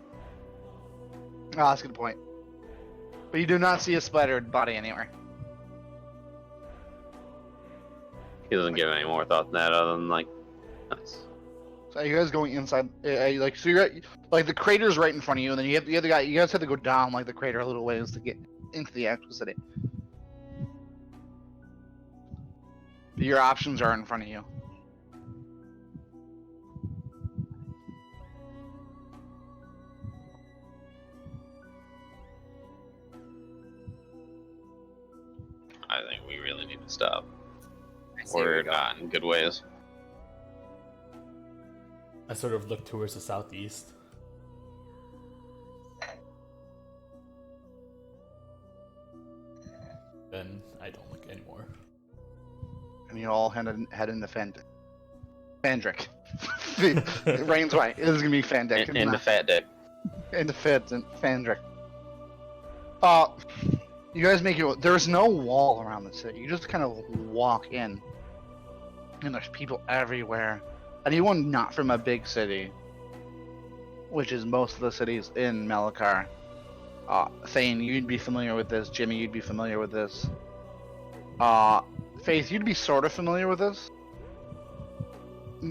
Oh, that's a good point. But you do not see a splattered body anywhere. He doesn't give any more thought than that, other than like, nice. So are you guys going inside? Like, so you're like the crater's right in front of you, and then you have the other guy. You guys have to go down like the crater a little ways to get into the actual city. Your options are in front of you. I think we really need to stop. I see where We're you're going. not in good ways. I sort of look towards the southeast. Then I don't look anymore. And you all head into Fandrick. Rain's way. This is gonna be Fandick. And the fat dick. Into Fandrick. You guys make it. There's no wall around the city. You just kind of walk in, and there's people everywhere. Anyone not from a big city, which is most of the cities in Malakar. Thane, you'd be familiar with this. Jimmy, you'd be familiar with this. Faith, you'd be sort of familiar with this.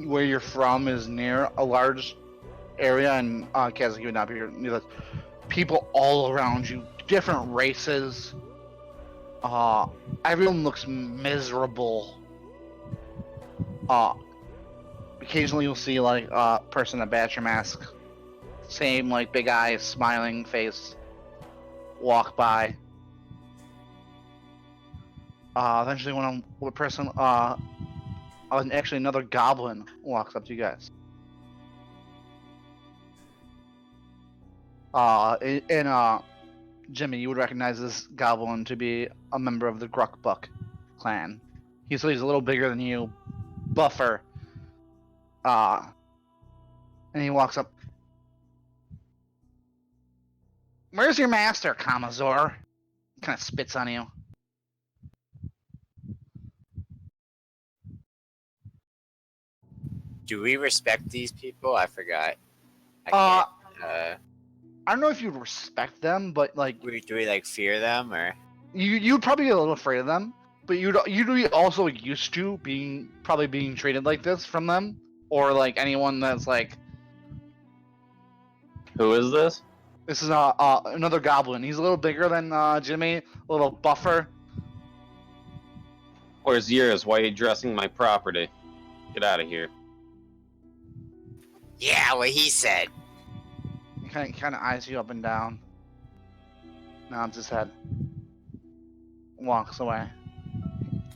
Where you're from is near a large area, and Kazaki would not be near this. People all around you, different races. Everyone looks miserable. Occasionally you'll see like a person in a Badger mask, same like big eyes, smiling face, walk by. Eventually one person, actually another goblin walks up to you guys. Jimmy, you would recognize this goblin to be a member of the Gruckbuck clan. He's a little bigger than you, buffer. And he walks up. Where's your master, Kamazor? Kind of spits on you. Do we respect these people? I forgot. Uh, can't, I don't know if you respect them, but like do we like fear them or? you'd probably get a little afraid of them, but you'd be also used to being treated like this from them, or like anyone that's like. Who is this? This is another goblin. He's a little bigger than Jimmy, a little buffer. Where's yours? Why are you dressing my property? Get out of here. Yeah, what he said. He kind of eyes you up and down. Nods his head. Walks away.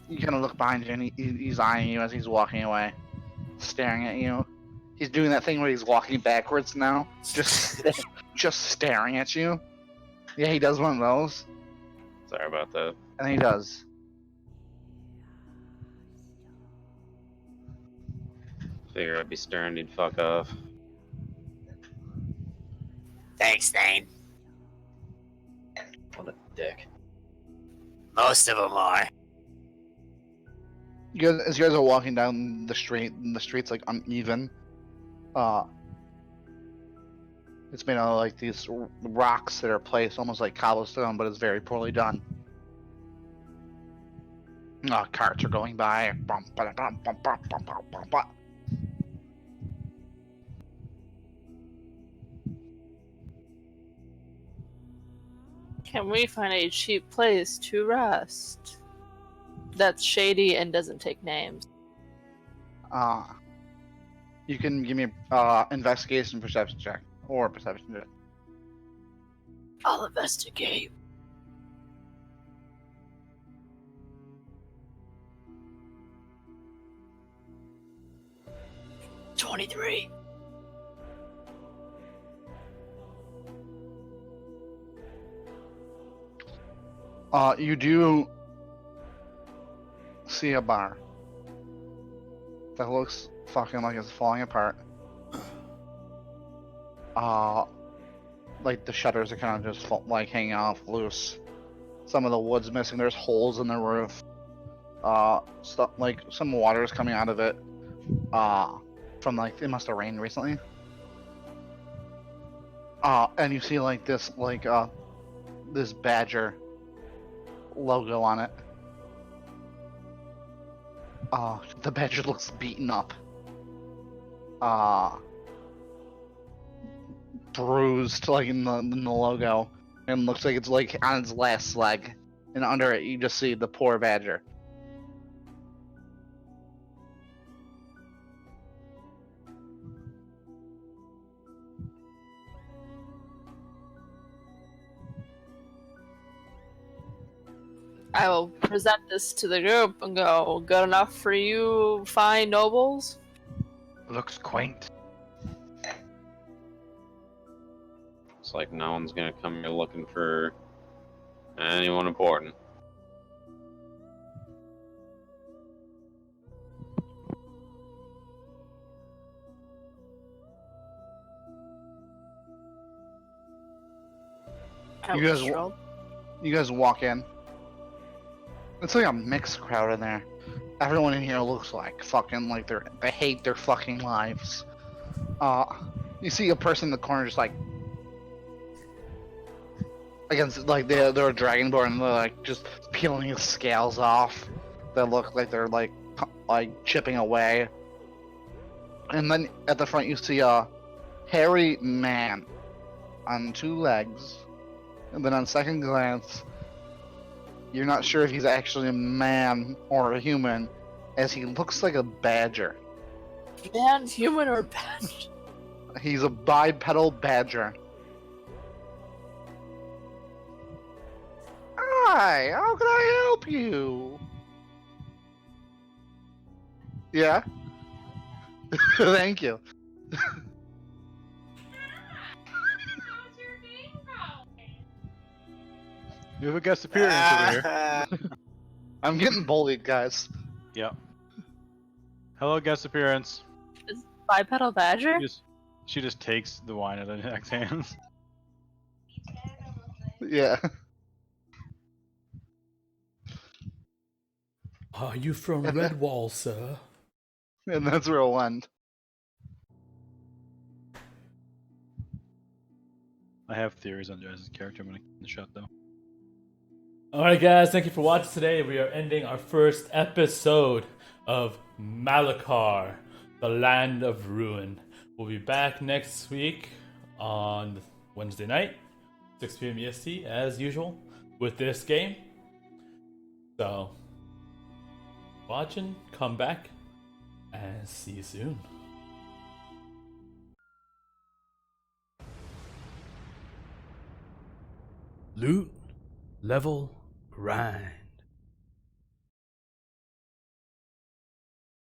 You kind of look behind you, and he's eyeing you as he's walking away, staring at you. He's doing that thing where he's walking backwards now, just just staring at you. Yeah, he does one of those, Sorry about that. and he does. Figure I'd be stern, he'd fuck off. Thanks, Thane. What a dick. Most of them are. As you guys are walking down the street, and the street's like uneven. It's made out of like these rocks that are placed almost like cobblestone, but it's very poorly done. Carts are going by. Bum, ba, bum, bum, bum, bum, bum, bum, bum. Can we find a cheap place to rest? That's shady and doesn't take names. You can give me investigation perception check or perception check. I'll investigate. $23. You do see a bar that looks fucking like it's falling apart. Like the shutters are kind of just like hanging off loose. Some of the wood's missing. There's holes in the roof. Stuff like some water is coming out of it. From like it must have rained recently. And you see like this this badger logo on it. The badger looks beaten up. Bruised like in the logo, and looks like it's like on its last leg. And under it you just see the poor badger. I will present this to the group and go, good enough for you fine nobles? Looks quaint. It's like no one's gonna come here looking for anyone important. You guys walk in. It's like a mixed crowd in there. Everyone in here looks like fucking like they hate their fucking lives. You see a person in the corner just like against like they're a dragonborn and they're like just peeling his scales off. They look like they're like chipping away. And then at the front you see a hairy man on two legs. And then on second glance, you're not sure if he's actually a man or a human, as he looks like a badger. Man, human, or badger? He's a bipedal badger. Hi, how can I help you? Yeah? Thank you. You have a guest appearance over here. I'm getting bullied, guys. Yep. Hello, guest appearance. Bipedal badger? She just takes the wine out of the next hands. Yeah. Are you from Redwall, sir? And that's where it'll end. I have theories on Jazz's character. I'm gonna keep the shot though. Alright guys, thank you for watching today. We are ending our first episode of Malakar, the Land of Ruin. We'll be back next week on Wednesday night, 6 p.m. EST, as usual, with this game. So, watching, come back, and see you soon. Loot, level, grind.